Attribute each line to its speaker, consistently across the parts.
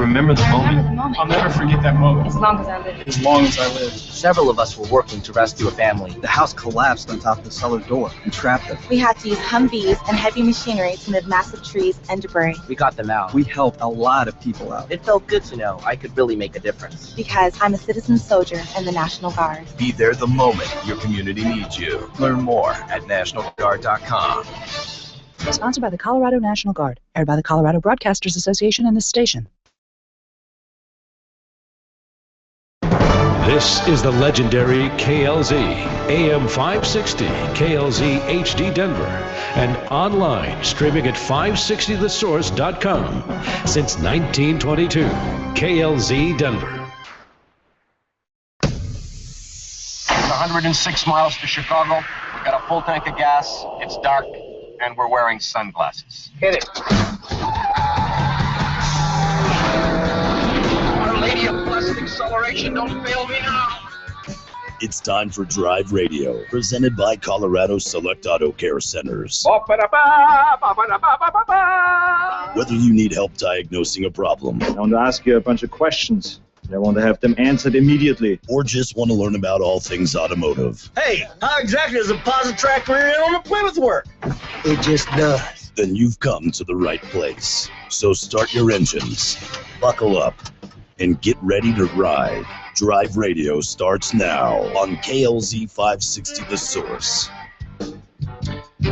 Speaker 1: remember the moment?
Speaker 2: I'll never forget that moment.
Speaker 3: As long as I live.
Speaker 2: As long as I live.
Speaker 4: Several of us were working to rescue a family.
Speaker 5: The house collapsed on top of the cellar door and trapped them.
Speaker 6: We had to use Humvees and heavy machinery to move massive trees and debris.
Speaker 4: We got them out.
Speaker 5: We helped a lot of people out.
Speaker 4: It felt good to know I could really make a difference.
Speaker 6: Because I'm a citizen soldier in the National Guard.
Speaker 7: Be there the moment your community needs you. Learn more at NationalGuard.com.
Speaker 8: Sponsored by the Colorado National Guard. Aired by the Colorado Broadcasters Association and this station.
Speaker 9: This is the legendary KLZ, AM 560, KLZ HD Denver, and online streaming at 560thesource.com. Since 1922, KLZ Denver.
Speaker 10: It's 106 miles to Chicago. We've got a full tank of gas. It's dark, and we're wearing sunglasses. Hit it. Our Lady of Blessed Acceleration, don't fail me now.
Speaker 7: It's time for Drive Radio, presented by Colorado Select Auto Care Centers. Whether you need help diagnosing a problem,
Speaker 11: I want to ask you a bunch of questions. I want to have them answered immediately.
Speaker 7: Or just want to learn about all things automotive.
Speaker 12: Hey, how exactly does a Positrack rear end on a Plymouth work?
Speaker 7: It just does. Then you've come to the right place. So start your engines, buckle up, and get ready to ride. Drive Radio starts now on KLZ 560 The Source.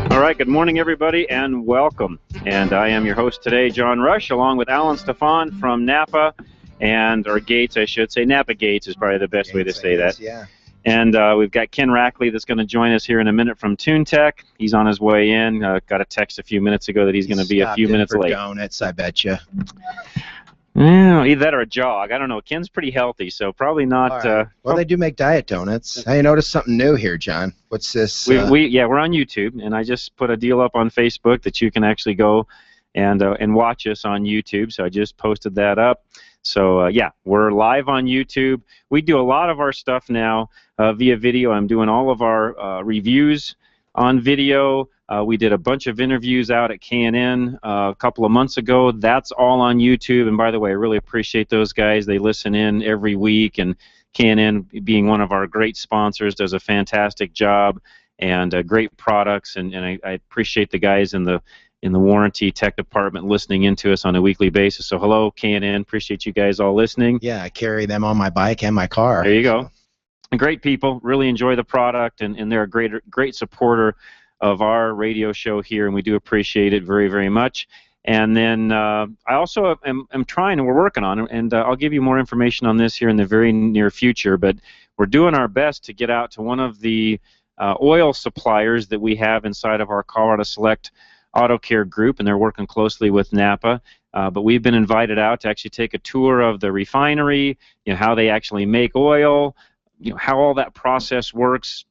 Speaker 13: All right, good morning, everybody, and welcome. And I am your host today, John Rush, along with Alan Stefan from Napa, or Gates, I should say. Napa Gates is probably the best way to say that.
Speaker 14: Yeah.
Speaker 13: And we've got Ken Rackley that's going to join us here in a minute from TuneTech. He's on his way in. Got a text a few minutes ago that he's going to be a few minutes late.
Speaker 14: Donuts, I bet you.
Speaker 13: Yeah, either that or a jog. I don't know. Ken's pretty healthy, so probably not.
Speaker 14: Right. Well, they do make diet donuts. I noticed something new here, John. What's this?
Speaker 13: We're on YouTube, and I just put a deal up on Facebook that you can actually go and watch us on YouTube. So I just posted that up. So yeah, we're live on YouTube. We do a lot of our stuff now via video. I'm doing all of our reviews on video. We did a bunch of interviews out at K&N a couple of months ago. That's all on YouTube. And by the way, I really appreciate those guys. They listen in every week, and K&N, being one of our great sponsors, does a fantastic job and great products. And I appreciate the guys in the warranty tech department listening into us on a weekly basis. So hello, K&N. Appreciate you guys all listening.
Speaker 14: Yeah, I carry them on my bike and my car.
Speaker 13: There you go. And great people. Really enjoy the product, and they're a great supporter of our radio show here, and we do appreciate it very, very much. And then I also am trying, and we're working on it, and I'll give you more information on this here in the very near future, but we're doing our best to get out to one of the oil suppliers that we have inside of our Colorado Select Auto Care group, and they're working closely with Napa. But we've been invited out to actually take a tour of the refinery, how they actually make oil, how all that process works.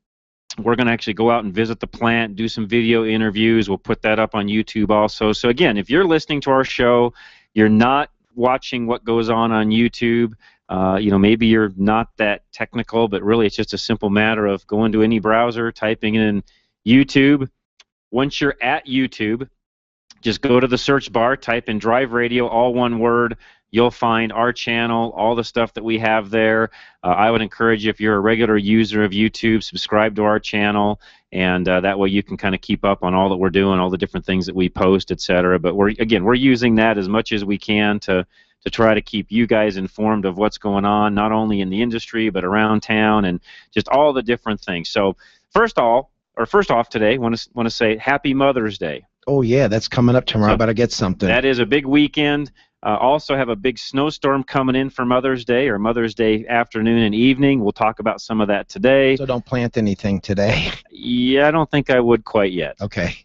Speaker 13: We're going to actually go out and visit the plant, do some video interviews. We'll put that up on YouTube also. So again, if you're listening to our show, you're not watching what goes on YouTube, maybe you're not that technical, but really it's just a simple matter of going to any browser, typing in YouTube. Once you're at YouTube, just go to the search bar, type in Drive Radio, all one word. You'll find our channel, all the stuff that we have there. I would encourage you, if you're a regular user of YouTube, subscribe to our channel, and that way you can kind of keep up on all that we're doing, all the different things that we post, etc. But we're using that as much as we can to try to keep you guys informed of what's going on, not only in the industry but around town and just all the different things. So first off today, want to say Happy Mother's Day.
Speaker 14: Oh yeah, that's coming up tomorrow. I better get something.
Speaker 13: That is a big weekend. Also have a big snowstorm coming in for Mother's Day, or Mother's Day afternoon and evening. We'll talk about some of that today.
Speaker 14: So don't plant anything today.
Speaker 13: Yeah, I don't think I would quite yet.
Speaker 14: Okay.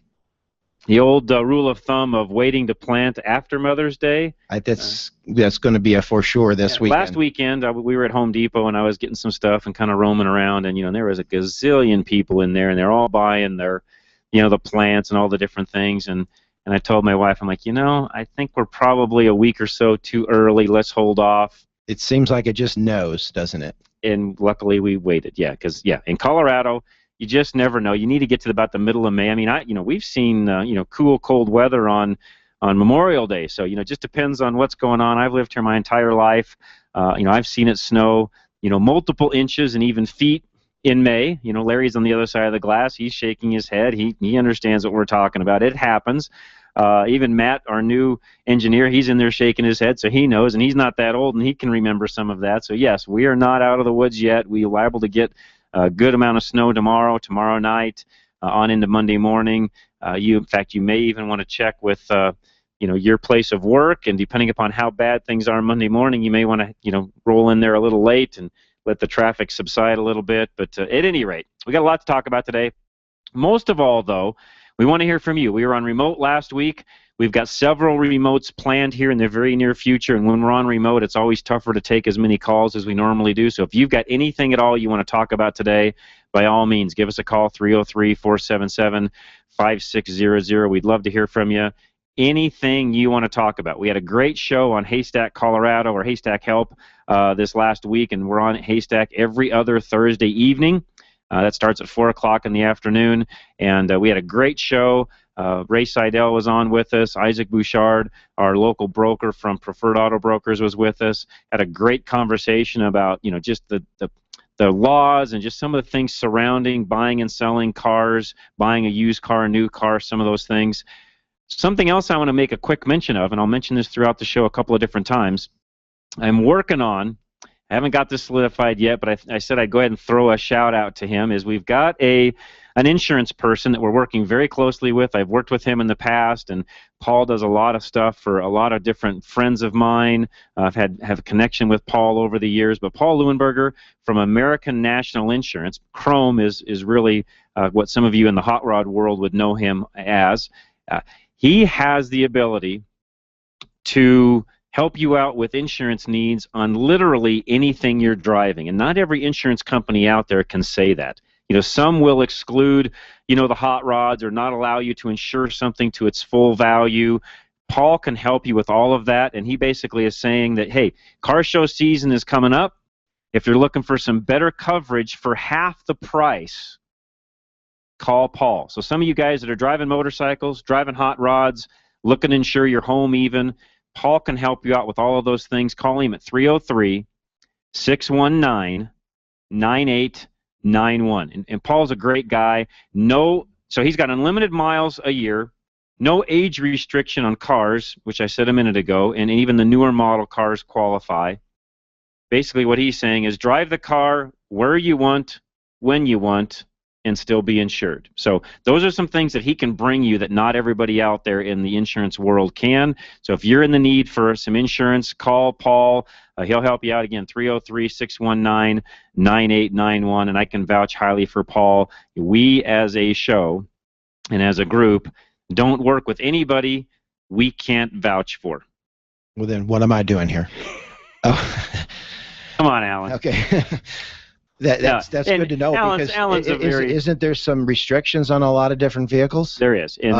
Speaker 13: The old rule of thumb of waiting to plant after Mother's Day.
Speaker 14: That's going to be a for sure this weekend.
Speaker 13: Last weekend we were at Home Depot, and I was getting some stuff and kind of roaming around, and there was a gazillion people in there, and they're all buying their the plants and all the different things, and I told my wife, I'm like, I think we're probably a week or so too early. Let's hold off.
Speaker 14: It seems like it just knows, doesn't it?
Speaker 13: And luckily we waited, because in Colorado, you just never know. You need to get to about the middle of May. I mean, we've seen cool, cold weather on on Memorial Day. So, it just depends on what's going on. I've lived here my entire life. I've seen it snow, multiple inches and even feet in May. Larry's on the other side of the glass. He's shaking his head. He understands what we're talking about. It happens. Even Matt, our new engineer, he's in there shaking his head, so he knows, and he's not that old, and he can remember some of that. So, yes, we are not out of the woods yet. We are liable to get a good amount of snow tomorrow night, on into Monday morning. In fact, you may even want to check with your place of work, and depending upon how bad things are Monday morning, you may want to roll in there a little late and let the traffic subside a little bit. But at any rate, we got a lot to talk about today. Most of all, though, we want to hear from you. We were on remote last week. We've got several remotes planned here in the very near future, and when we're on remote, it's always tougher to take as many calls as we normally do. So if you've got anything at all you want to talk about today, by all means, give us a call, 303-477-5600. We'd love to hear from you. Anything you want to talk about. We had a great show on Haystack, Colorado, or Haystack Help this last week, and we're on Haystack every other Thursday evening. That starts at 4 o'clock in the afternoon, and we had a great show. Ray Seidel was on with us. Isaac Bouchard, our local broker from Preferred Auto Brokers, was with us. Had a great conversation about just the laws and just some of the things surrounding buying and selling cars, buying a used car, a new car, some of those things. Something else I want to make a quick mention of, and I'll mention this throughout the show a couple of different times. I'm working on, I haven't got this solidified yet, but I said I'd go ahead and throw a shout out to him, is we've got an insurance person that we're working very closely with. I've worked with him in the past, and Paul does a lot of stuff for a lot of different friends of mine. I've have a connection with Paul over the years, but Paul Leuenberger from American National Insurance, Chrome is really what some of you in the hot rod world would know him as. He has the ability to help you out with insurance needs on literally anything you're driving, and not every insurance company out there can say that. Some will exclude, the hot rods or not allow you to insure something to its full value. Paul can help you with all of that, and he basically is saying that, hey, car show season is coming up. If you're looking for some better coverage for half the price, call Paul. So some of you guys that are driving motorcycles, driving hot rods, looking to insure your home even, Paul can help you out with all of those things. Call him at 303-619-9891. And Paul's a great guy. So he's got unlimited miles a year, no age restriction on cars, which I said a minute ago, and even the newer model cars qualify. Basically what he's saying is drive the car where you want, when you want, and still be insured. So those are some things that he can bring you that not everybody out there in the insurance world can. So if you're in the need for some insurance, call Paul. He'll help you out. Again, 303-619-9891, and I can vouch highly for Paul. We as a show and as a group don't work with anybody we can't vouch for.
Speaker 14: Well, then what am I doing here? Oh.
Speaker 13: Come on, Alan.
Speaker 14: Okay. That's good to know, because isn't there some restrictions on a lot of different vehicles?
Speaker 13: There is, and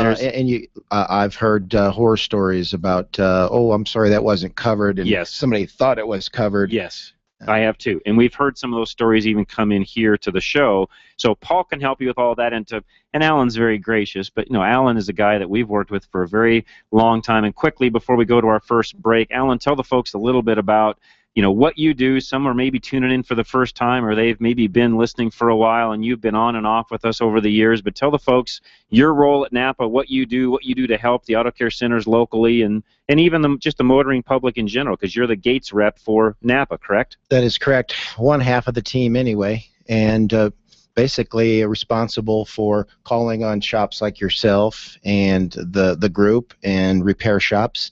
Speaker 14: I've heard horror stories about I'm sorry, that wasn't covered, and
Speaker 13: yes,
Speaker 14: somebody thought it was covered.
Speaker 13: Yes, I have too, and we've heard some of those stories even come in here to the show. So Paul can help you with all that, and Alan's very gracious. But Alan is a guy that we've worked with for a very long time. And quickly before we go to our first break, Alan, tell the folks a little bit about what you do. Some are maybe tuning in for the first time, or they've maybe been listening for a while, and you've been on and off with us over the years. But tell the folks your role at NAPA, what you do to help the auto care centers locally, and even just the motoring public in general, because you're the Gates rep for NAPA, correct?
Speaker 14: That is correct. One half of the team anyway, and basically responsible for calling on shops like yourself and the group and repair shops,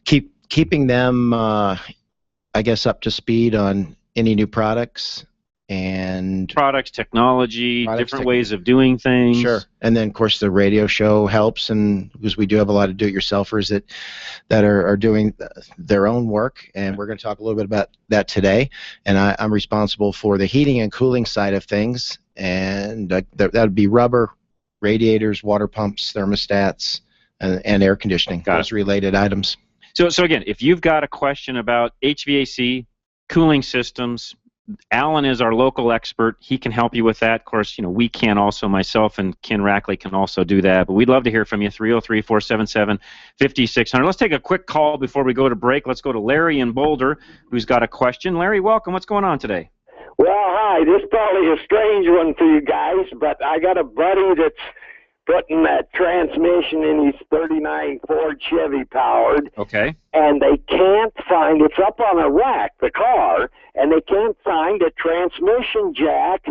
Speaker 14: keeping them I guess up to speed on any new products and
Speaker 13: technology, different ways of doing things.
Speaker 14: Sure. And then of course the radio show helps, and because we do have a lot of do-it-yourselfers that are doing their own work, and we're going to talk a little bit about that today. And I'm responsible for the heating and cooling side of things, and that would be rubber, radiators, water pumps, thermostats, and air conditioning, those related items.
Speaker 13: So again, if you've got a question about HVAC, cooling systems, Alan is our local expert. He can help you with that. Of course, we can also, myself and Ken Rackley can also do that. But we'd love to hear from you, 303-477-5600. Let's take a quick call before we go to break. Let's go to Larry in Boulder, who's got a question. Larry, welcome. What's going on today?
Speaker 1: Well, hi. This is probably a strange one for you guys, but I got a buddy that's putting that transmission in his 39 Ford Chevy powered.
Speaker 13: Okay.
Speaker 1: And they can't find, it's up on a rack, the car, and they can't find a transmission jack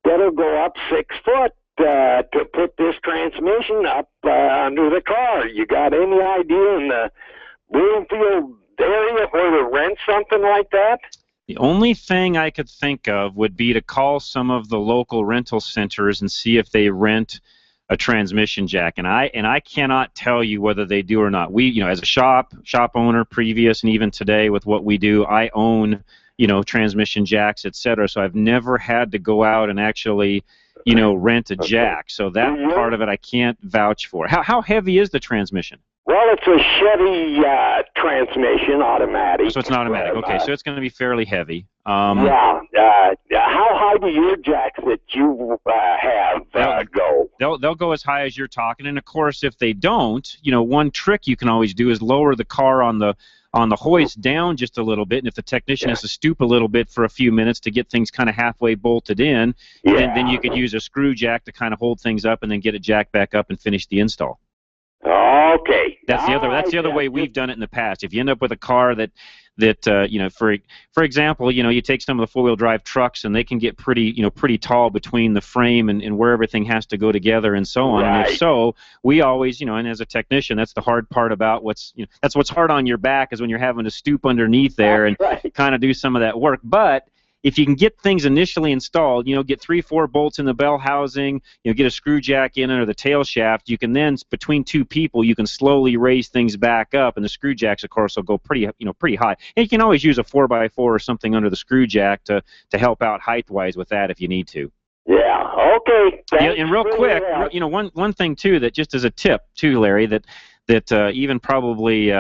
Speaker 1: that'll go up 6 foot to put this transmission up under the car. You got any idea in the Bloomfield area where to rent something like that?
Speaker 13: The only thing I could think of would be to call some of the local rental centers and see if they rent a transmission jack, and I cannot tell you whether they do or not. We, as a shop owner, previous and even today with what we do, I own, transmission jacks, etc. So I've never had to go out and actually, rent a jack. So that part of it I can't vouch for. How heavy is the transmission?
Speaker 1: Well, it's a Chevy transmission, automatic.
Speaker 13: So it's an automatic. Okay, so it's going to be fairly heavy.
Speaker 1: How high do your jacks that you have go?
Speaker 13: They'll go as high as you're talking, and of course, if they don't, one trick you can always do is lower the car on the hoist down just a little bit, and if the technician has to stoop a little bit for a few minutes to get things kind of halfway bolted in, then you could use a screw jack to kind of hold things up and then get it jacked back up and finish the install.
Speaker 1: Okay.
Speaker 13: That's the other way we've done it in the past. If you end up with a car that for example, you take some of the four-wheel drive trucks and they can get pretty tall between the frame and where everything has to go together and so on.
Speaker 1: Right.
Speaker 13: And if so, we always, and as a technician, that's the hard part about that's what's hard on your back is when you're having to stoop underneath there and kind of do some of that work. But if you can get things initially installed, get 3-4 bolts in the bell housing, get a screw jack in under the tail shaft, you can then, between two people, you can slowly raise things back up, and the screw jacks, of course, will go pretty high. And you can always use a 4x4 or something under the screw jack to help out height-wise with that if you need to.
Speaker 1: Yeah, okay.
Speaker 13: And real quick, one thing, too, that just as a tip, too, Larry, that even probably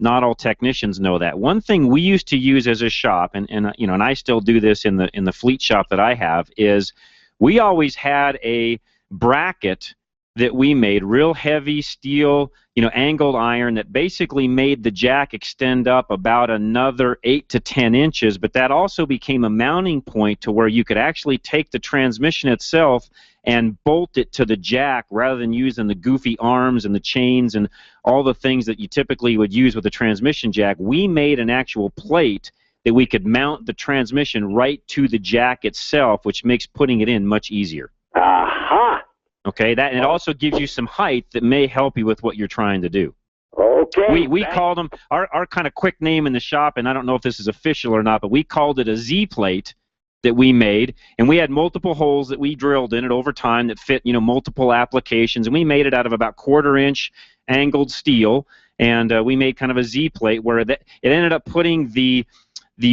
Speaker 13: not all technicians know that. One thing we used to use as a shop, and I still do this in the fleet shop that I have, is we always had a bracket that we made, real heavy steel, angled iron that basically made the jack extend up about another 8 to 10 inches, but that also became a mounting point to where you could actually take the transmission itself and bolt it to the jack rather than using the goofy arms and the chains and all the things that you typically would use with a transmission jack. We made an actual plate that we could mount the transmission right to the jack itself, which makes putting it in much easier.
Speaker 1: Aha!
Speaker 13: Okay, and it also gives you some height that may help you with what you're trying to do.
Speaker 1: Okay.
Speaker 13: We called them, our kind of quick name in the shop, and I don't know if this is official or not, but we called it a Z-plate that we made, and we had multiple holes that we drilled in it over time that fit, multiple applications, and we made it out of about 1/4-inch angled steel, and we made kind of a Z-plate where it ended up putting the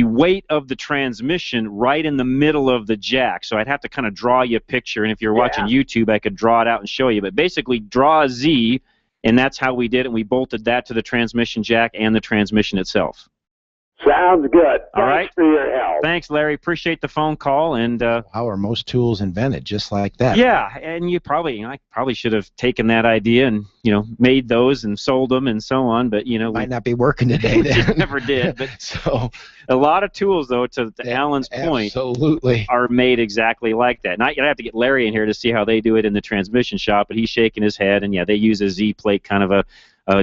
Speaker 13: weight of the transmission right in the middle of the jack. So I'd have to kind of draw you a picture, and if you're watching YouTube, I could draw it out and show you, but basically draw a Z, and that's how we did it, and we bolted that to the transmission jack and the transmission itself.
Speaker 1: Sounds good.
Speaker 13: All right.
Speaker 1: Thanks for your help.
Speaker 13: Thanks, Larry. Appreciate the phone call. And
Speaker 14: how are most tools invented? Just like that.
Speaker 13: Yeah, and I probably should have taken that idea and made those and sold them and so on. But
Speaker 14: might not be working today. Then.
Speaker 13: Never did. But
Speaker 14: so
Speaker 13: a lot of tools, though, to Alan's point,
Speaker 14: absolutely
Speaker 13: are made exactly like that. Now I have to get Larry in here to see how they do it in the transmission shop. But he's shaking his head, and they use a Z-plate kind of a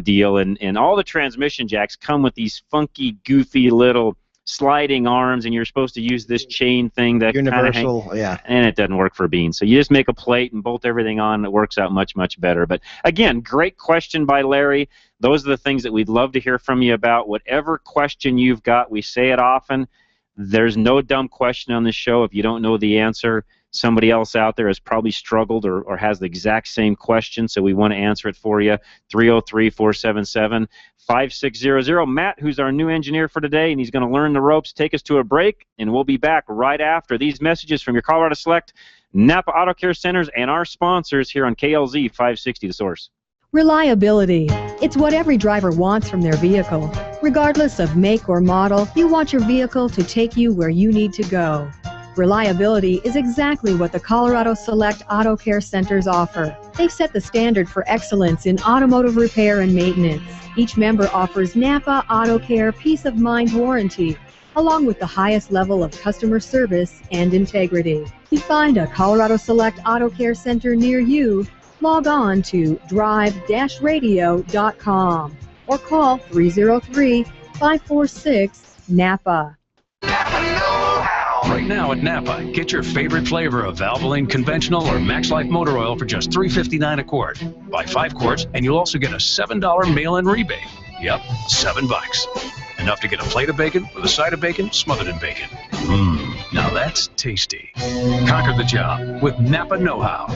Speaker 13: deal, and all the transmission jacks come with these funky, goofy little sliding arms, and you're supposed to use this chain thing that
Speaker 14: universal,
Speaker 13: and it doesn't work for beans. So you just make a plate and bolt everything on, and it works out much, much better. But again, great question by Larry. Those are the things that we'd love to hear from you about. Whatever question you've got, we say it often. There's no dumb question on this show. If you don't know the answer, somebody else out there has probably struggled or has the exact same question, so we want to answer it for you. 303-477-5600. Matt, who's our new engineer for today, and he's going to learn the ropes, take us to a break, and we'll be back right after these messages from your Colorado Select, Napa Auto Care Centers, and our sponsors here on KLZ 560 The Source.
Speaker 3: Reliability. It's what every driver wants from their vehicle. Regardless of make or model, you want your vehicle to take you where you need to go. Reliability is exactly what the Colorado Select Auto Care Centers offer. They've set the standard for excellence in automotive repair and maintenance. Each member offers Napa Auto Care Peace of Mind warranty, along with the highest level of customer service and integrity. To find a Colorado Select Auto Care Center near you, log on to drive-radio.com or call 303-546-NAPA.
Speaker 9: Right now at Napa, get your favorite flavor of Valvoline Conventional or Max Life Motor Oil for just $3.59 a quart. Buy 5 quarts and you'll also get a $7 mail-in rebate. Yep, $7. Enough to get a plate of bacon with a side of bacon smothered in bacon. Now that's tasty. Conquer the job with Napa Know-How.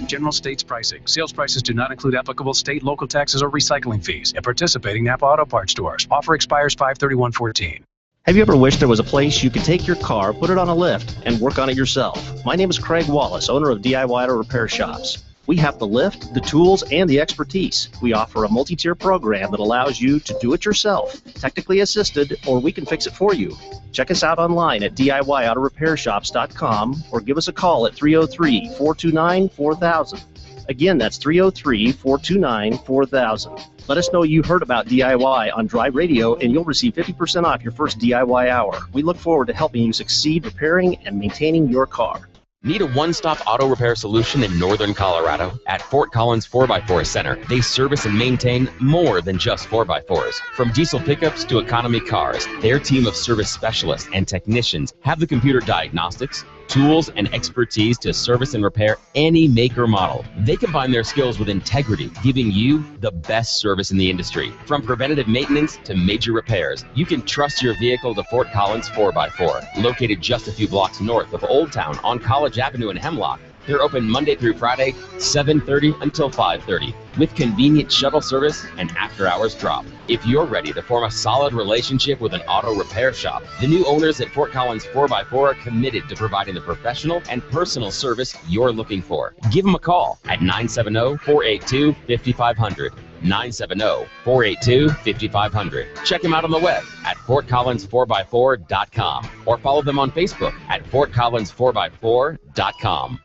Speaker 9: General states pricing. Sales prices do not include applicable state, local taxes, or recycling fees at participating Napa Auto Parts stores. Offer expires 5/31/14.
Speaker 15: Have you ever wished there was a place you could take your car, put it on a lift, and work on it yourself? My name is Craig Wallace, owner of DIY Auto Repair Shops. We have the lift, the tools, and the expertise. We offer a multi-tier program that allows you to do it yourself, technically assisted, or we can fix it for you. Check us out online at DIYAutoRepairShops.com or give us a call at 303-429-4000. Again, that's 303-429-4000. Let us know you heard about DIY on Drive Radio, and you'll receive 50% off your first DIY hour. We look forward to helping you succeed repairing and maintaining your car.
Speaker 16: Need a one-stop auto repair solution in northern Colorado? At Fort Collins 4x4 Center, they service and maintain more than just 4x4s. From diesel pickups to economy cars, their team of service specialists and technicians have the computer diagnostics, tools, and expertise to service and repair any make or model. They combine their skills with integrity, giving you the best service in the industry. From preventative maintenance to major repairs, you can trust your vehicle to Fort Collins 4x4, located just a few blocks north of Old Town on College Avenue in Hemlock. They're open Monday through Friday, 7:30 until 5:30, with convenient shuttle service and after-hours drop. If you're ready to form a solid relationship with an auto repair shop, the new owners at Fort Collins 4x4 are committed to providing the professional and personal service you're looking for. Give them a call at 970-482-5500. 970-482-5500. Check them out on the web at FortCollins4x4.com or follow them on Facebook at FortCollins4x4.com.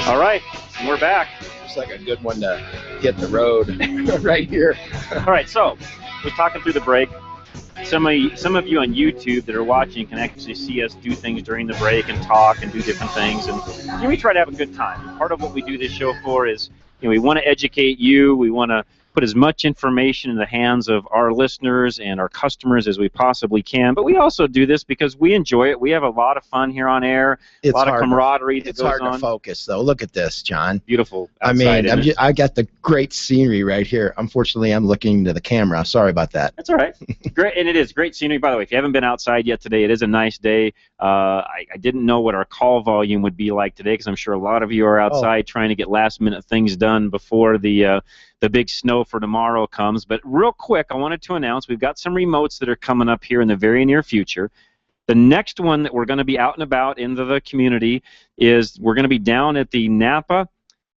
Speaker 13: All right, we're back.
Speaker 14: Looks like a good one to hit the road right here.
Speaker 13: All right, so we're talking through the break. Some of you on YouTube that are watching can actually see us do things during the break and talk and do different things, and we try to have a good time. Part of what we do this show for is, we want to educate you. We want to put as much information in the hands of our listeners and our customers as we possibly can. But we also do this because we enjoy it. We have a lot of fun here on air, a lot of camaraderie that goes on.
Speaker 14: It's hard to focus, though. Look at this, John.
Speaker 13: Beautiful
Speaker 14: outside,
Speaker 13: I mean,
Speaker 14: I got the great scenery right here. Unfortunately, I'm looking to the camera. Sorry about that.
Speaker 13: That's all right. Great, and it is great scenery. By the way, if you haven't been outside yet today, it is a nice day. I didn't know what our call volume would be like today because I'm sure a lot of you are outside trying to get last-minute things done before the big snow for tomorrow comes. But real quick, I wanted to announce we've got some remotes that are coming up here in the very near future. The next one that we're going to be out and about into the community is we're going to be down at the Napa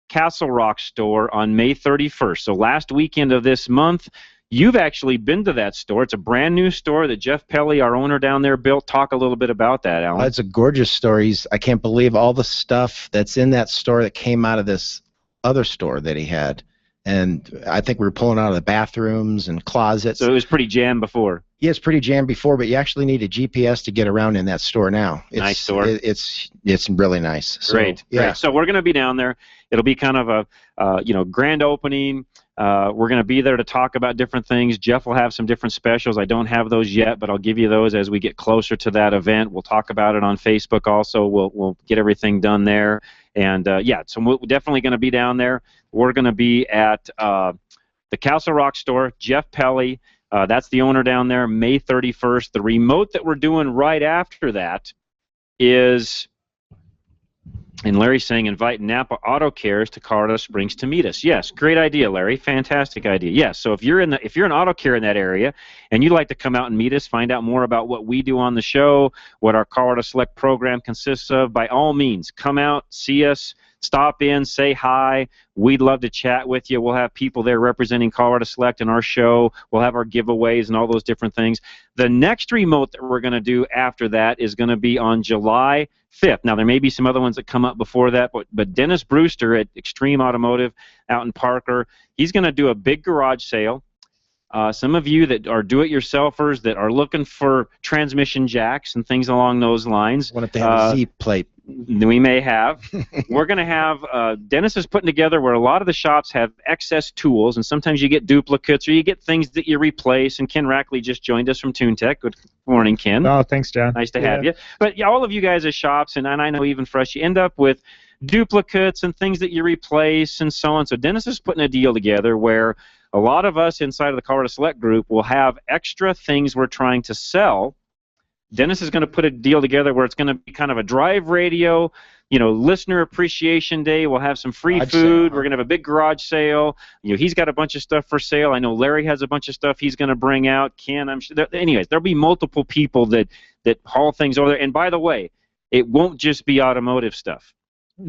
Speaker 13: Castle Rock store on May 31st. So last weekend of this month. You've actually been to that store. It's a brand new store that Jeff Pelly, our owner down there, built. Talk a little bit about that, Alan.
Speaker 14: It's a gorgeous store. I can't believe all the stuff that's in that store that came out of this other store that he had. And I think we were pulling out of the bathrooms and closets.
Speaker 13: So it was pretty jammed before.
Speaker 14: Yeah, it's pretty jammed before, but you actually need a GPS to get around in that store now.
Speaker 13: Nice store.
Speaker 14: It's really nice. So,
Speaker 13: great.
Speaker 14: Yeah.
Speaker 13: Great. So we're going to be down there. It'll be kind of a grand opening. We're going to be there to talk about different things. Jeff will have some different specials. I don't have those yet, but I'll give you those as we get closer to that event. We'll talk about it on Facebook also. We'll get everything done there. And, so we're definitely going to be down there. We're going to be at the Castle Rock store, Jeff Pelly. That's the owner down there, May 31st. The remote that we're doing right after that is And Larry's saying invite Napa Auto Cares to Colorado Springs to meet us. Yes, great idea, Larry. Fantastic idea. Yes, so if you're an auto care in that area and you'd like to come out and meet us, find out more about what we do on the show, what our Colorado Select program consists of, by all means, come out, see us, stop in, say hi. We'd love to chat with you. We'll have people there representing Colorado Select in our show. We'll have our giveaways and all those different things. The next remote that we're going to do after that is going to be on July 5th. Now, there may be some other ones that come up before that, but Dennis Brewster at Extreme Automotive out in Parker, he's going to do a big garage sale. Some of you that are do-it-yourselfers that are looking for transmission jacks and things along those lines.
Speaker 14: What if they have a Z plate?
Speaker 13: We may have. We're going to have, Dennis is putting together where a lot of the shops have excess tools, and sometimes you get duplicates or you get things that you replace, and Ken Rackley just joined us from TuneTech. Good morning, Ken.
Speaker 17: Oh, thanks, John.
Speaker 13: Nice to have you. But yeah, all of you guys at shops, and I know even for us, you end up with duplicates and things that you replace and so on. So Dennis is putting a deal together where a lot of us inside of the Colorado Select group will have extra things we're trying to sell. Dennis is going to put a deal together where it's going to be kind of a drive radio, listener appreciation day. We'll have some free food. We're going to have a big garage sale. He's got a bunch of stuff for sale. I know Larry has a bunch of stuff he's going to bring out. Ken, I'm sure. Anyways, there'll be multiple people that haul things over there. And by the way, it won't just be automotive stuff.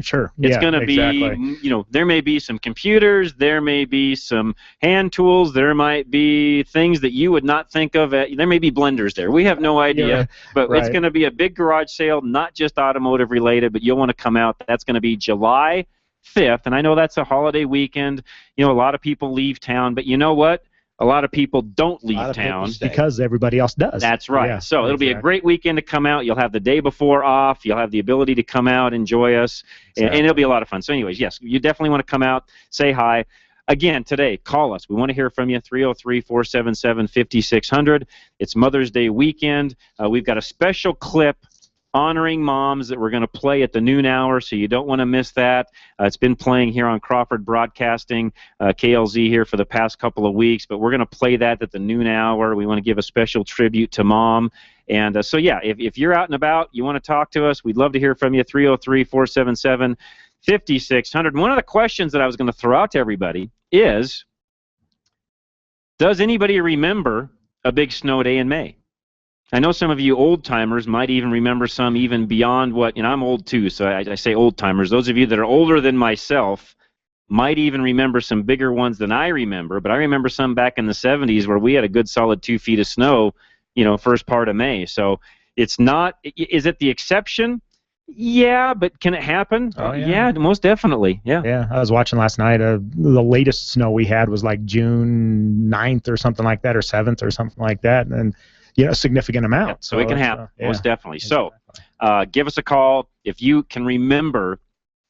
Speaker 17: Sure.
Speaker 13: It's going to be, there may be some computers, there may be some hand tools, there might be things that you would not think of. There may be blenders there. We have no idea, but it's going to be a big garage sale, not just automotive related, but you'll want to come out. That's going to be July 5th, and I know that's a holiday weekend. A lot of people leave town, but you know what? A lot of people don't leave town
Speaker 17: because everybody else does.
Speaker 13: That's right. Yeah, so it'll be a great weekend to come out. You'll have the day before off. You'll have the ability to come out, enjoy us, and it'll be a lot of fun. So anyways, yes, you definitely want to come out, say hi. Again, today, call us. We want to hear from you, 303-477-5600. It's Mother's Day weekend. We've got a special clip honoring moms that we're going to play at the noon hour, so you don't want to miss that. It's been playing here on Crawford Broadcasting, KLZ here for the past couple of weeks, but we're going to play that at the noon hour. We want to give a special tribute to Mom. And so, yeah, if you're out and about, you want to talk to us, we'd love to hear from you, 303-477-5600. One of the questions that I was going to throw out to everybody is, does anybody remember a big snow day in May? I know some of you old-timers might even remember some even beyond what, I'm old too, so I say old-timers. Those of you that are older than myself might even remember some bigger ones than I remember, but I remember some back in the 70s where we had a good solid 2 feet of snow, first part of May. So it's not, is it the exception? Yeah, but can it happen?
Speaker 17: Oh, yeah.
Speaker 13: Most definitely, yeah.
Speaker 17: Yeah, I was watching last night. The latest snow we had was like June 9th or something like that, or 7th or something like that, and a significant amount.
Speaker 13: Yeah, so it can happen, most definitely. So give us a call. If you can remember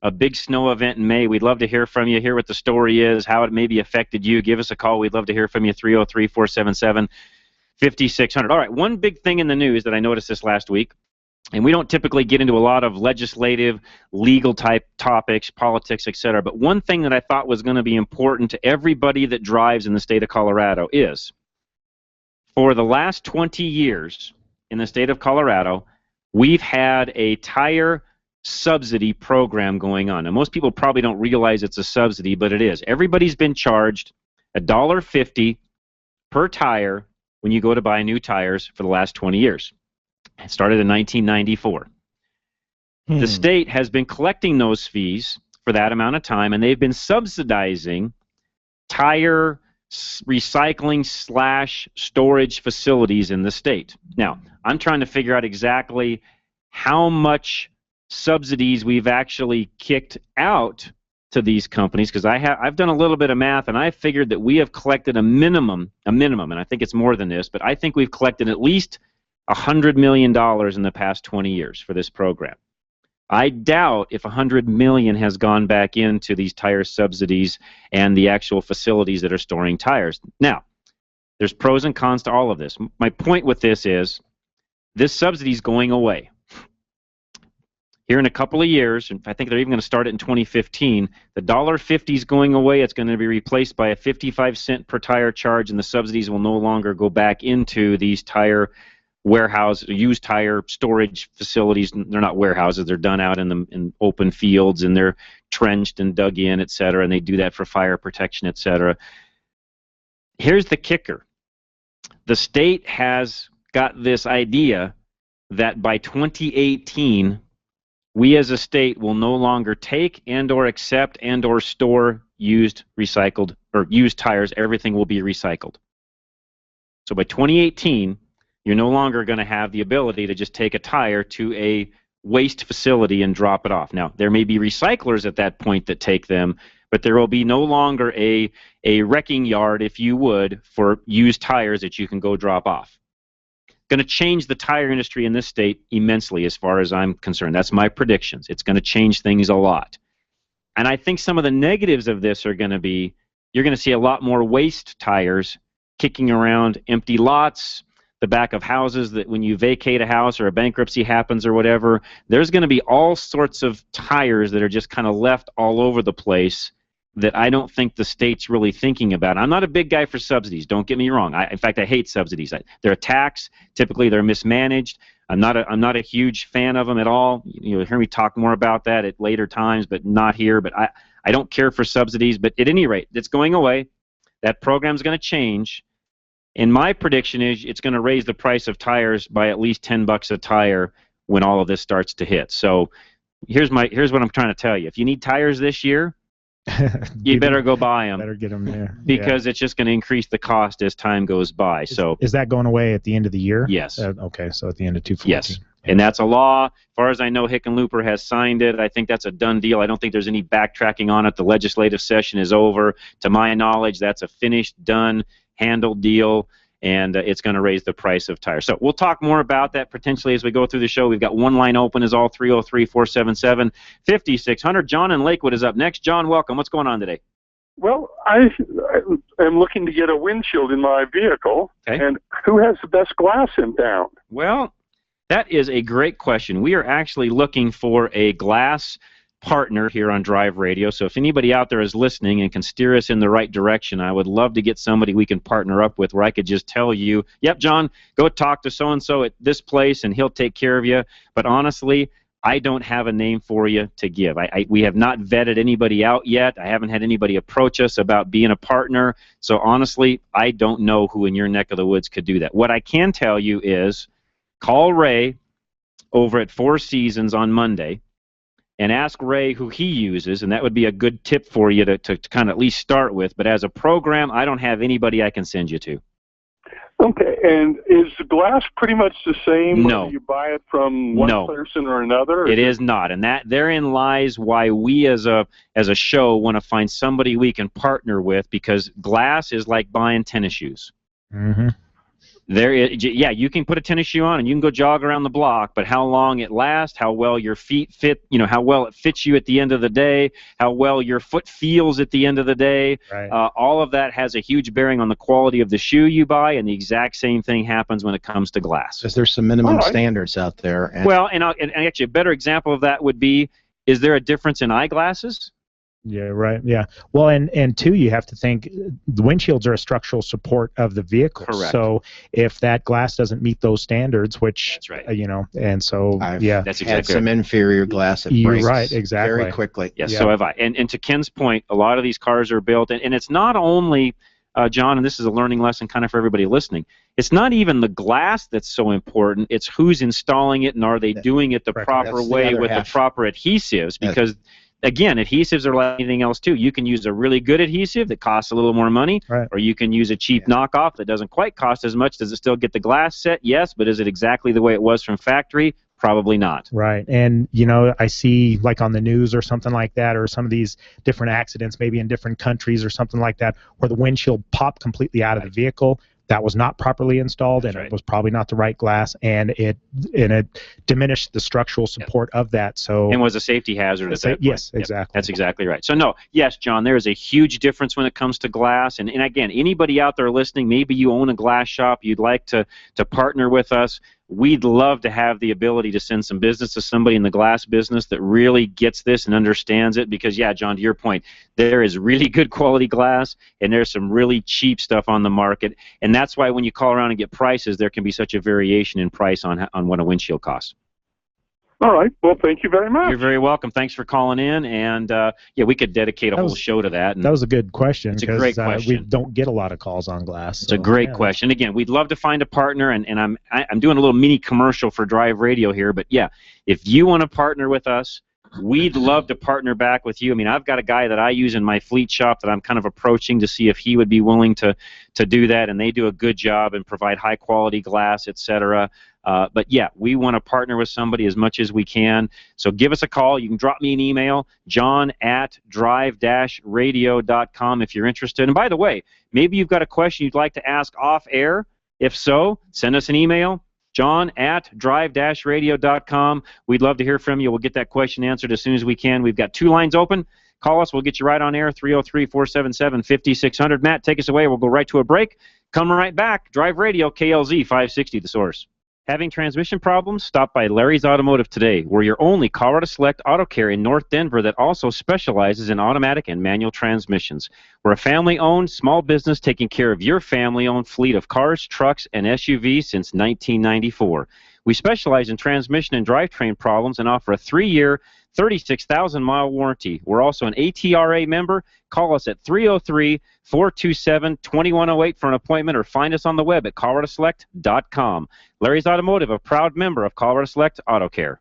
Speaker 13: a big snow event in May, we'd love to hear from you, hear what the story is, how it maybe affected you. Give us a call. We'd love to hear from you, 303-477-5600. All right, one big thing in the news that I noticed this last week, and we don't typically get into a lot of legislative, legal-type topics, politics, etc., but one thing that I thought was going to be important to everybody that drives in the state of Colorado is, for the last 20 years in the state of Colorado, we've had a tire subsidy program going on. Now, most people probably don't realize it's a subsidy, but it is. Everybody's been charged $1.50 per tire when you go to buy new tires for the last 20 years. It started in 1994. The state has been collecting those fees for that amount of time, and they've been subsidizing tire recycling / storage facilities in the state. Now, I'm trying to figure out exactly how much subsidies we've actually kicked out to these companies, because I've done a little bit of math, and I figured that we have collected a minimum, and I think it's more than this, but I think we've collected at least $100 million in the past 20 years for this program. I doubt if $100 million has gone back into these tire subsidies and the actual facilities that are storing tires. Now, there's pros and cons to all of this. My point with this is this subsidy is going away. Here in a couple of years, and I think they're even going to start it in 2015, the $1.50 is going away. It's going to be replaced by a 55-cent per tire charge, and the subsidies will no longer go back into these tire warehouse, used tire storage facilities. They're not warehouses. They're done out in open fields, and they're trenched and dug in, et cetera, and they do that for fire protection, et cetera. Here's the kicker. The state has got this idea that by 2018, we as a state will no longer take and or accept and or store used recycled or used tires. Everything will be recycled. So by 2018, you're no longer going to have the ability to just take a tire to a waste facility and drop it off. Now, there may be recyclers at that point that take them, but there will be no longer a wrecking yard, if you would, for used tires that you can go drop off. Going to change the tire industry in this state immensely as far as I'm concerned. That's my predictions. It's going to change things a lot. And I think some of the negatives of this are going to be, you're going to see a lot more waste tires kicking around empty lots, the back of houses, that when you vacate a house or a bankruptcy happens or whatever, there's going to be all sorts of tires that are just kind of left all over the place that I don't think the state's really thinking about. I'm not a big guy for subsidies, don't get me wrong. In fact, I hate subsidies. They're a tax. Typically, they're mismanaged. I'm not a huge fan of them at all. You'll hear me talk more about that at later times, but not here. But I don't care for subsidies. But at any rate, it's going away. That program's going to change. And my prediction is it's going to raise the price of tires by at least $10 a tire when all of this starts to hit. So here's what I'm trying to tell you. If you need tires this year, you better go buy them.
Speaker 17: Better get them there.
Speaker 13: Because it's just going to increase the cost as time goes by.
Speaker 17: Is that going away at the end of the year?
Speaker 13: Yes.
Speaker 17: Okay, so at the end of 2014.
Speaker 13: Yes. And that's a law. As far as I know, Hickenlooper has signed it. I think that's a done deal. I don't think there's any backtracking on it. The legislative session is over. To my knowledge, that's a finished, done, handled deal, and it's going to raise the price of tires. So we'll talk more about that potentially as we go through the show. We've got one line open is all 303-477-5600. John in Lakewood is up next. John, welcome. What's going on today?
Speaker 18: Well, I am looking to get a windshield in my vehicle, and who has the best glass in town?
Speaker 13: Well, that is a great question. We are actually looking for a glass partner here on Drive Radio. So if anybody out there is listening and can steer us in the right direction, I would love to get somebody we can partner up with where I could just tell you, yep, John, go talk to so-and-so at this place and he'll take care of you. But honestly, I don't have a name for you to give. We have not vetted anybody out yet. I haven't had anybody approach us about being a partner. So honestly, I don't know who in your neck of the woods could do that. What I can tell you is call Ray over at Four Seasons on Monday and ask Ray who he uses, and that would be a good tip for you to kind of at least start with. But as a program, I don't have anybody I can send you to.
Speaker 18: Okay, and is the glass pretty much the same whether you buy it from one person or another?
Speaker 13: It is not, and that therein lies why we as a show want to find somebody we can partner with, because glass is like buying tennis shoes.
Speaker 17: Mm-hmm.
Speaker 13: You can put a tennis shoe on and you can go jog around the block, but how long it lasts, how well your feet fit, how well it fits you at the end of the day, how well your foot feels at the end of the day, all of that has a huge bearing on the quality of the shoe you buy, and the exact same thing happens when it comes to glass.
Speaker 14: Because there's some minimum standards out there. And
Speaker 13: actually a better example of that would be, is there a difference in eyeglasses?
Speaker 17: Yeah, right. Yeah. Well, and two, you have to think the windshields are a structural support of the vehicle.
Speaker 13: Correct.
Speaker 17: So if that glass doesn't meet those standards, which
Speaker 13: that's right.
Speaker 17: And so
Speaker 14: I've
Speaker 13: that's exactly
Speaker 14: had some inferior glass that breaks very quickly.
Speaker 13: Yes. So have I. And to Ken's point, a lot of these cars are built, and it's not only John, and this is a learning lesson kind of for everybody listening. It's not even the glass that's so important. It's who's installing it, and are they doing it the proper way with the proper adhesives, because again, adhesives are like anything else too. You can use a really good adhesive that costs a little more money, or you can use a cheap knockoff that doesn't quite cost as much. Does it still get the glass set? Yes, but is it exactly the way it was from factory? Probably not.
Speaker 17: Right. And, I see like on the news or something like that, or some of these different accidents maybe in different countries or something like that, where the windshield popped completely out of the vehicle. That was not properly installed, and it was probably not the right glass, and it diminished the structural support of that. So
Speaker 13: and was a safety hazard at that point.
Speaker 17: Yes, exactly.
Speaker 13: That's exactly right. So no, yes, John, there is a huge difference when it comes to glass. And again, anybody out there listening, maybe you own a glass shop, you'd like to partner with us. we'd love to have the ability to send some business to somebody in the glass business that really gets this and understands it, because, yeah, John, to your point, there is really good quality glass, and there's some really cheap stuff on the market, and that's why when you call around and get prices, there can be such a variation in price on what a windshield costs.
Speaker 18: All right. Well, thank you very much.
Speaker 13: You're very welcome. Thanks for calling in, and yeah, we could dedicate a whole show to that. And
Speaker 17: that was a good question.
Speaker 13: It's a great question.
Speaker 17: We don't get a lot of calls on glass.
Speaker 13: It's a great question. Again, we'd love to find a partner, and I'm doing a little mini commercial for Drive Radio here, but yeah, if you want to partner with us, we'd love to partner back with you. I mean, I've got a guy that I use in my fleet shop that I'm kind of approaching to see if he would be willing to do that, and they do a good job and provide high-quality glass, etc. But yeah, we want to partner with somebody as much as we can. So give us a call. You can drop me an email, john@drive-radio.com if you're interested. And by the way, maybe you've got a question you'd like to ask off air. If so, send us an email, john@drive-radio.com. We'd love to hear from you. We'll get that question answered as soon as we can. We've got 2 lines open. Call us. We'll get you right on air, 303-477-5600. Matt, take us away. We'll go right to a break. Come right back. Drive Radio, KLZ 560, The Source. Having transmission problems? Stop by Larry's Automotive today. We're your only Colorado Select Auto Care in North Denver that also specializes in automatic and manual transmissions. We're a family-owned small business taking care of your family-owned fleet of cars, trucks, and SUVs since 1994. We specialize in transmission and drivetrain problems and offer a 3-year, 36,000-mile warranty. We're also an ATRA member. Call us at 303-427-2108 for an appointment, or find us on the web at coloradoselect.com. Larry's Automotive, a proud member of Colorado Select Auto Care.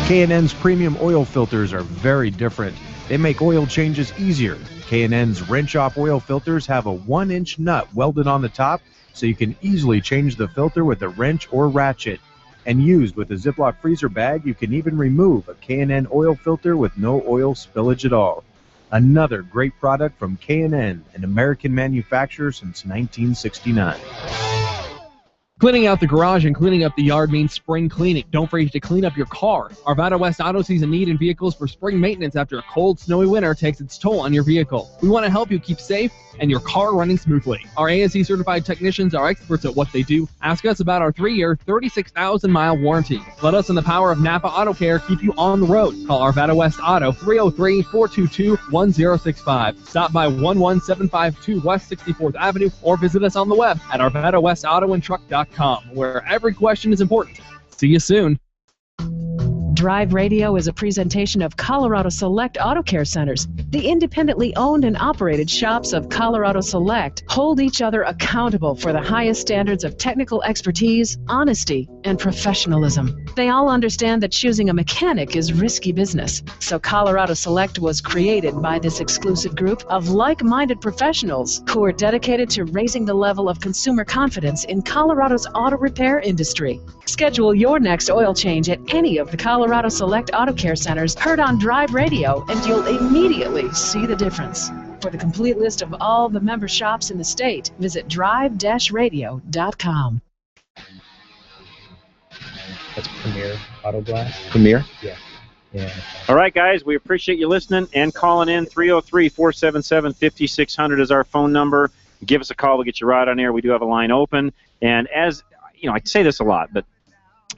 Speaker 19: K&N's premium oil filters are very different. They make oil changes easier. K&N's wrench-off oil filters have a 1-inch nut welded on the top, so you can easily change the filter with a wrench or ratchet. And used with a Ziploc freezer bag, you can even remove a K&N oil filter with no oil spillage at all. Another great product from K&N, an American manufacturer since 1969.
Speaker 20: Cleaning out the garage and cleaning up the yard means spring cleaning. Don't forget to clean up your car. Arvada West Auto sees a need in vehicles for spring maintenance after a cold, snowy winter takes its toll on your vehicle. We want to help you keep safe and your car running smoothly. Our ASE certified technicians are experts at what they do. Ask us about our 3-year, 36,000-mile warranty. Let us and the power of Napa Auto Care keep you on the road. Call Arvada West Auto, 303-422-1065. Stop by 11752 West 64th Avenue or visit us on the web at arvadawestautoandtruck.com, where every question is important. See you soon.
Speaker 21: Drive Radio is a presentation of Colorado Select Auto Care Centers. The independently owned and operated shops of Colorado Select hold each other accountable for the highest standards of technical expertise, honesty, and professionalism. They all understand that choosing a mechanic is risky business, so Colorado Select was created by this exclusive group of like-minded professionals who are dedicated to raising the level of consumer confidence in Colorado's auto repair industry. Schedule your next oil change at any of the Colorado Select Auto Care Centers heard on Drive Radio, and you'll immediately see the difference. For the complete list of all the member shops in the state, visit drive-radio.com.
Speaker 17: That's Premier Auto Glass.
Speaker 14: Premier?
Speaker 17: Yeah.
Speaker 13: All right, guys, we appreciate you listening and calling in. 303-477-5600 is our phone number. Give us a call. We'll get you right on air. We do have a line open. And as, you know, I say this a lot, but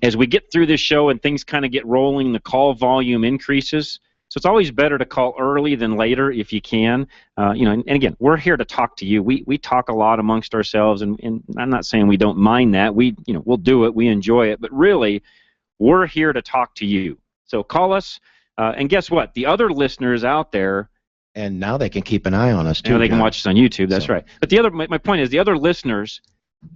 Speaker 13: as we get through this show and things kind of get rolling, the call volume increases. So it's always better to call early than later if you can. And again, we're here to talk to you. We talk a lot amongst ourselves, and I'm not saying we don't mind that. We'll do it. We enjoy it. But really, we're here to talk to you. So call us. And guess what? The other listeners out there.
Speaker 14: And now they can keep an eye on us, too.
Speaker 13: They can watch us on YouTube. That's right. But my point is, the other listeners,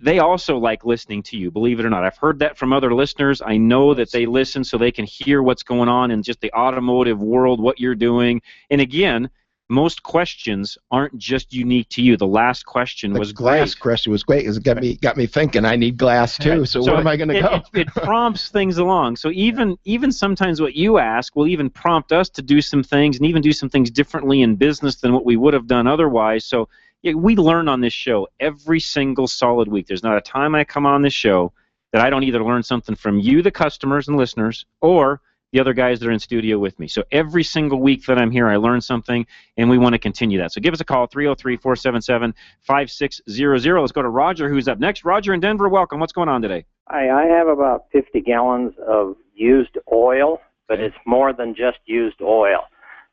Speaker 13: they also like listening to you, believe it or not. I've heard that from other listeners. I know that they listen so they can hear what's going on in just the automotive world, what you're doing. And again, most questions aren't just unique to you. The last question was great.
Speaker 14: The last question was great. It got me thinking I need glass too, right. So where am I going to go?
Speaker 13: It prompts things along. So even sometimes what you ask will even prompt us to do some things and even do some things differently in business than what we would have done otherwise. So yeah, we learn on this show every single solid week. There's not a time I come on this show that I don't either learn something from you, the customers and listeners, or the other guys that are in studio with me. So every single week that I'm here, I learn something, and we want to continue that. So give us a call, 303-477-5600. Let's go to Roger, who's up next. Roger in Denver, welcome. What's going on today?
Speaker 2: Hi, I have about 50 gallons of used oil, but it's more than just used oil.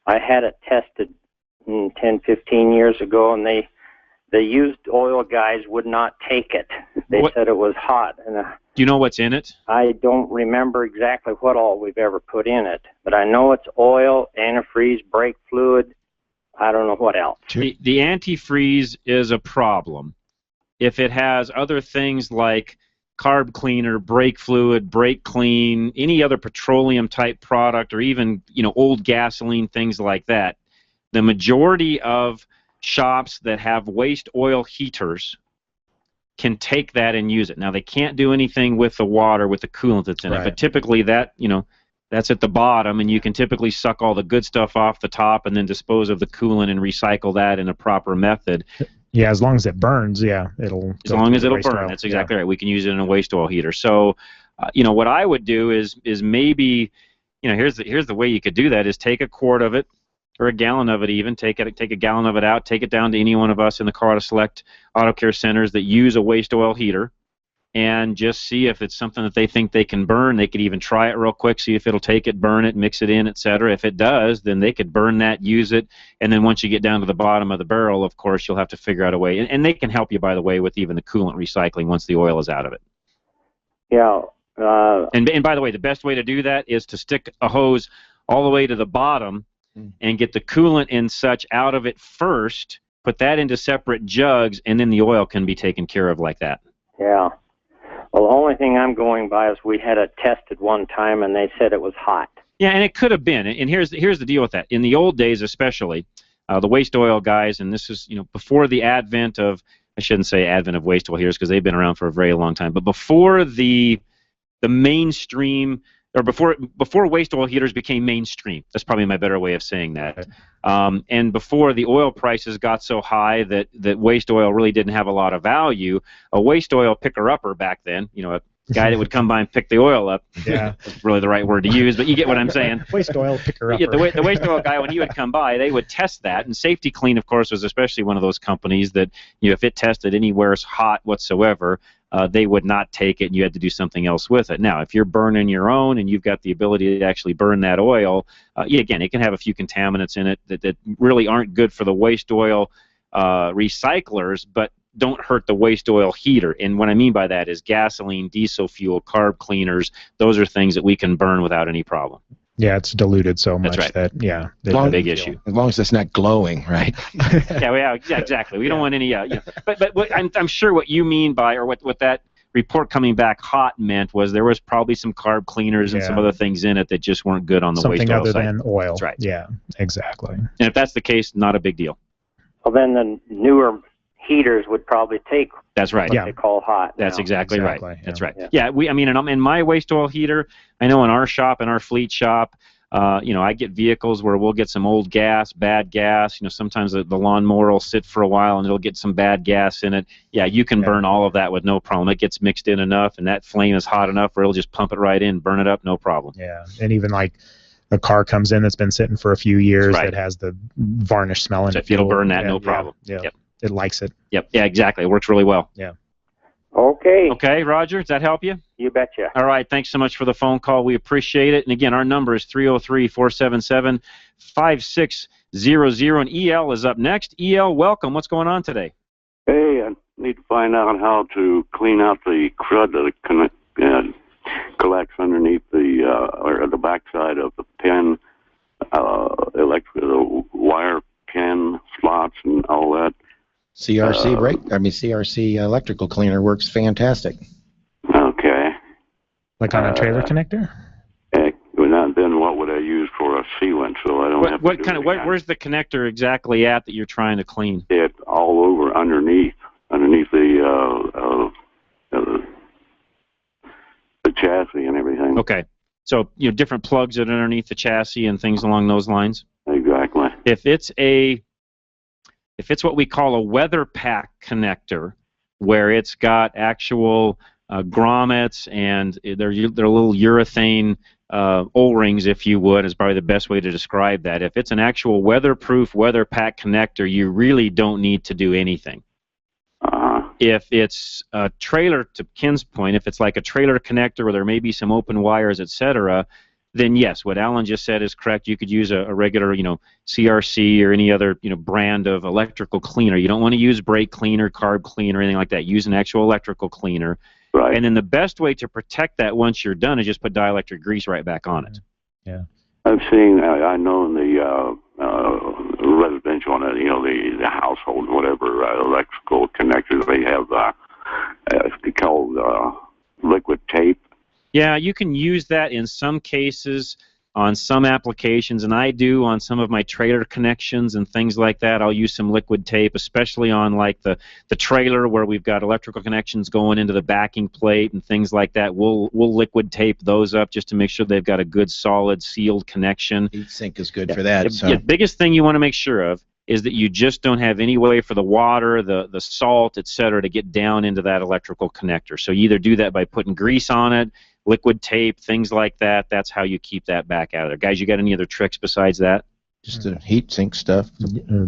Speaker 2: I had it tested 10, 15 years ago, and the used oil guys would not take it. They said it was hot. And
Speaker 13: do you know what's in it?
Speaker 2: I don't remember exactly what all we've ever put in it, but I know it's oil, antifreeze, brake fluid. I don't know what else.
Speaker 13: The antifreeze is a problem. If it has other things like carb cleaner, brake fluid, brake clean, any other petroleum type product, or even old gasoline, things like that, the majority of shops that have waste oil heaters can take that and use it. Now, they can't do anything with the water, with the coolant that's in it, but typically that, that's at the bottom, and you can typically suck all the good stuff off the top and then dispose of the coolant and recycle that in a proper method.
Speaker 17: Yeah, as long as it burns, it'll.
Speaker 13: As long as it'll burn, that's exactly right. We can use it in a waste oil heater. So, what I would do is maybe, here's the way you could do that: is take a quart of it, or a gallon of it even, take a gallon of it out, take it down to any one of us in the Colorado Select Auto Care Centers that use a waste oil heater, and just see if it's something that they think they can burn. They could even try it real quick, see if it'll take it, burn it, mix it in, etc. If it does, then they could burn that, use it, and then once you get down to the bottom of the barrel, of course, you'll have to figure out a way. And they can help you, by the way, with even the coolant recycling once the oil is out of it.
Speaker 2: Yeah.
Speaker 13: And by the way, the best way to do that is to stick a hose all the way to the bottom and get the coolant and such out of it first, put that into separate jugs, and then the oil can be taken care of like that.
Speaker 2: Yeah. Well, the only thing I'm going by is we had it tested one time, and they said it was hot.
Speaker 13: Yeah, and it could have been. And here's the deal with that. In the old days especially, the waste oil guys, and this is before the advent of, I shouldn't say advent of waste oil heaters because they've been around for a very long time, but before the mainstream, or before waste oil heaters became mainstream. That's probably my better way of saying that. And before the oil prices got so high that waste oil really didn't have a lot of value, a waste oil picker-upper back then, a guy that would come by and pick the oil up, that's really the right word to use, but you get what I'm saying.
Speaker 17: Waste oil picker-upper.
Speaker 13: Yeah, the waste oil guy, when he would come by, they would test that, and Safety Clean, of course, was especially one of those companies that, if it tested anywhere hot whatsoever, they would not take it, and you had to do something else with it. Now, if you're burning your own and you've got the ability to actually burn that oil, again, it can have a few contaminants in it that really aren't good for the waste oil recyclers, but don't hurt the waste oil heater. And what I mean by that is gasoline, diesel fuel, carb cleaners. Those are things that we can burn without any problem.
Speaker 17: Yeah, it's diluted so much that
Speaker 13: it's a big issue.
Speaker 14: As long as it's not glowing, right?
Speaker 13: yeah, exactly. We don't want any. But what I'm sure what you mean by, or what that report coming back hot meant was there was probably some carb cleaners and some other things in it that just weren't good on the waste oil side.
Speaker 17: Something other than oil.
Speaker 13: That's right.
Speaker 17: Yeah, exactly.
Speaker 13: And if that's the case, not a big deal.
Speaker 2: Well, then the newer heaters would probably take.
Speaker 13: That's right.
Speaker 2: What they call hot.
Speaker 13: That's
Speaker 2: now.
Speaker 13: exactly right. That's right. Yeah, in my waste oil heater, I know in our shop, in our fleet shop, I get vehicles where we'll get some old gas, bad gas. Sometimes the lawnmower will sit for a while and it'll get some bad gas in it. Yeah, you can burn all of that with no problem. It gets mixed in enough, and that flame is hot enough where it'll just pump it right in, burn it up, no problem.
Speaker 17: Yeah, and even like a car comes in that's been sitting for a few years that has the varnish smell in it.
Speaker 13: It'll burn that, no problem.
Speaker 17: Yeah. Yep. It likes it.
Speaker 13: Yep. Yeah, exactly. It works really well.
Speaker 17: Yeah.
Speaker 2: Okay.
Speaker 13: Okay, Roger, does that help you?
Speaker 2: You betcha.
Speaker 13: All right, thanks so much for the phone call. We appreciate it. And again, our number is 303-477-5600, and EL is up next. EL, welcome. What's going on today?
Speaker 22: Hey, I need to find out how to clean out the crud that collects underneath or the backside of the pin, the wire pin slots and all that.
Speaker 14: CRC electrical cleaner works fantastic.
Speaker 22: Okay.
Speaker 17: Like on a trailer connector?
Speaker 22: Then what would I use for a sealant so I don't have to
Speaker 13: where's the connector exactly at that you're trying to clean?
Speaker 22: It all over underneath the chassis and everything.
Speaker 13: Okay. So, different plugs that are underneath the chassis and things along those lines?
Speaker 22: Exactly.
Speaker 13: If it's what we call a weather pack connector, where it's got actual grommets and they're little urethane O-rings, if you would, is probably the best way to describe that. If it's an actual weatherproof weather pack connector, you really don't need to do anything. If it's a trailer, to Ken's point, if it's like a trailer connector where there may be some open wires, etc., then yes, what Alan just said is correct. You could use a regular, CRC or any other, brand of electrical cleaner. You don't want to use brake cleaner, carb cleaner, or anything like that. Use an actual electrical cleaner.
Speaker 22: Right.
Speaker 13: And then the best way to protect that once you're done is just put dielectric grease right back on it.
Speaker 17: Yeah.
Speaker 22: I've seen, I know in the residential, the household, whatever, electrical connectors, they have, they call liquid tape.
Speaker 13: Yeah, you can use that in some cases on some applications, and I do on some of my trailer connections and things like that. I'll use some liquid tape, especially on like the trailer where we've got electrical connections going into the backing plate and things like that. We'll liquid tape those up just to make sure they've got a good, solid, sealed connection.
Speaker 14: Heat sink is good for that.
Speaker 13: The biggest thing you want to make sure of is that you just don't have any way for the water, the salt, etc., to get down into that electrical connector. So you either do that by putting grease on it, liquid tape, things like that. That's how you keep that back out of there. Guys, you got any other tricks besides that?
Speaker 14: Just the heat sink stuff.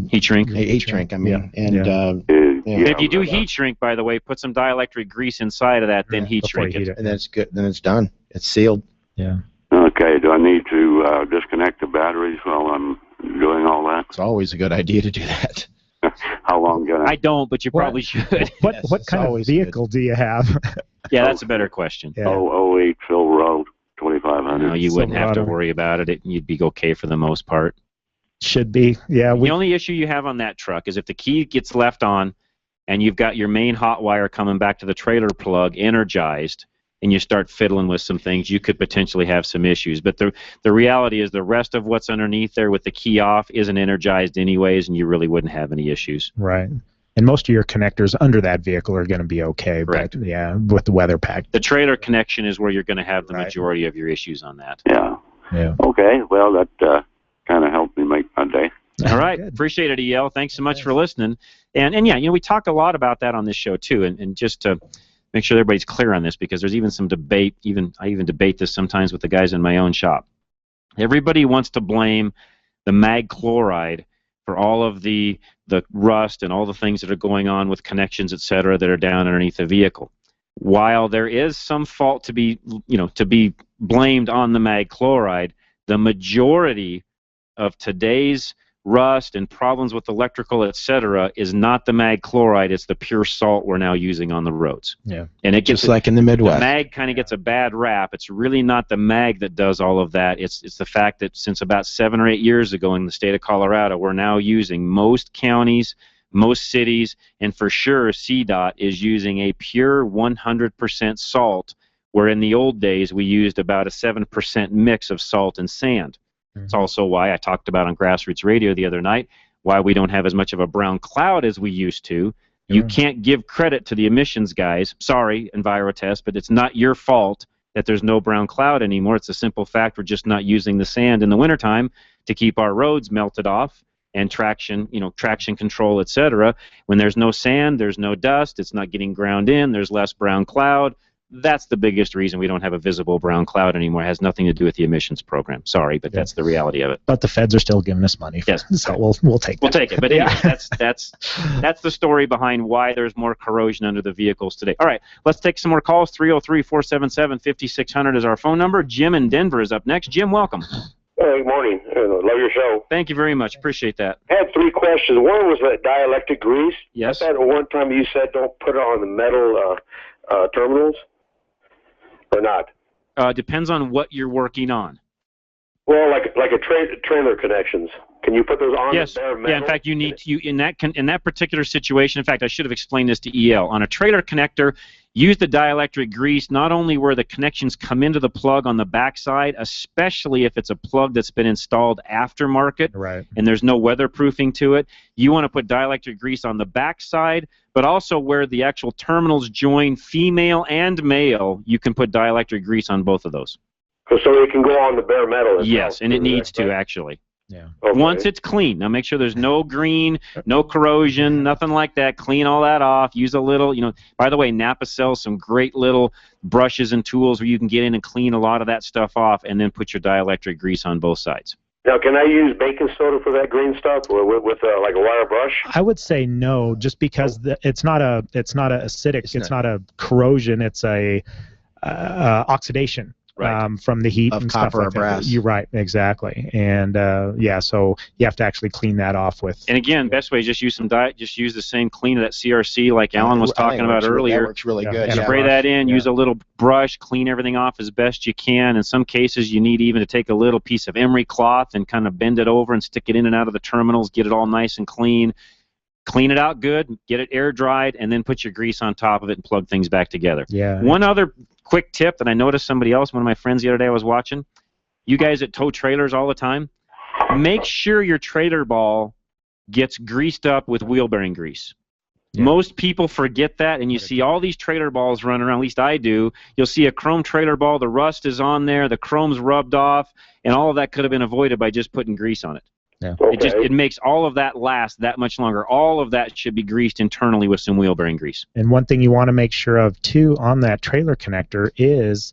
Speaker 13: Heat shrink?
Speaker 14: Heat shrink, I mean.
Speaker 13: Yeah.
Speaker 14: And
Speaker 13: if you do heat shrink, by the way, put some dielectric grease inside of that, then heat shrink it.
Speaker 14: And that's good. Then it's done. It's sealed.
Speaker 17: Yeah.
Speaker 22: Okay, do I need to disconnect the batteries while I'm doing all that?
Speaker 14: It's always a good idea to do that.
Speaker 22: How long can
Speaker 13: I don't, but you probably should.
Speaker 17: What kind of vehicle do you have?
Speaker 13: Yeah, that's a better question.
Speaker 17: Yeah.
Speaker 22: 08 Silverado 2500.
Speaker 13: No, you wouldn't have to worry about it. You'd be okay for the most part.
Speaker 17: Should be, yeah.
Speaker 13: The only issue you have on that truck is if the key gets left on and you've got your main hot wire coming back to the trailer plug energized and you start fiddling with some things, you could potentially have some issues. But the reality is the rest of what's underneath there with the key off isn't energized anyways, and you really wouldn't have any issues.
Speaker 17: Right. And most of your connectors under that vehicle are going to be okay.
Speaker 13: Correct.
Speaker 17: But, yeah, with the weather pack.
Speaker 13: The trailer connection is where you're going to have the majority of your issues on that.
Speaker 22: Yeah.
Speaker 17: Yeah.
Speaker 22: Okay, well, that kind of helped me make my day.
Speaker 13: All right. Appreciate it, EL. Thanks so much for listening. And yeah, we talk a lot about that on this show, too. And just to make sure everybody's clear on this, because there's even some debate. I even debate this sometimes with the guys in my own shop. Everybody wants to blame the mag chloride for all of the rust and all the things that are going on with connections, et cetera, that are down underneath the vehicle. While there is some fault to be blamed on the mag chloride, the majority of today's rust and problems with electrical, et cetera, is not the mag chloride. It's the pure salt we're now using on the roads.
Speaker 17: Yeah.
Speaker 13: And it gets
Speaker 14: just like in the Midwest.
Speaker 13: The mag kind of gets a bad rap. It's really not the mag that does all of that. It's the fact that since about 7 or 8 years ago in the state of Colorado, we're now using most counties, most cities, and for sure CDOT is using a pure 100% salt, where in the old days we used about a 7% mix of salt and sand. It's also why I talked about on Grassroots Radio the other night, why we don't have as much of a brown cloud as we used to. You can't give credit to the emissions guys. Sorry, EnviroTest, but it's not your fault that there's no brown cloud anymore. It's a simple fact we're just not using the sand in the wintertime to keep our roads melted off and traction control, etc. When there's no sand, there's no dust, it's not getting ground in, there's less brown cloud. That's the biggest reason we don't have a visible brown cloud anymore. It has nothing to do with the emissions program. Sorry, but that's the reality of it.
Speaker 17: But the feds are still giving us money.
Speaker 13: Yes.
Speaker 17: So we'll take it.
Speaker 13: We'll take it. But anyway, that's the story behind why there's more corrosion under the vehicles today. All right, let's take some more calls. 303-477-5600 is our phone number. Jim in Denver is up next. Jim, welcome.
Speaker 4: Good morning. Love your show.
Speaker 13: Thank you very much. Appreciate that.
Speaker 4: I had 3 questions. One was that dielectric grease.
Speaker 13: Yes.
Speaker 4: I thought at one time you said don't put it on the metal terminals. Or not?
Speaker 13: Depends on what you're working on.
Speaker 4: Well, like a trailer connections. Can you put those on the bare metal?
Speaker 13: Yeah, in fact, you need to, in that particular situation, in fact, I should have explained this to EL. On a trailer connector, use the dielectric grease not only where the connections come into the plug on the backside, especially if it's a plug that's been installed aftermarket and there's no weatherproofing to it. You want to put dielectric grease on the backside, but also where the actual terminals join female and male, you can put dielectric grease on both of those.
Speaker 4: So it can go on the bare metal.
Speaker 13: Yes, and it needs to, actually.
Speaker 17: Yeah.
Speaker 4: Okay.
Speaker 13: Once it's clean. Now make sure there's no green, no corrosion, nothing like that. Clean all that off. Use a little, by the way, Napa sells some great little brushes and tools where you can get in and clean a lot of that stuff off, and then put your dielectric grease on both sides.
Speaker 4: Now, can I use baking soda for that green stuff, or with like a wire brush?
Speaker 17: I would say no, just because it's not a acidic, it's not a corrosion, it's a oxidation.
Speaker 13: Right.
Speaker 17: From the heat
Speaker 14: of
Speaker 17: and
Speaker 14: copper
Speaker 17: stuff like
Speaker 14: or brass.
Speaker 17: You're right, exactly, and so you have to actually clean that off with.
Speaker 13: And again, best way is just use the same cleaner, that CRC, like Alan was talking about earlier.
Speaker 14: That works really good.
Speaker 13: Spray that in. Use a little brush, clean everything off as best you can. In some cases, you need even to take a little piece of emery cloth and kind of bend it over and stick it in and out of the terminals, get it all nice and clean. Clean it out good, get it air dried, and then put your grease on top of it and plug things back together.
Speaker 17: Yeah.
Speaker 13: One other quick tip that I noticed somebody else, one of my friends the other day I was watching, you guys that tow trailers all the time, make sure your trailer ball gets greased up with wheel bearing grease. Yeah. Most people forget that, and you see all these trailer balls running around, at least I do. You'll see a chrome trailer ball, the rust is on there, the chrome's rubbed off, and all of that could have been avoided by just putting grease on it.
Speaker 17: Yeah.
Speaker 13: Okay. It makes all of that last that much longer. All of that should be greased internally with some wheel bearing grease.
Speaker 17: And one thing you want to make sure of too on that trailer connector is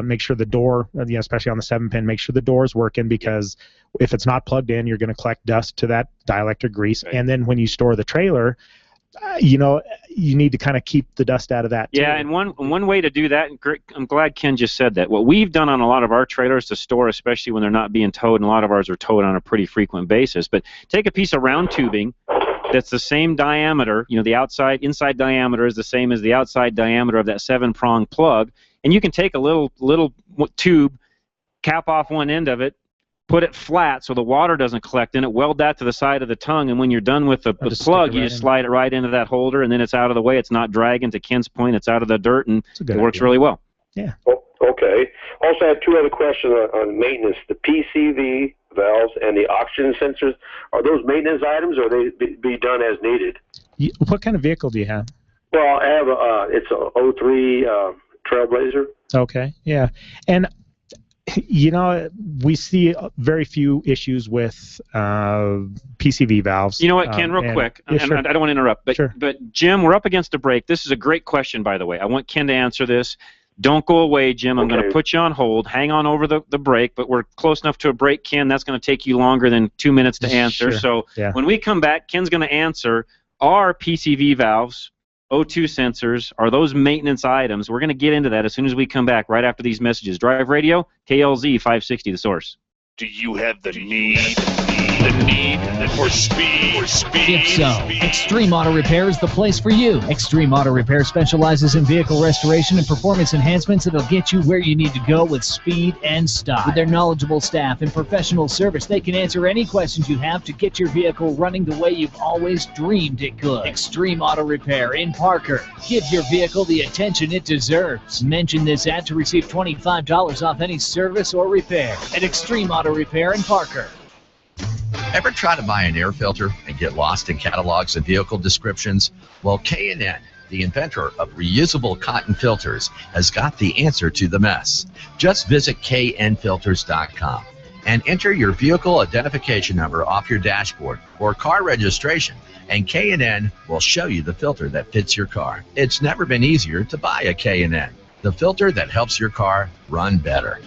Speaker 17: make sure the door, especially on the 7-pin, make sure the door is working, because if it's not plugged in, you're going to collect dust to that dielectric grease. Right. And then when you store the trailer, you need to kind of keep the dust out of that too.
Speaker 13: Yeah, and one way to do that, and I'm glad Ken just said that, what we've done on a lot of our trailers to store, especially when they're not being towed, and a lot of ours are towed on a pretty frequent basis, but take a piece of round tubing that's the same diameter, the inside diameter is the same as the outside diameter of that 7-prong plug, and you can take a little tube, cap off one end of it, put it flat so the water doesn't collect in it, weld that to the side of the tongue, and when you're done with the plug, you just slide it right into that holder, and then it's out of the way. It's not dragging. To Ken's point, it's out of the dirt, and it works really well.
Speaker 17: Yeah.
Speaker 4: Oh, okay. Also, I have two other questions on maintenance. The PCV valves and the oxygen sensors, are those maintenance items, or they be done as needed?
Speaker 17: What kind of vehicle do you have?
Speaker 4: Well, I have it's a 03 Trailblazer.
Speaker 17: Okay, yeah. And we see very few issues with PCV valves.
Speaker 13: You know what, Ken, real quick,
Speaker 17: yeah, sure.
Speaker 13: I don't want to interrupt, but,
Speaker 17: sure.
Speaker 13: But Jim, we're up against a break. This is a great question, by the way. I want Ken to answer this. Don't go away, Jim. I'm going to put you on hold. Hang on over the break, but we're close enough to a break, Ken. That's going to take you longer than 2 minutes to answer.
Speaker 17: Sure.
Speaker 13: So
Speaker 17: yeah.
Speaker 13: When we come back, Ken's going to answer, are PCV valves, O2 sensors, are those maintenance items? We're going to get into that as soon as we come back, right after these messages. Drive Radio, KLZ 560, The Source.
Speaker 7: Do you have the need for speed?
Speaker 5: If so, Extreme Auto Repair is the place for you. Extreme Auto Repair specializes in vehicle restoration and performance enhancements that'll get you where you need to go with speed and style. With their knowledgeable staff and professional service, they can answer any questions you have to get your vehicle running the way you've always dreamed it could. Extreme Auto Repair in Parker. Give your vehicle the attention it deserves. Mention this ad to receive $25 off any service or repair at Extreme Auto Repair in Parker.
Speaker 6: Ever try to buy an air filter and get lost in catalogs and vehicle descriptions? Well, K&N, the inventor of reusable cotton filters, has got the answer to the mess. Just visit knfilters.com and enter your vehicle identification number off your dashboard or car registration, and K&N will show you the filter that fits your car. It's never been easier to buy a K&N, the filter that helps your car run better.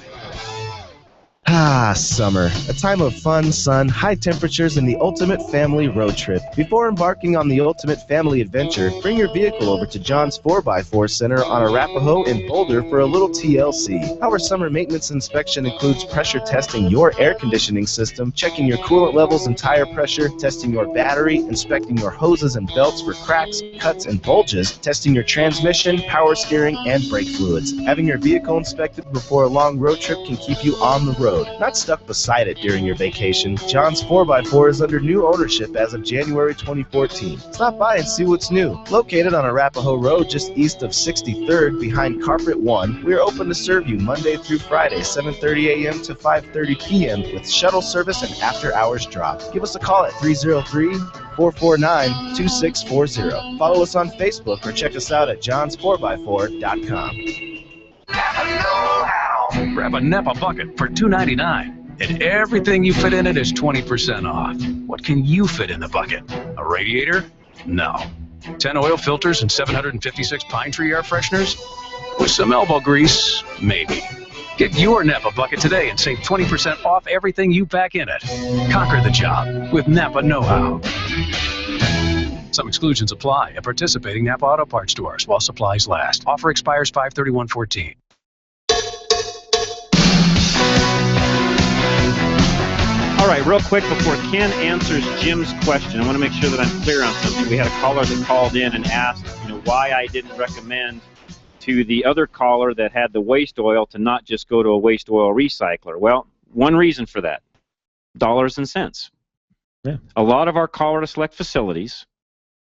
Speaker 23: Ah, summer. A time of fun, sun, high temperatures, and the ultimate family road trip. Before embarking on the ultimate family adventure, bring your vehicle over to John's 4x4 Center on Arapahoe in Boulder for a little TLC. Our summer maintenance inspection includes pressure testing your air conditioning system, checking your coolant levels and tire pressure, testing your battery, inspecting your hoses and belts for cracks, cuts, and bulges, testing your transmission, power steering, and brake fluids. Having your vehicle inspected before a long road trip can keep you on the road, not stuck beside it during your vacation. John's 4x4 is under new ownership as of January 2014. Stop by and see what's new. Located on Arapahoe Road just east of 63rd behind Carpet 1, we are open to serve you Monday through Friday, 7:30 a.m. to 5:30 p.m. with shuttle service and after-hours drop. Give us a call at 303-449-2640. Follow us on Facebook or check us out at johns4x4.com.
Speaker 9: Grab a Napa bucket for $2.99. and everything you fit in it is 20% off. What can you fit in the bucket? A radiator? No. 10 oil filters and 756 Pine Tree air fresheners? With some elbow grease, maybe. Get your Napa bucket today and save 20% off everything you pack in it. Conquer the job with Napa Know-How. Some exclusions apply at participating Napa Auto Parts stores while supplies last. Offer expires 5/31/14.
Speaker 13: All right, real quick before Ken answers Jim's question, I want to make sure that I'm clear on something. We had a caller that called in and asked, why I didn't recommend to the other caller that had the waste oil to not just go to a waste oil recycler. Well, one reason for that, dollars and cents.
Speaker 17: Yeah.
Speaker 13: A lot of our Colorado Select facilities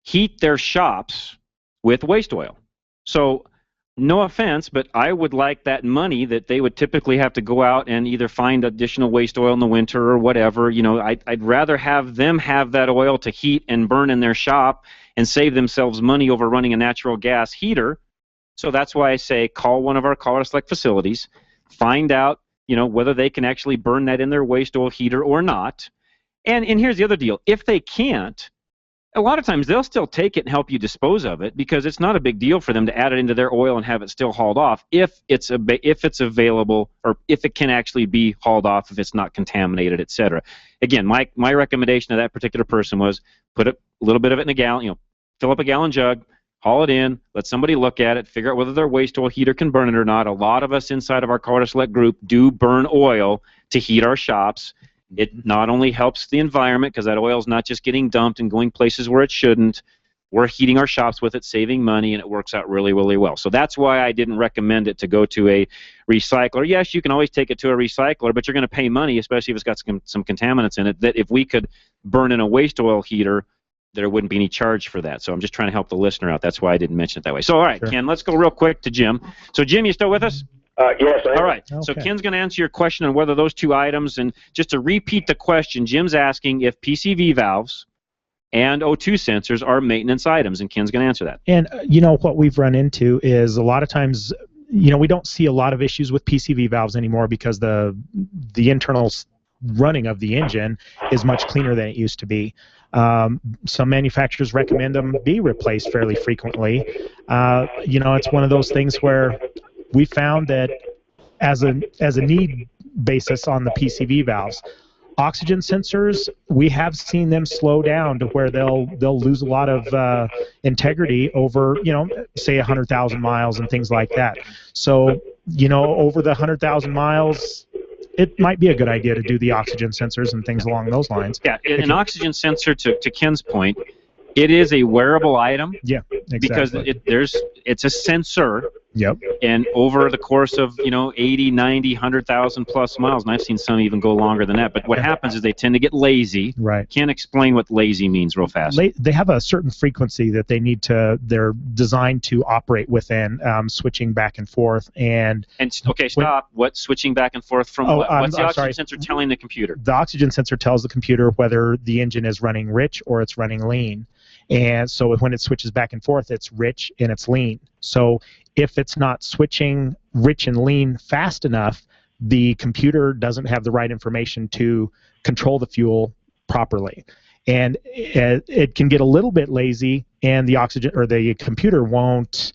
Speaker 13: heat their shops with waste oil. So, no offense, but I would like that money that they would typically have to go out and either find additional waste oil in the winter or whatever. I'd rather have them have that oil to heat and burn in their shop and save themselves money over running a natural gas heater. So that's why I say call one of our Colorado Select facilities, find out, whether they can actually burn that in their waste oil heater or not. And here's the other deal. If they can't, a lot of times they'll still take it and help you dispose of it because it's not a big deal for them to add it into their oil and have it still hauled off if it's available or if it can actually be hauled off if it's not contaminated, etc. Again, my recommendation to that particular person was put a little bit of it in a gallon, fill up a gallon jug, haul it in, let somebody look at it, figure out whether their waste oil heater can burn it or not. A lot of us inside of our Colorado Select group do burn oil to heat our shops. It not only helps the environment because that oil is not just getting dumped and going places where it shouldn't. We're heating our shops with it, saving money, and it works out really, really well. So that's why I didn't recommend it to go to a recycler. Yes, you can always take it to a recycler, but you're going to pay money, especially if it's got some contaminants in it, that if we could burn in a waste oil heater, there wouldn't be any charge for that. So I'm just trying to help the listener out. That's why I didn't mention it that way. So, all right, sure. Ken, let's go real quick to Jim. So, Jim, you still with us?
Speaker 4: Yes, I am.
Speaker 13: All right.
Speaker 17: Okay.
Speaker 13: So Ken's going to answer your question on whether those two items, and just to repeat the question, Jim's asking if PCV valves and O2 sensors are maintenance items, and Ken's going to answer that.
Speaker 17: And what we've run into is a lot of times, we don't see a lot of issues with PCV valves anymore because the internal running of the engine is much cleaner than it used to be. Some manufacturers recommend them be replaced fairly frequently. It's one of those things where we found that as a need basis on the PCV valves, oxygen sensors, we have seen them slow down to where they'll lose a lot of integrity over, say 100,000 miles and things like that. So, over the 100,000 miles, it might be a good idea to do the oxygen sensors and things along those lines.
Speaker 13: Yeah, an oxygen sensor, to Ken's point, it is a wearable item.
Speaker 17: Yeah, exactly.
Speaker 13: Because it's a sensor.
Speaker 17: Yep.
Speaker 13: And over the course of 80, 90, 100,000 plus miles, and I've seen some even go longer than that. But what happens is they tend to get lazy.
Speaker 17: Right.
Speaker 13: Can't explain what lazy means real fast.
Speaker 17: They have a certain frequency that they're designed to operate within, switching back and forth. And
Speaker 13: okay, stop. What switching back and forth from what? What's the oxygen sensor telling the computer?
Speaker 17: The oxygen sensor tells the computer whether the engine is running rich or it's running lean. And so when it switches back and forth, it's rich and it's lean. So if it's not switching rich and lean fast enough, the computer doesn't have the right information to control the fuel properly. And it can get a little bit lazy, and the oxygen or the computer won't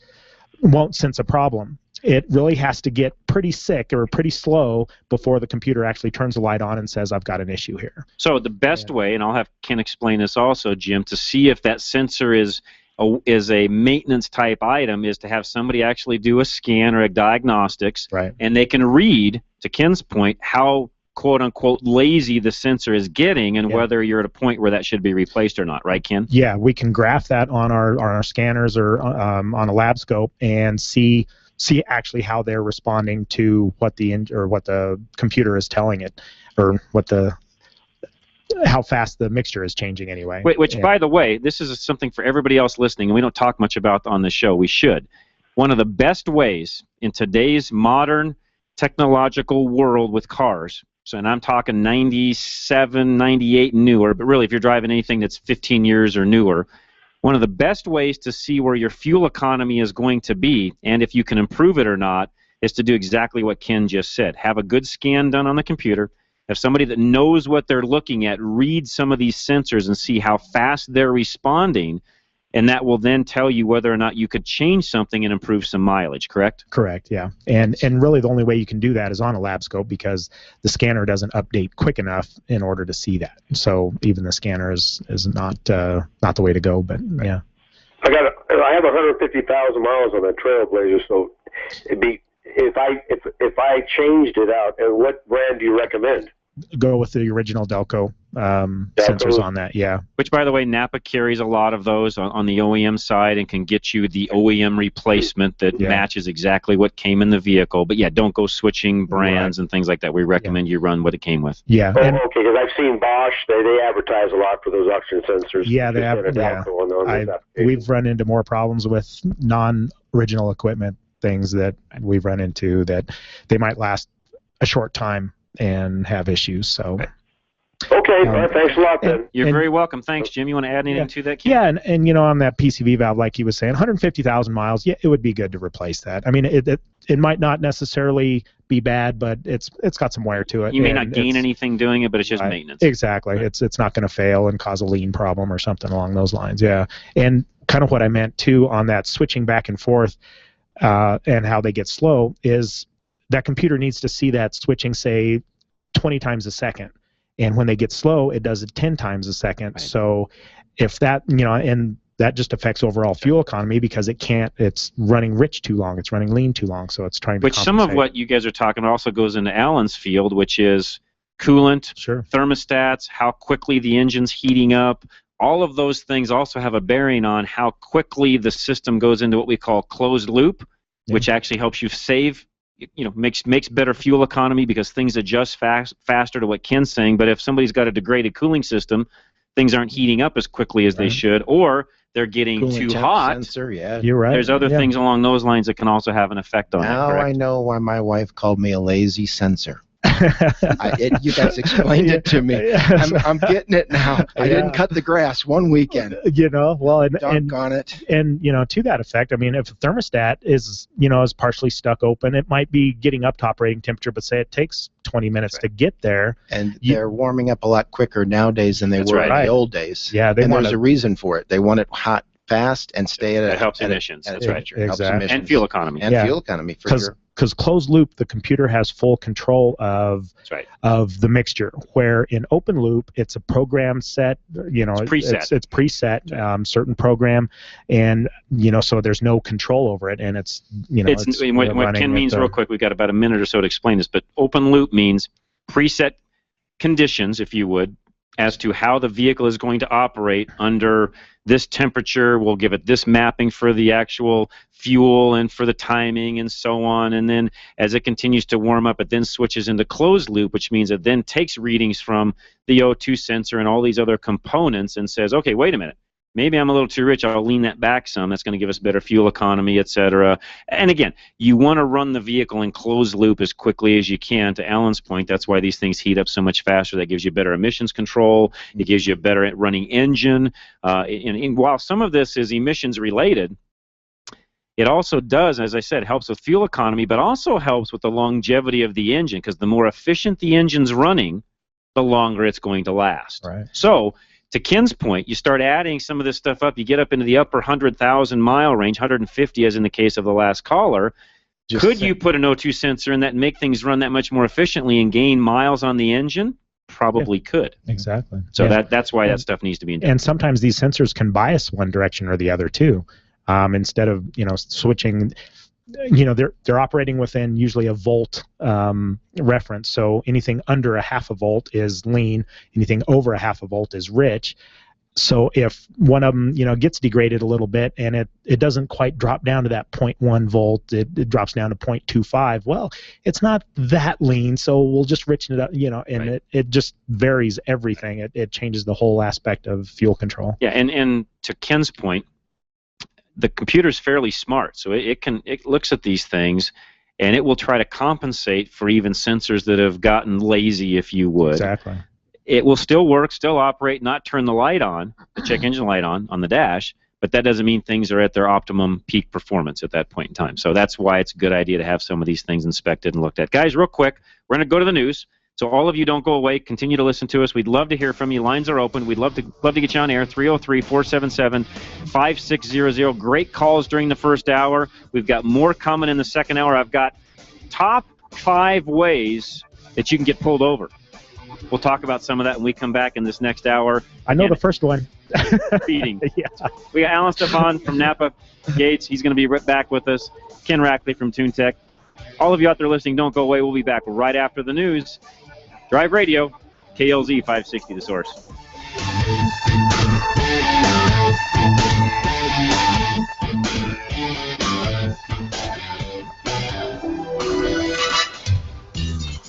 Speaker 17: sense a problem. It really has to get pretty sick or pretty slow before the computer actually turns the light on and says, I've got an issue here.
Speaker 13: So the best way, and I'll have Ken explain this also, Jim, to see if that sensor is a maintenance type item is to have somebody actually do a scan or a diagnostics,
Speaker 17: right.
Speaker 13: And they can read, to Ken's point, how quote-unquote lazy the sensor is getting and whether you're at a point where that should be replaced or not, right, Ken?
Speaker 17: Yeah, we can graph that on our scanners or on a lab scope and see actually how they're responding to what the computer is telling it, or how fast the mixture is changing anyway.
Speaker 13: By the way, this is something for everybody else listening, and we don't talk much about on the show. We should. One of the best ways in today's modern technological world with cars, and I'm talking 97, 98 and newer, but really if you're driving anything that's 15 years or newer, one of the best ways to see where your fuel economy is going to be and if you can improve it or not is to do exactly what Ken just said. Have a good scan done on the computer, If somebody that knows what they're looking at reads some of these sensors and see how fast they're responding, and that will then tell you whether or not you could change something and improve some mileage, correct?
Speaker 17: Correct, yeah. And really the only way you can do that is on a lab scope, because the scanner doesn't update quick enough in order to see that. So even the scanner is not the way to go, but yeah.
Speaker 4: I have 150,000 miles on that Trailblazer, so it'd be if I changed it out, and what brand do you recommend?
Speaker 17: Go with the original Delco sensors on that, yeah.
Speaker 13: Which, by the way, Napa carries a lot of those on the OEM side and can get you the OEM replacement that matches exactly what came in the vehicle. But yeah, don't go switching brands and things like that. We recommend you run what it came with.
Speaker 17: Yeah.
Speaker 4: Oh, okay, because I've seen Bosch. They advertise a lot for those oxygen sensors.
Speaker 17: Yeah, they have. Yeah. We've run into more problems with non-original equipment things that we've run into that they might last a short time and have issues. So.
Speaker 4: Okay, thanks a lot, then.
Speaker 13: You're very welcome. Thanks, Jim. You want to add anything to that, Ken?
Speaker 17: Yeah, and you know, on that PCV valve, like he was saying, 150,000 miles, yeah, it would be good to replace that. I mean, it might not necessarily be bad, but it's got some wear to it.
Speaker 13: You may not gain anything doing it, but it's just maintenance.
Speaker 17: Exactly. Right. It's not going to fail and cause a lean problem or something along those lines, yeah. And kind of what I meant, too, on that switching back and forth and how they get slow is that computer needs to see that switching, say, 20 times a second. And when they get slow, it does it 10 times a second. Right. So if that, you know, and that just affects overall fuel economy because it's running rich too long, it's running lean too long, so it's trying to compensate.
Speaker 13: Some of what you guys are talking about also goes into Alan's field, which is coolant, thermostats, how quickly the engine's heating up. All of those things also have a bearing on how quickly the system goes into what we call closed loop, which actually helps you save, you know, makes better fuel economy because things adjust faster to what Ken's saying. But if somebody's got a degraded cooling system, things aren't heating up as quickly as they should, or they're getting
Speaker 14: cooling
Speaker 13: too hot.
Speaker 14: Sensor, yeah.
Speaker 17: You're right.
Speaker 13: There's other things along those lines that can also have an effect on it.
Speaker 14: Now I know why my wife called me a lazy sensor. You guys explained it to me. I'm getting it now. I didn't cut the grass one weekend.
Speaker 17: You know, well,
Speaker 14: doggone it.
Speaker 17: And you know, to that effect, I mean, if a thermostat is partially stuck open, it might be getting up to operating temperature, but say it takes 20 minutes to get there.
Speaker 14: And they're warming up a lot quicker nowadays than they were in the old days.
Speaker 17: Yeah,
Speaker 14: and there's a reason for it. They want it hot, fast, and stay at
Speaker 13: it helps emissions. That's right.
Speaker 17: Exactly.
Speaker 13: And fuel economy.
Speaker 14: And fuel economy for sure.
Speaker 17: Because closed loop, the computer has full control of the mixture. Where in open loop, it's a program set. You know, it's preset, certain program, and so there's no control over it, and it's
Speaker 13: what Ken means real quick. We've got about a minute or so to explain this, but open loop means preset conditions, if you would, as to how the vehicle is going to operate under this temperature. We'll give it this mapping for the actual fuel and for the timing and so on. And then as it continues to warm up, it then switches into closed loop, which means it then takes readings from the O2 sensor and all these other components and says, okay, wait a minute. Maybe I'm a little too rich. I'll lean that back some. That's going to give us better fuel economy, etc. And again, you want to run the vehicle in closed loop as quickly as you can. To Alan's point, that's why these things heat up so much faster. That gives you better emissions control. It gives you a better running engine. And while some of this is emissions related, it also does, as I said, helps with fuel economy, but also helps with the longevity of the engine, because the more efficient the engine's running, the longer it's going to last.
Speaker 17: Right.
Speaker 13: So, to Ken's point, you start adding some of this stuff up, you get up into the upper 100,000 mile range, 150 as in the case of the last caller. Could you put an O2 sensor in that and make things run that much more efficiently and gain miles on the engine? Probably could.
Speaker 17: Exactly.
Speaker 13: So that's why that stuff needs to be done.
Speaker 17: And sometimes these sensors can bias one direction or the other too. Instead of switching, they're operating within usually a volt reference. So anything under a half a volt is lean. Anything over a half a volt is rich. So if one of them, gets degraded a little bit and it doesn't quite drop down to that 0.1 volt, it drops down to 0.25. Well, it's not that lean, so we'll just richen it up, and it just varies everything. It changes the whole aspect of fuel control.
Speaker 13: Yeah, and to Ken's point, the computer's fairly smart, so it looks at these things, and it will try to compensate for even sensors that have gotten lazy, if you would.
Speaker 17: Exactly.
Speaker 13: It will still work, still operate, not turn the light on, the check engine light on the dash, but that doesn't mean things are at their optimum peak performance at that point in time. So that's why it's a good idea to have some of these things inspected and looked at. Guys, real quick, we're going to go to the news. So all of you, don't go away. Continue to listen to us. We'd love to hear from you. Lines are open. We'd love to get you on air. 303-477-5600. Great calls during the first hour. We've got more coming in the second hour. I've got top 5 ways that you can get pulled over. We'll talk about some of that when we come back in this next hour.
Speaker 17: I know the first one.
Speaker 13: Speeding.
Speaker 17: Yeah.
Speaker 13: We got Alan Stefan from Napa Gates. He's going to be right back with us. Ken Rackley from TuneTech. All of you out there listening, don't go away. We'll be back right after the news. Drive Radio, KLZ 560, The Source.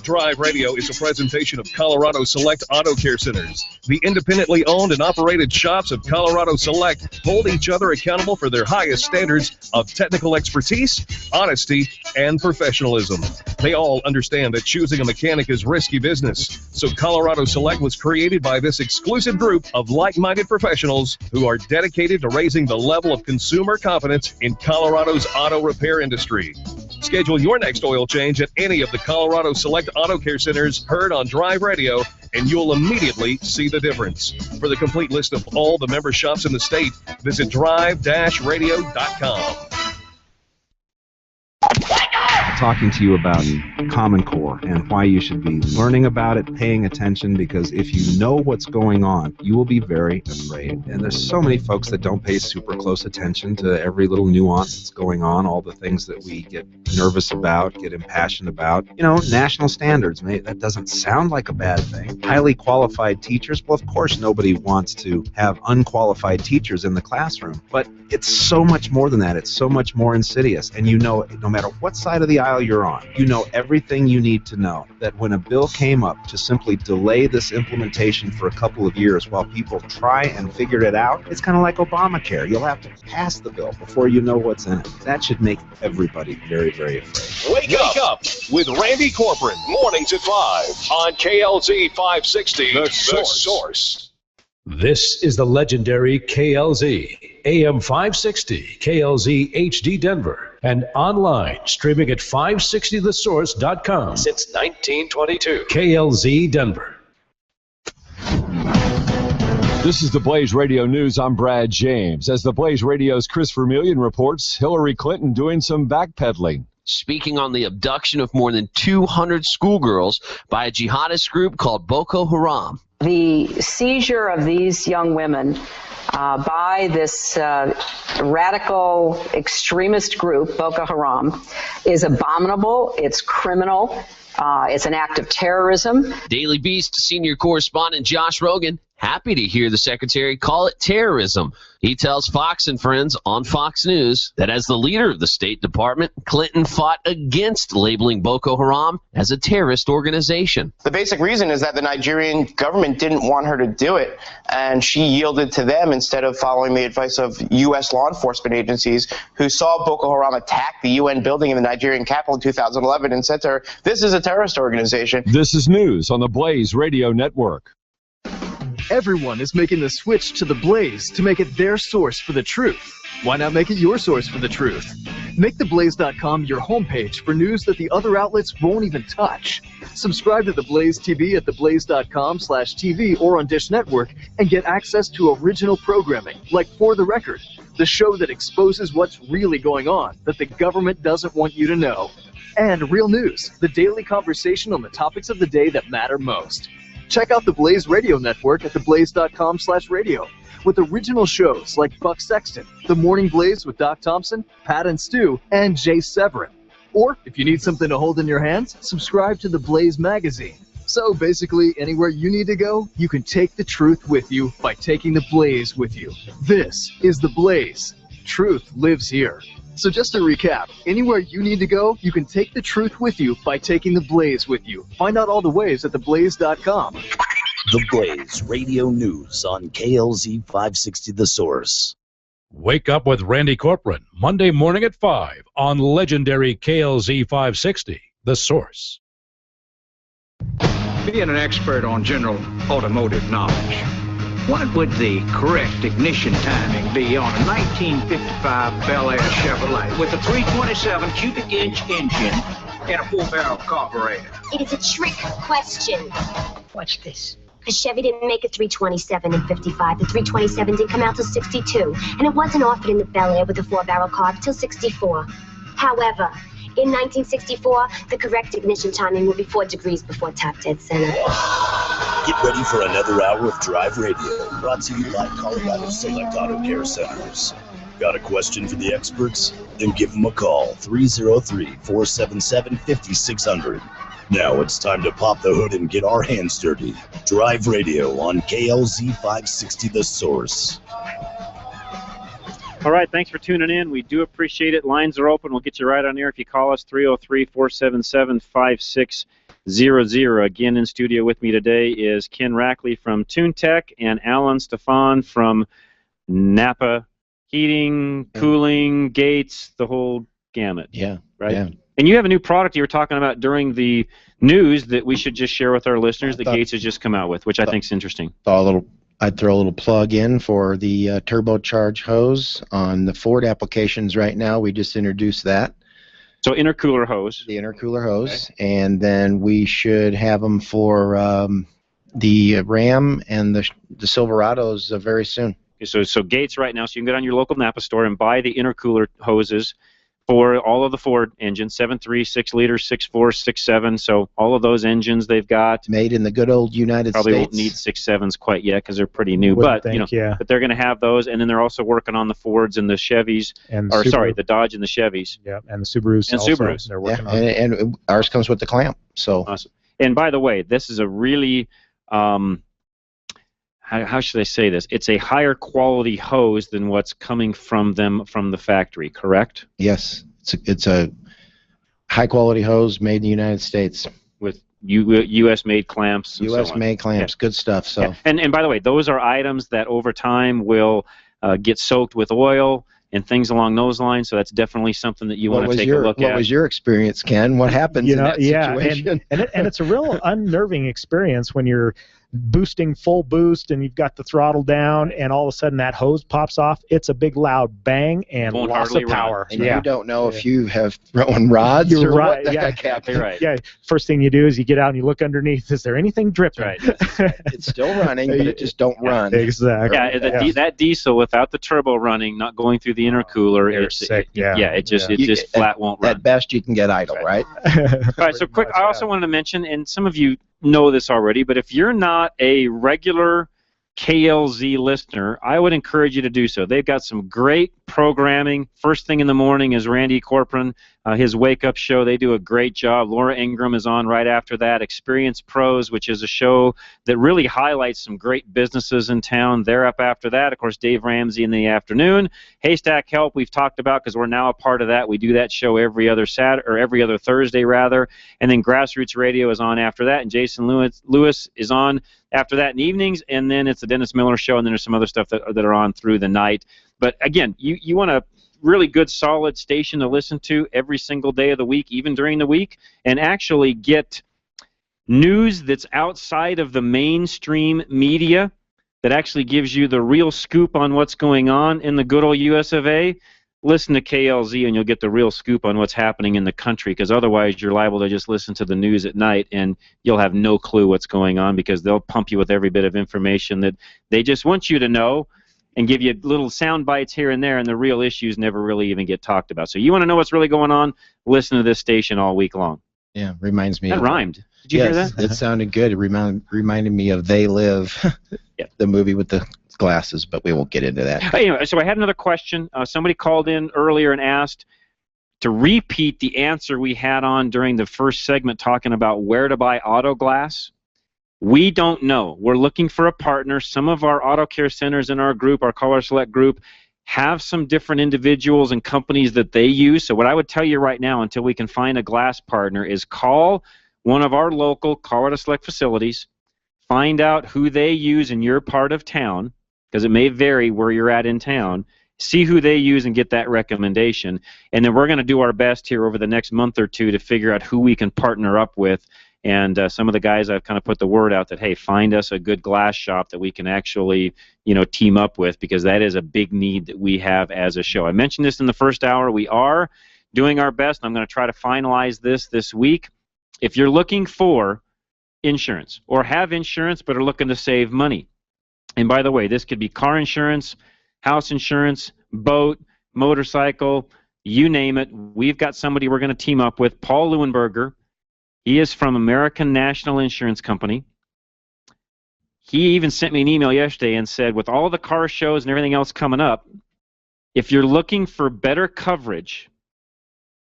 Speaker 8: Drive Radio is a presentation of Colorado Select Auto Care Centers. The independently owned and operated shops of Colorado Select hold each other accountable for their highest standards of technical expertise, honesty, and professionalism. They all understand that choosing a mechanic is risky business, so Colorado Select was created by this exclusive group of like-minded professionals who are dedicated to raising the level of consumer confidence in Colorado's auto repair industry. Schedule your next oil change at any of the Colorado Select Auto Care Centers heard on Drive Radio, and you'll immediately see the difference. For the complete list of all the member shops in the state, visit drive-radio.com.
Speaker 19: Talking to you about Common Core and why you should be learning about it, paying attention, because if you know what's going on, you will be very afraid. And there's so many folks that don't pay super close attention to every little nuance that's going on, all the things that we get nervous about, get impassioned about. You know, national standards, that doesn't sound like a bad thing. Highly qualified teachers, well, of course nobody wants to have unqualified teachers in the classroom, but it's so much more than that. It's so much more insidious. And you know, no matter what side of the aisle you're on, you know everything you need to know, that when a bill came up to simply delay this implementation for a couple of years while people try and figure it out, it's kind of like Obamacare. You'll have to pass the bill before you know what's in it. That should make everybody very, very afraid.
Speaker 8: Wake up with Randy Corcoran, mornings at 5 on KLZ 560, The Source.
Speaker 9: This is the legendary KLZ, AM 560, KLZ HD Denver, and online streaming at 560thesource.com.
Speaker 8: Since 1922.
Speaker 9: KLZ Denver.
Speaker 10: This is the Blaze Radio News. I'm Brad James. As the Blaze Radio's Chris Vermillion reports, Hillary Clinton doing some backpedaling.
Speaker 11: Speaking on the abduction of more than 200 schoolgirls by a jihadist group called Boko Haram.
Speaker 24: The seizure of these young women by this radical extremist group, Boko Haram, is abominable, it's criminal, it's an act of terrorism.
Speaker 11: Daily Beast senior correspondent Josh Rogan happy to hear the secretary call it terrorism. He tells Fox and Friends on Fox News that as the leader of the State Department, Clinton fought against labeling Boko Haram as a terrorist organization.
Speaker 25: The basic reason is that the Nigerian government didn't want her to do it, and she yielded to them instead of following the advice of U.S. law enforcement agencies who saw Boko Haram attack the UN building in the Nigerian capital in 2011 and said to her, this is a terrorist organization.
Speaker 10: This is news on the Blaze Radio Network.
Speaker 26: Everyone is making the switch to the Blaze to make it their source for the truth. Why not make it your source for the truth? Make theblaze.com your homepage for news that the other outlets won't even touch. Subscribe to The Blaze TV at theblaze.com/TV or on Dish Network and get access to original programming like For the Record, the show that exposes what's really going on that the government doesn't want you to know. And Real News, the daily conversation on the topics of the day that matter most. Check out the Blaze Radio Network at theblaze.com/radio with original shows like Buck Sexton, The Morning Blaze with Doc Thompson, Pat and Stu, and Jay Severin. Or, if you need something to hold in your hands, subscribe to the Blaze magazine. So basically, anywhere you need to go, you can take the truth with you by taking the Blaze with you. This is the Blaze. Truth lives here. So just to recap, anywhere you need to go, you can take the truth with you by taking the Blaze with you. Find out all the ways at theblaze.com.
Speaker 7: The Blaze Radio News on KLZ 560 The Source.
Speaker 9: Wake up with Randy Corcoran, Monday morning at 5 on legendary KLZ 560, The Source.
Speaker 27: Being an expert on general automotive knowledge, what would the correct ignition timing be on a 1955 Bel Air Chevrolet with a 327 cubic inch engine and a 4-barrel carburetor?
Speaker 1: It is a trick question.
Speaker 27: What's this?
Speaker 1: Because Chevy didn't make a 327 in 55. The 327 didn't come out till 62. And it wasn't offered in the Bel Air with the 4-barrel carb till 64. However, in 1964, the correct ignition timing will be 4 degrees before top dead center.
Speaker 7: Get ready for another hour of Drive Radio, brought to you by Colorado Select Auto Care Centers. Got a question for the experts? Then give them a call, 303-477-5600. Now it's time to pop the hood and get our hands dirty. Drive Radio on KLZ 560 The Source.
Speaker 13: All right, thanks for tuning in. We do appreciate it. Lines are open. We'll get you right on air if you call us, 303-477-5600. Again, in studio with me today is Ken Rackley from TuneTech and Alan Stefan from Napa Heating, Cooling, Gates, the whole gamut.
Speaker 14: Yeah.
Speaker 13: Right?
Speaker 14: Yeah.
Speaker 13: And you have a new product you were talking about during the news that we should just share with our listeners that Gates has just come out with, which I think is interesting.
Speaker 14: I'd throw a little plug in for the turbocharged hose on the Ford applications right now. We just introduced that.
Speaker 13: So intercooler hose.
Speaker 14: The intercooler hose. Okay. And then we should have them for the Ram and the Silverados very soon.
Speaker 13: Okay, so Gates right now, so you can go down to your local Napa store and buy the intercooler hoses for all of the Ford engines, 7.3, 6-liter, 6.4, 6.7, so all of those engines they've got.
Speaker 14: Made in the good old United States.
Speaker 13: Probably won't need 6.7s quite yet because they're pretty new, but they're going to have those, and then they're also working on the Fords and the Chevys, the Dodge and the Chevys.
Speaker 17: Yeah, and the Subarus.
Speaker 13: And
Speaker 17: also,
Speaker 13: Subarus.
Speaker 17: They're working on.
Speaker 14: And ours comes with the clamp. So.
Speaker 13: Awesome. And by the way, this is a really, how should I say this? It's a higher quality hose than what's coming from them from the factory, correct?
Speaker 14: Yes. It's a high quality hose made in the United States.
Speaker 13: With U.S. made clamps.
Speaker 14: U.S. made clamps, good stuff. So.
Speaker 13: Yeah. And by the way, those are items that over time will get soaked with oil and things along those lines. So that's definitely something that you want to take a look at.
Speaker 14: What was your experience, Ken? What happens in that situation?
Speaker 17: And it's a real unnerving experience when you're boosting full boost and you've got the throttle down and all of a sudden that hose pops off. It's a big loud bang and loss of power.
Speaker 14: And you don't know if you have thrown rods
Speaker 17: You're
Speaker 14: or
Speaker 17: right.
Speaker 14: what the
Speaker 17: Yeah,
Speaker 14: heck happened.
Speaker 13: Right.
Speaker 17: Yeah. First thing you do is you get out and you look underneath. Is there anything dripping?
Speaker 13: Right.
Speaker 14: It's still running, but it just don't run.
Speaker 17: Exactly.
Speaker 13: Yeah, that diesel without the turbo running, not going through the intercooler, it just flat won't run.
Speaker 14: At best, you can get idle, right?
Speaker 13: All right, so quick, I also wanted to mention, and some of you know this already, but if you're not a regular KLZ listener, I would encourage you to do so. They've got some great programming. First thing in the morning is Randy Corcoran, his Wake Up show. They do a great job. Laura Ingram is on right after that. Experience Pros, which is a show that really highlights some great businesses in town. They're up after that. Of course, Dave Ramsey in the afternoon. Haystack Help we've talked about because we're now a part of that. We do that show every other Thursday rather. And then Grassroots Radio is on after that, and Jason Lewis is on after that in evenings, and then it's the Dennis Miller Show, and then there's some other stuff that are on through the night. But again, you want a really good, solid station to listen to every single day of the week, even during the week, and actually get news that's outside of the mainstream media that actually gives you the real scoop on what's going on in the good old US of A. Listen to KLZ and you'll get the real scoop on what's happening in the country, because otherwise you're liable to just listen to the news at night and you'll have no clue what's going on because they'll pump you with every bit of information that they just want you to know and give you little sound bites here and there, and the real issues never really even get talked about. So you want to know what's really going on? Listen to this station all week long.
Speaker 14: Yeah, reminds me.
Speaker 13: That rhymed. Did you hear that?
Speaker 14: It sounded good. It reminded me of They Live, the movie with the glasses, but we won't get into that.
Speaker 13: Anyway, so I had another question. Somebody called in earlier and asked to repeat the answer we had on during the first segment talking about where to buy auto glass. We don't know. We're looking for a partner. Some of our auto care centers in our group, our Colorado Select group, have some different individuals and companies that they use. So what I would tell you right now, until we can find a glass partner, is call one of our local Colorado Select facilities, find out who they use in your part of town, because it may vary where you're at in town, see who they use and get that recommendation. And then we're going to do our best here over the next month or two to figure out who we can partner up with. And some of the guys, I've kind of put the word out that, hey, find us a good glass shop that we can actually, team up with, because that is a big need that we have as a show. I mentioned this in the first hour. We are doing our best. I'm going to try to finalize this week. If you're looking for insurance or have insurance but are looking to save money, and by the way, this could be car insurance, house insurance, boat, motorcycle, you name it. We've got somebody we're going to team up with, Paul Leuenberger. He is from American National Insurance Company. He even sent me an email yesterday and said, with all the car shows and everything else coming up, if you're looking for better coverage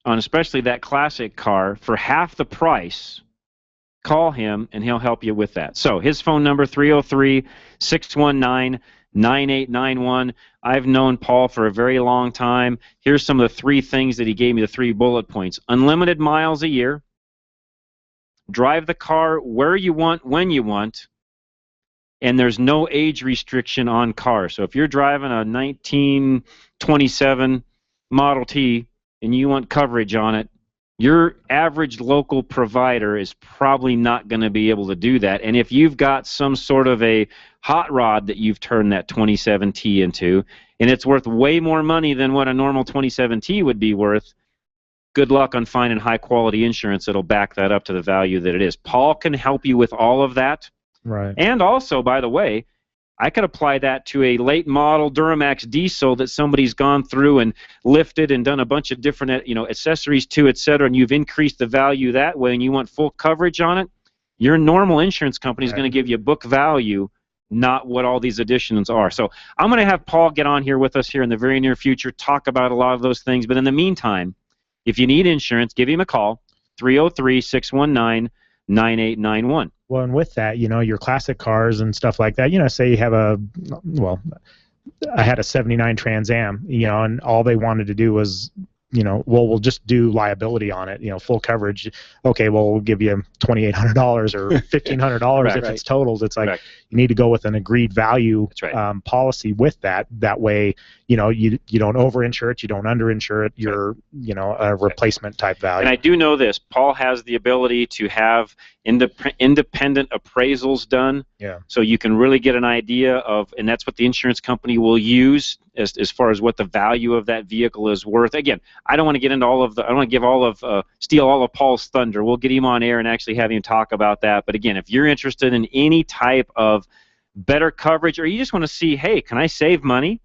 Speaker 13: on especially that classic car for half the price, call him and he'll help you with that. So his phone number, 303-619-9891. I've known Paul for a very long time. Here's some of the 3 things that he gave me, the 3 bullet points. Unlimited miles a year. Drive the car where you want, when you want. And there's no age restriction on cars. So if you're driving a 1927 Model T and you want coverage on it, your average local provider is probably not going to be able to do that. And if you've got some sort of a hot rod that you've turned that 27T into, and it's worth way more money than what a normal 27T would be worth, good luck on finding high-quality insurance that'll back that up to the value that it is. Paul can help you with all of that.
Speaker 17: Right.
Speaker 13: And also, by the way, I could apply that to a late model Duramax diesel that somebody's gone through and lifted and done a bunch of different, accessories to, etc., and you've increased the value that way and you want full coverage on it. Your normal insurance company is going to give you book value, not what all these additions are. So I'm going to have Paul get on here with us here in the very near future, talk about a lot of those things. But in the meantime, if you need insurance, give him a call, 303-619-9891.
Speaker 17: Well, and with that, your classic cars and stuff like that, say you have I had a 79 Trans Am, and all they wanted to do was, we'll just do liability on it, full coverage. Okay, well, we'll give you $2,800 or $1,500 if it's totaled. It's like you need to go with an agreed value policy with that. That way, you don't overinsure it, you don't underinsure it. You're, a replacement type value.
Speaker 13: And I do know this. Paul has the ability to have independent appraisals done.
Speaker 17: Yeah.
Speaker 13: So you can really get an idea of, and that's what the insurance company will use as far as what the value of that vehicle is worth. Again, I don't want to get into all of the, I don't want to give all of, steal all of Paul's thunder. We'll get him on air and actually have him talk about that. But again, if you're interested in any type of better coverage, or you just want to see, hey, can I save money?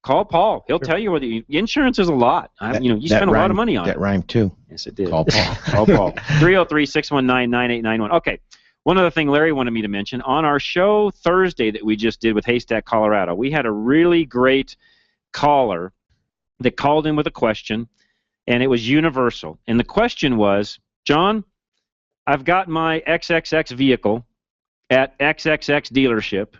Speaker 13: Call Paul. He'll tell you whether insurance is a lot. You spend a lot of money on it.
Speaker 14: That rhymed too.
Speaker 13: Yes, it did.
Speaker 14: Call Paul.
Speaker 13: Call Paul. 303-619-9891. Okay. One other thing Larry wanted me to mention, on our show Thursday that we just did with Haystack, Colorado, we had a really great caller that called in with a question, and it was universal. And the question was, John, I've got my XXX vehicle at XXX dealership,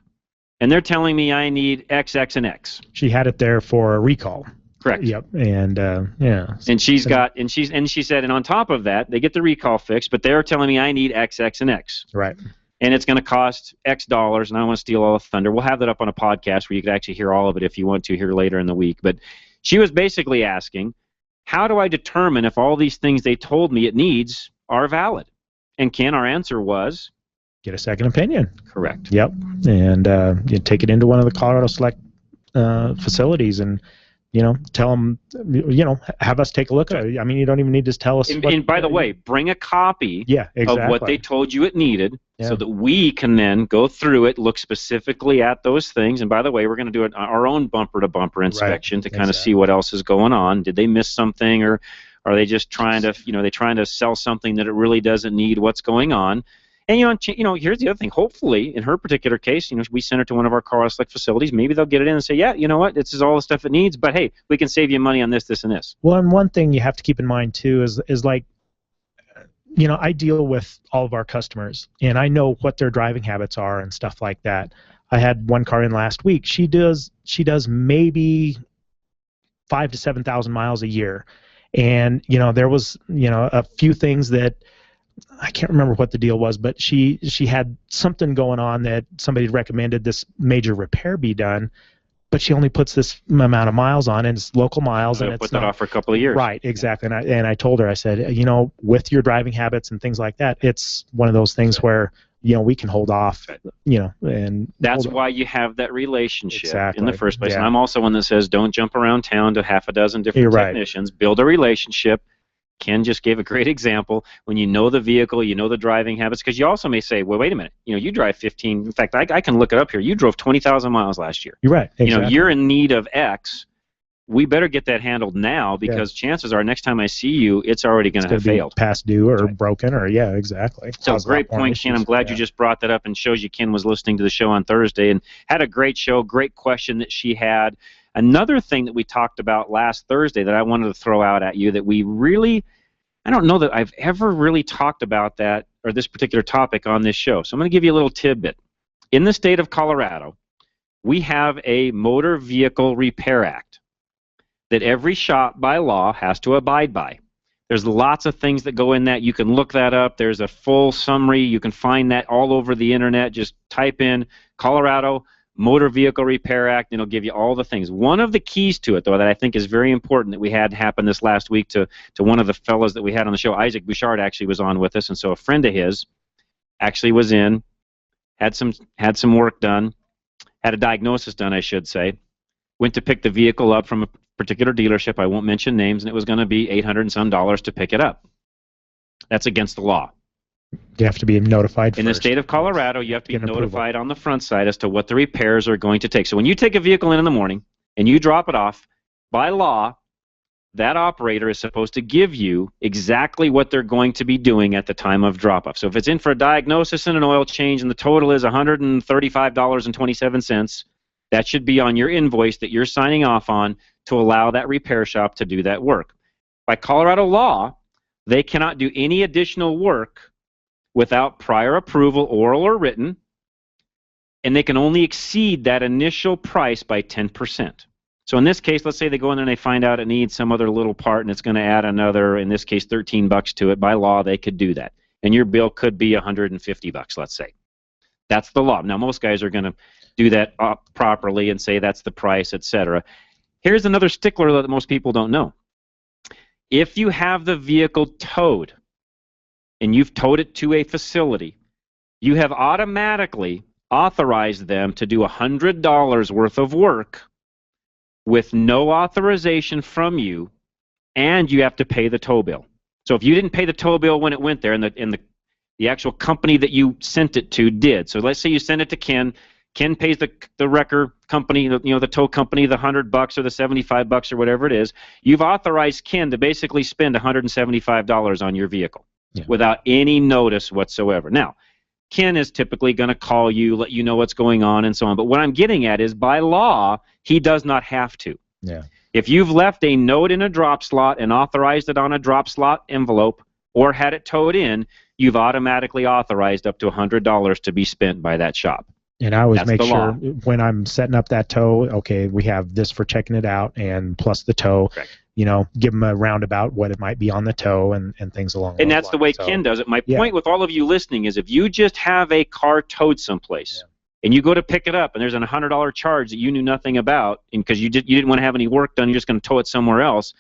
Speaker 13: and they're telling me I need XX and X.
Speaker 17: She had it there for a recall.
Speaker 13: Correct.
Speaker 17: Yep. And yeah.
Speaker 13: And she said, and on top of that, they get the recall fixed, but they're telling me I need XX and X.
Speaker 17: Right.
Speaker 13: And it's going to cost X dollars, and I don't want to steal all the thunder. We'll have that up on a podcast where you could actually hear all of it if you want to here later in the week. But she was basically asking, how do I determine if all these things they told me it needs are valid? And Ken, our answer was,
Speaker 17: get a second opinion.
Speaker 13: Correct.
Speaker 17: Yep. And you take it into one of the Colorado Select facilities and, tell them, have us take a look at it. I mean, you don't even need to tell us.
Speaker 13: And by the way, bring a copy of what they told you it needed so that we can then go through it, look specifically at those things. And by the way, we're going to do our own bumper-to-bumper inspection to kind of see what else is going on. Did they miss something, or are they just trying to, they trying to sell something that it really doesn't need? What's going on? And here's the other thing. Hopefully, in her particular case, we send her to one of our Colorado Select facilities. Maybe they'll get it in and say, yeah, you know what, this is all the stuff it needs. But hey, we can save you money on this, this, and this.
Speaker 17: Well, and one thing you have to keep in mind too is like, I deal with all of our customers, and I know what their driving habits are and stuff like that. I had one car in last week. She does maybe 5,000 to 7,000 miles a year, and there was a few things that. I can't remember what the deal was, but she had something going on that somebody had recommended this major repair be done, but she only puts this amount of miles on, and it's local miles, and it's
Speaker 13: put that off for a couple of years.
Speaker 17: Right, exactly. And I told her, I said, with your driving habits and things like that, it's one of those things where we can hold off, and
Speaker 13: that's why you have that relationship
Speaker 17: Exactly.
Speaker 13: in the first place.
Speaker 17: Yeah.
Speaker 13: And I'm also one that says don't jump around town to half a dozen different
Speaker 17: You're right.
Speaker 13: technicians. Build a relationship. Ken just gave a great example. When you know the vehicle, you know the driving habits, because you also may say, well, wait a minute, you drive 15. In fact, I can look it up here. You drove 20,000 miles last year.
Speaker 17: You're right. Exactly.
Speaker 13: You're in need of X. We better get that handled now, because chances are next time I see you, it's already going to have failed.
Speaker 17: Past due or broken, or exactly.
Speaker 13: So
Speaker 17: Cause a
Speaker 13: great
Speaker 17: lot more
Speaker 13: point, Ken. I'm
Speaker 17: issues.
Speaker 13: glad you just brought that up, and shows you Ken was listening to the show on Thursday and had a great show, great question that she had. Another thing that we talked about last Thursday that I wanted to throw out at you that we really, I don't know that I've ever really talked about that or this particular topic on this show. So I'm going to give you a little tidbit. In the state of Colorado, we have a Motor Vehicle Repair Act that every shop by law has to abide by. There's lots of things that go in that. You can look that up. There's a full summary. You can find that all over the internet. Just type in Colorado Motor Vehicle Repair Act, and it'll give you all the things. One of the keys to it, though, that I think is very important that we had happen this last week to one of the fellows that we had on the show, Isaac Bouchard actually was on with us, and so a friend of his actually was in, had some work done, had a diagnosis done, I should say, went to pick the vehicle up from a particular dealership. I won't mention names, and it was going to be $800 and some to pick it up. That's against the law.
Speaker 17: You have to be notified
Speaker 13: In the state of Colorado, you have to be notified on the front side as to what the repairs are going to take. So when you take a vehicle in the morning and you drop it off, by law, that operator is supposed to give you exactly what they're going to be doing at the time of drop-off. So if it's in for a diagnosis and an oil change and the total is $135.27, that should be on your invoice that you're signing off on to allow that repair shop to do that work. By Colorado law, they cannot do any additional work without prior approval, oral or written, and they can only exceed that initial price by 10%. So in this case, let's say they go in there and they find out it needs some other little part and it's going to add another, in this case, $13 to it. By law, they could do that. And your bill could be $150, let's say. That's the law. Now, most guys are going to do that properly and say that's the price, etc. Here's another stickler that most people don't know. If you have the vehicle towed and you've towed it to a facility, you have automatically authorized them to do $100 worth of work with no authorization from you, and you have to pay the tow bill. So if you didn't pay the tow bill when it went there, and the actual company that you sent it to did, so let's say you send it to Ken, Ken pays the wrecker company, the tow company, the $100 or the $75 or whatever it is. You've authorized Ken to basically spend $175 on your vehicle without any notice whatsoever. Now, Ken is typically going to call you, let you know what's going on, and so on. But what I'm getting at is, by law, he does not have to.
Speaker 17: Yeah.
Speaker 13: If you've left a note in a drop slot and authorized it on a drop slot envelope or had it towed in, you've automatically authorized up to $100 to be spent by that shop.
Speaker 17: And I always
Speaker 13: That's
Speaker 17: make
Speaker 13: the
Speaker 17: sure
Speaker 13: law.
Speaker 17: when I'm setting up that tow, okay, we have this for checking it out, and plus the tow.
Speaker 13: Correct.
Speaker 17: Give them a roundabout what it might be on the tow and things along those
Speaker 13: And that's the way
Speaker 17: lines. So,
Speaker 13: Ken does it. My point with all of you listening is, if you just have a car towed someplace and you go to pick it up and there's a $100 charge that you knew nothing about, and because you didn't want to have any work done, you're just going to tow it somewhere else,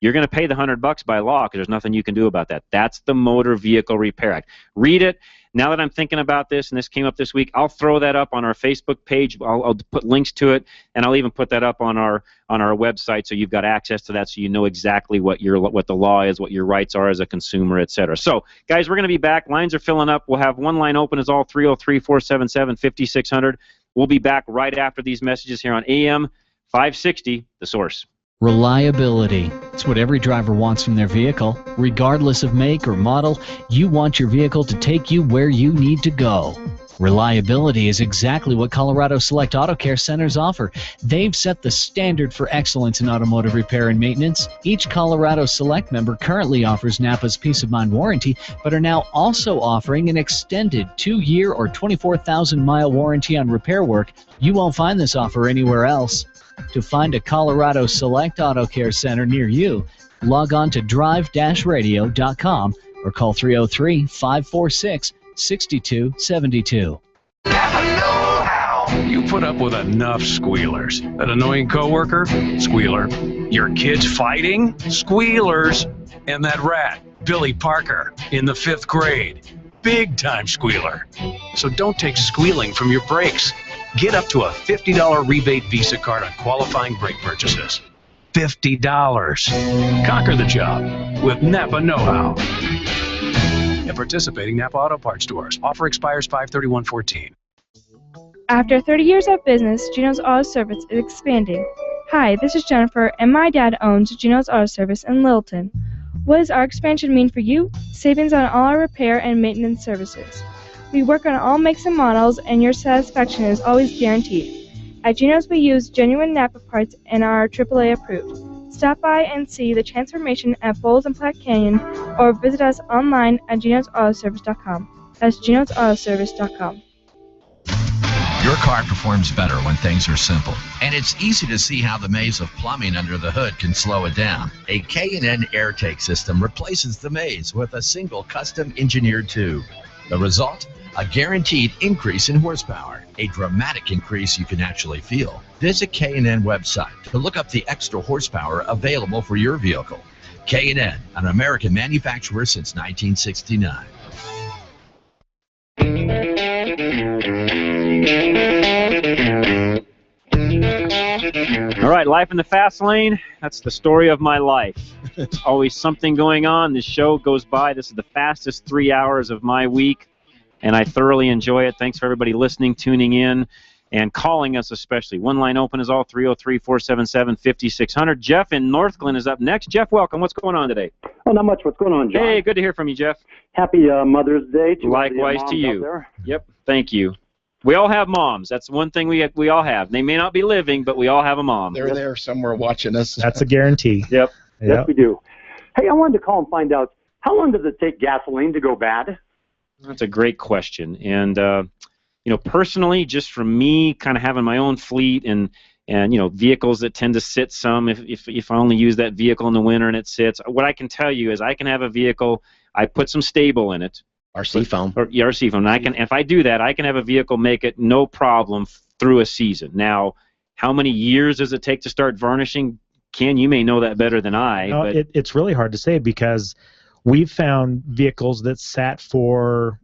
Speaker 13: you're going to pay the $100 by law because there's nothing you can do about that. That's the Motor Vehicle Repair Act. Read it. Now that I'm thinking about this, and this came up this week, I'll throw that up on our Facebook page. I'll put links to it, and I'll even put that up on our website, so you've got access to that, so you know exactly what the law is, what your rights are as a consumer, etc. So, guys, we're going to be back. Lines are filling up. We'll have one line open as all 303-477-5600. We'll be back right after these messages here on AM 560, The Source.
Speaker 5: Reliability. It's what every driver wants from their vehicle. Regardless of make or model, you want your vehicle to take you where you need to go. Reliability is exactly what Colorado Select Auto Care Centers offer. They've set the standard for excellence in automotive repair and maintenance. Each Colorado Select member currently offers Napa's Peace of Mind warranty, but are now also offering an extended 2-year or 24,000-mile warranty on repair work. You won't find this offer anywhere else. To find a Colorado Select Auto Care Center near you, log on to drive-radio.com or call 303-546-6272.
Speaker 9: You put up with enough squealers. An annoying coworker? Squealer. Your kids fighting? Squealers. And that rat, Billy Parker, in the 5th grade. big-time squealer. So don't take squealing from your brakes. Get up to a $50 rebate Visa card on qualifying brake purchases. $50. Conquer the job with Napa Know-How. At participating Napa Auto Parts stores. Offer expires 5/31/14.
Speaker 3: After 30 years of business, Gino's Auto Service is expanding. Hi, this is Jennifer, and my dad owns Gino's Auto Service in Littleton. What does our expansion mean for you? Savings on all our repair and maintenance services. We work on all makes and models, and your satisfaction is always guaranteed. At Gino's, we use genuine Napa parts and are AAA approved. Stop by and see the transformation at Bowles and Platte Canyon, or visit us online at ginosautoservice.com. That's ginosautoservice.com.
Speaker 6: Your car performs better when things are simple, and it's easy to see how the maze of plumbing under the hood can slow it down. A K&N AirTake system replaces the maze with a single custom engineered tube. The result? A guaranteed increase in horsepower, a dramatic increase you can actually feel. Visit K&N website to look up the extra horsepower available for your vehicle. K&N, an American manufacturer since 1969.
Speaker 13: All right, life in the fast lane, that's the story of my life. There's always something going on. The show goes by. This is the fastest 3 hours of my week, and I thoroughly enjoy it. Thanks for everybody listening, tuning in, and calling us especially. One line open is all 303-477-5600. Jeff in Northglenn is up next. Jeff, welcome. What's going on today?
Speaker 12: Oh, not much. What's going on, John?
Speaker 13: Hey, good to hear from you, Jeff.
Speaker 12: Happy Mother's Day to
Speaker 13: likewise
Speaker 12: all
Speaker 13: to
Speaker 12: the moms
Speaker 13: you.
Speaker 12: out there.
Speaker 13: Yep, thank you. We all have moms. That's one thing we all have. They may not be living, but we all have a mom.
Speaker 15: They're there somewhere watching us.
Speaker 17: That's a guarantee.
Speaker 13: Yep.
Speaker 12: Yes, we do. Hey, I wanted to call and find out, how long does it take gasoline to go bad?
Speaker 13: That's a great question. And, personally, just from me kind of having my own fleet and vehicles that tend to sit some, if I only use that vehicle in the winter and it sits, what I can tell you is I can have a vehicle, I put some stable in it.
Speaker 14: RC foam.
Speaker 13: Or RC foam. And if I do that, I can have a vehicle make it no problem through a season. Now, how many years does it take to start varnishing? Ken, you may know that better than I.
Speaker 17: No,
Speaker 13: but
Speaker 17: it's really hard to say because we've found vehicles that sat for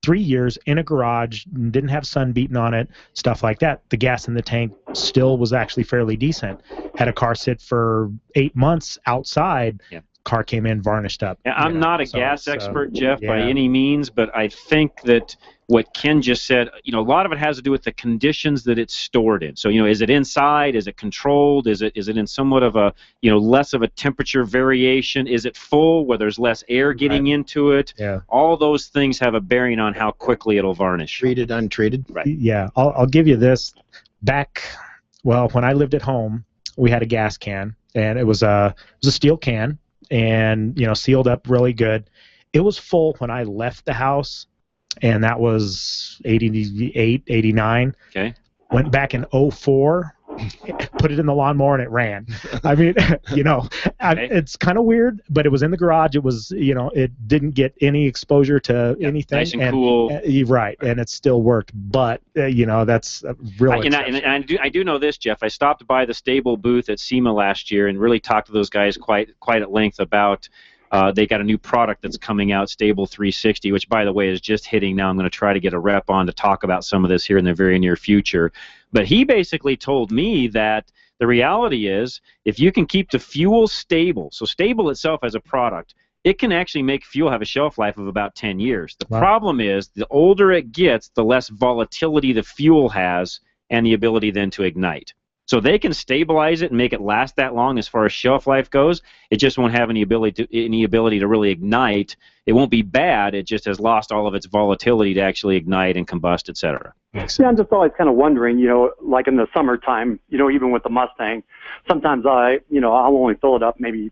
Speaker 17: 3 years in a garage, didn't have sun beaten on it, stuff like that. The gas in the tank still was actually fairly decent. Had a car sit for 8 months outside, car came in varnished up.
Speaker 13: Yeah, I'm not a gas expert, Jeff, by any means, but I think that what Ken just said, a lot of it has to do with the conditions that it's stored in. So, is it inside? Is it controlled? Is it in somewhat of a, less of a temperature variation? Is it full where there's less air getting into it?
Speaker 17: Yeah.
Speaker 13: All those things have a bearing on how quickly it'll varnish.
Speaker 14: Treated, untreated.
Speaker 13: Right.
Speaker 17: Yeah, I'll give you this. When I lived at home, we had a gas can, and it was a steel can, and sealed up really good. It was full when I left the house, and that was 88, 89.
Speaker 13: Okay.
Speaker 17: Went back in 04, put it in the lawnmower, and it ran. I mean, it's kind of weird, but it was in the garage. It was, it didn't get any exposure to anything.
Speaker 13: Nice and cool.
Speaker 17: Right, and it still worked. But, that's a real
Speaker 13: I do know this, Jeff. I stopped by the stable booth at SEMA last year and really talked to those guys quite at length about they got a new product that's coming out, Stable 360, which, by the way, is just hitting now. I'm going to try to get a rep on to talk about some of this here in the very near future. But he basically told me that the reality is if you can keep the fuel stable, so stable itself as a product, it can actually make fuel have a shelf life of about 10 years. The problem is the older it gets, the less volatility the fuel has and the ability then to ignite. So they can stabilize it and make it last that long as far as shelf life goes. It just won't have any ability to really ignite. It won't be bad. It just has lost all of its volatility to actually ignite and combust, etc.
Speaker 12: Yeah, I'm just always kind of wondering, like in the summertime, even with the Mustang, sometimes I'll only fill it up maybe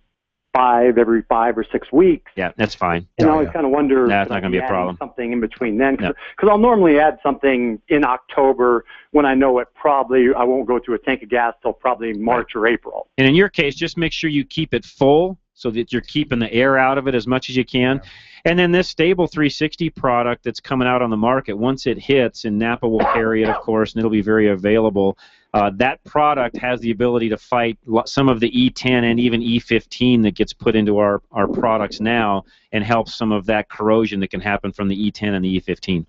Speaker 12: every 5 or 6 weeks.
Speaker 13: Yeah, that's fine.
Speaker 12: And I always kind of wonder.
Speaker 13: That's not going to be a problem.
Speaker 12: Something in between then, because I'll normally add something in October when I know I won't go through a tank of gas till probably March or April.
Speaker 13: And in your case, just make sure you keep it full so that you're keeping the air out of it as much as you can. And then this Stable 360 product that's coming out on the market, once it hits, and Napa will carry it, of course, and it'll be very available. That product has the ability to fight some of the E10 and even E15 that gets put into our products now, and helps some of that corrosion that can happen from the E10 and the E15.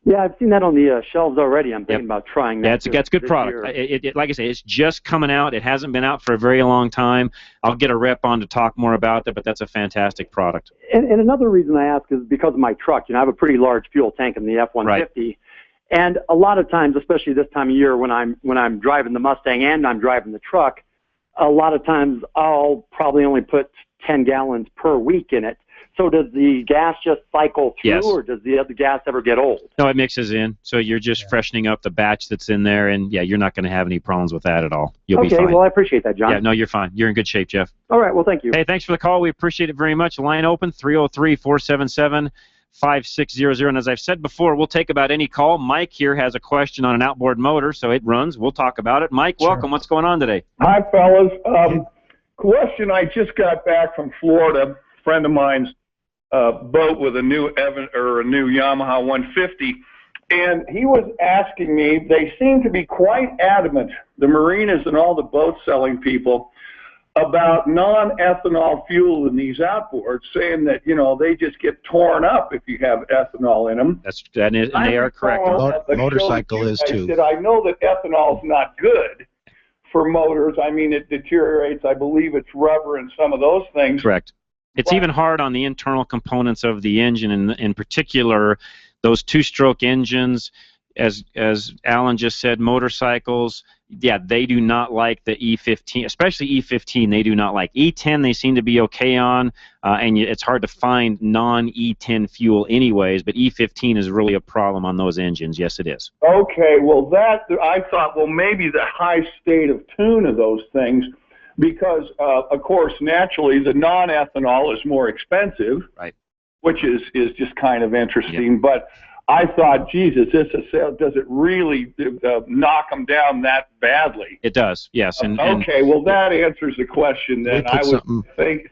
Speaker 12: Yeah, I've seen that on the shelves already. I'm thinking about trying that.
Speaker 13: Yeah, it's a good product. Like I say, it's just coming out. It hasn't been out for a very long time. I'll get a rep on to talk more about that, but that's a fantastic product.
Speaker 12: And another reason I ask is because of my truck. I have a pretty large fuel tank in the F-150.
Speaker 13: Right.
Speaker 12: And a lot of times, especially this time of year when I'm driving the Mustang and I'm driving the truck, a lot of times I'll probably only put 10 gallons per week in it. So does the gas just cycle through, or does the other gas ever get old?
Speaker 13: No, it mixes in. So you're just freshening up the batch that's in there, and you're not going to have any problems with that at all. You'll be fine.
Speaker 12: Okay, well, I appreciate that, John.
Speaker 13: Yeah, no, you're fine. You're in good shape, Jeff.
Speaker 12: All right, well, thank you.
Speaker 13: Hey, thanks for the call. We appreciate it very much. Line open, 303-477-5600. And as I've said before, we'll take about any call. Mike here has a question on an outboard motor, so it runs. We'll talk about it. Mike, welcome. What's going on today?
Speaker 2: Hi, fellas. Question, I just got back from Florida. A friend of mine's boat with a new Yamaha 150, and he was asking me, they seem to be quite adamant, the marinas and all the boat selling people, about non-ethanol fuel in these outboards, saying that, they just get torn up if you have ethanol in them.
Speaker 13: And they are correct.
Speaker 14: Motorcycle is too.
Speaker 2: I said, I know that ethanol is not good for motors. I mean, it deteriorates. I believe it's rubber and some of those things.
Speaker 13: Correct. It's even hard on the internal components of the engine, and in particular, those two-stroke engines, as Alan just said, motorcycles, they do not like the E15, especially E15, they do not like. E10 they seem to be okay on, and it's hard to find non-E10 fuel anyways, but E15 is really a problem on those engines. Yes, it is.
Speaker 2: Okay, well, I thought, maybe the high state of tune of those things, because, of course, naturally, the non-ethanol is more expensive,
Speaker 13: right?
Speaker 2: Which is just kind of interesting. Yep. But I thought, Jesus, does it really knock them down that badly?
Speaker 13: It does, yes.
Speaker 2: Okay, well, that answers the question then.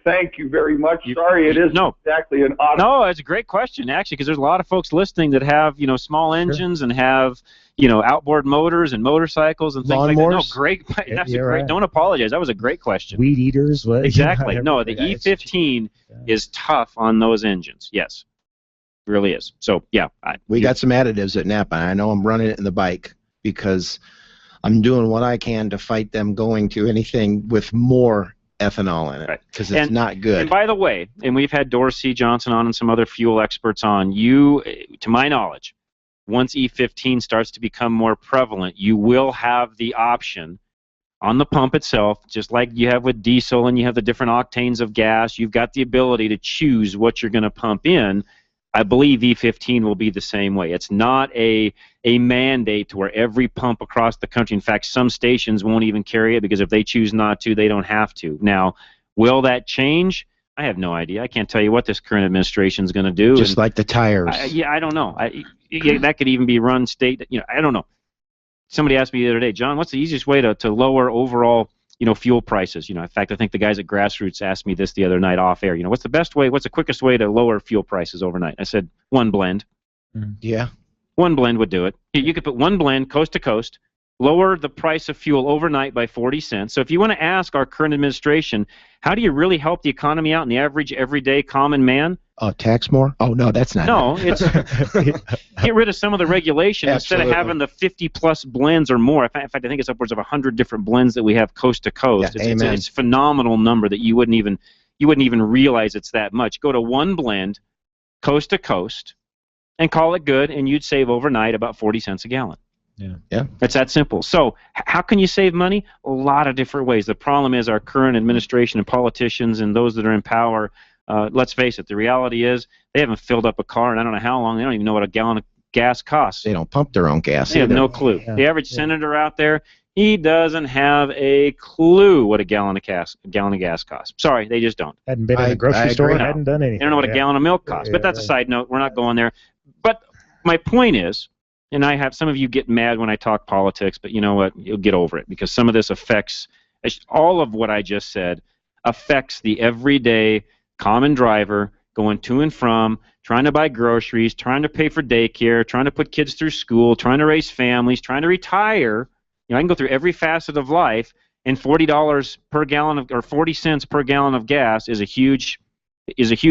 Speaker 2: Thank you very much. Sorry, it isn't exactly an auto.
Speaker 13: No, it's a great question, actually, because there's a lot of folks listening that have, small engines and have, outboard motors and motorcycles and things like that. No, great. That's a great. Right. Don't apologize. That was a great question.
Speaker 17: Weed eaters. What?
Speaker 13: Exactly. No, the E15 is tough on those engines. Yes, it really is. So
Speaker 14: we got some additives at Napa. I know I'm running it in the bike because I'm doing what I can to fight them going to anything with more ethanol in it, because it's not good.
Speaker 13: And by the way, and we've had Dorsey Johnson on and some other fuel experts on. To my knowledge, once E15 starts to become more prevalent, you will have the option on the pump itself, just like you have with diesel and you have the different octanes of gas, you've got the ability to choose what you're going to pump in. I believe E15 will be the same way. It's not a mandate to where every pump across the country, in fact, some stations won't even carry it, because if they choose not to, they don't have to. Now, will that change? I have no idea. I can't tell you what this current administration is going to do.
Speaker 14: Just like the tires.
Speaker 13: I don't know. That could even be run state. I don't know. Somebody asked me the other day, John, what's the easiest way to lower overall, fuel prices? In fact, I think the guys at Grassroots asked me this the other night off air. What's the best way? What's the quickest way to lower fuel prices overnight? I said one blend.
Speaker 14: Yeah.
Speaker 13: One blend would do it. You could put one blend coast to coast, lower the price of fuel overnight by 40 cents. So if you want to ask our current administration, how do you really help the economy out and the average everyday common man?
Speaker 14: Tax more? Oh, no, that's not
Speaker 13: No, it's get rid of some of the regulation. Instead of having the 50-plus blends or more. In fact, I think it's upwards of 100 different blends that we have coast to coast. It's a phenomenal number that you wouldn't even realize it's that much. Go to one blend, coast to coast, and call it good, and you'd save overnight about 40 cents a gallon.
Speaker 14: Yeah.
Speaker 13: It's that simple. So how can you save money? A lot of different ways. The problem is our current administration and politicians and those that are in power, let's face it, the reality is they haven't filled up a car in I don't know how long. They don't even know what a gallon of gas costs.
Speaker 14: They don't pump their own gas.
Speaker 13: They have no clue. Yeah. The average senator out there, he doesn't have a clue what a gallon of gas costs. Sorry, they just don't.
Speaker 17: Hadn't been in a grocery store, hadn't done anything.
Speaker 13: They don't know what a gallon of milk costs. But that's a side note. We're not going there. But my point is, and I have some of you get mad when I talk politics, but you know what? You'll get over it, because some of this affects all of what I just said affects the everyday common driver going to and from, trying to buy groceries, trying to pay for daycare, trying to put kids through school, trying to raise families, trying to retire. I can go through every facet of life, and $40 per gallon of, or 40 cents per gallon of gas is a huge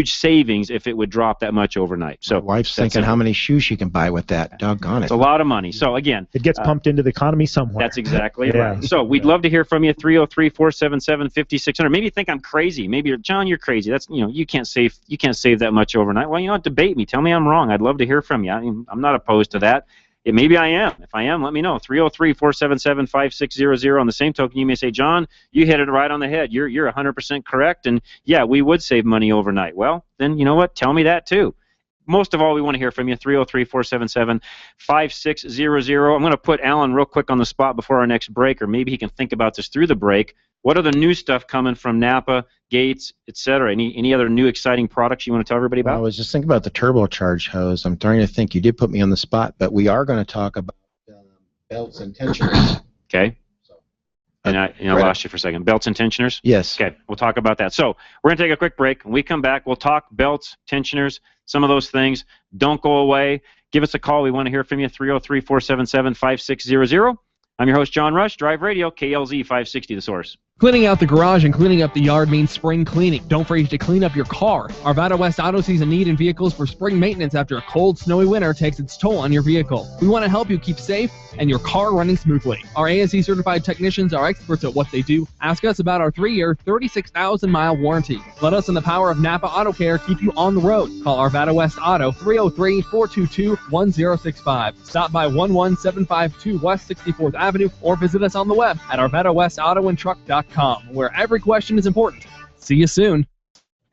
Speaker 13: savings if it would drop that much overnight. So
Speaker 14: my wife's thinking how many shoes she can buy with that. Doggone it.
Speaker 13: It's a lot of money. So again,
Speaker 17: it gets pumped into the economy somewhere.
Speaker 13: That's exactly right. So we'd love to hear from you. 303-477-5600. Maybe you think I'm crazy. Maybe John, you're crazy. That's you can't save that much overnight. Well, debate me. Tell me I'm wrong. I'd love to hear from you. I'm not opposed to that. Maybe I am. If I am, let me know. 303-477-5600. On the same token, you may say, John, you hit it right on the head. You're 100% correct, and yeah, we would save money overnight. Well, then you know what? Tell me that too. Most of all, we want to hear from you. 303-477-5600. I'm going to put Alan real quick on the spot before our next break, or maybe he can think about this through the break. What are the new stuff coming from Napa, Gates, etc.? Any other new exciting products you want to tell everybody about?
Speaker 14: Well, I was just thinking about the turbocharged hose. I'm trying to think. You did put me on the spot, but we are going to talk about belts and tensioners.
Speaker 13: Okay. And I lost you for a second. Belts and tensioners?
Speaker 14: Yes.
Speaker 13: Okay, we'll talk about that. So we're going to take a quick break. When we come back, we'll talk belts, tensioners, some of those things. Don't go away. Give us a call. We want to hear from you. 303-477-5600. I'm your host, John Rush, Drive Radio, KLZ 560, The Source.
Speaker 15: Cleaning out the garage and cleaning up the yard means spring cleaning. Don't forget to clean up your car. Arvada West Auto sees a need in vehicles for spring maintenance after a cold, snowy winter takes its toll on your vehicle. We want to help you keep safe and your car running smoothly. Our ANSI certified technicians are experts at what they do. Ask us about our 3-year, 36,000-mile warranty. Let us and the power of Napa Auto Care keep you on the road. Call Arvada West Auto 303-422-1065. Stop by 11752 West 64th Avenue or visit us on the web at ArvadaWestAutoandTruck.com, where every question is important. See you soon.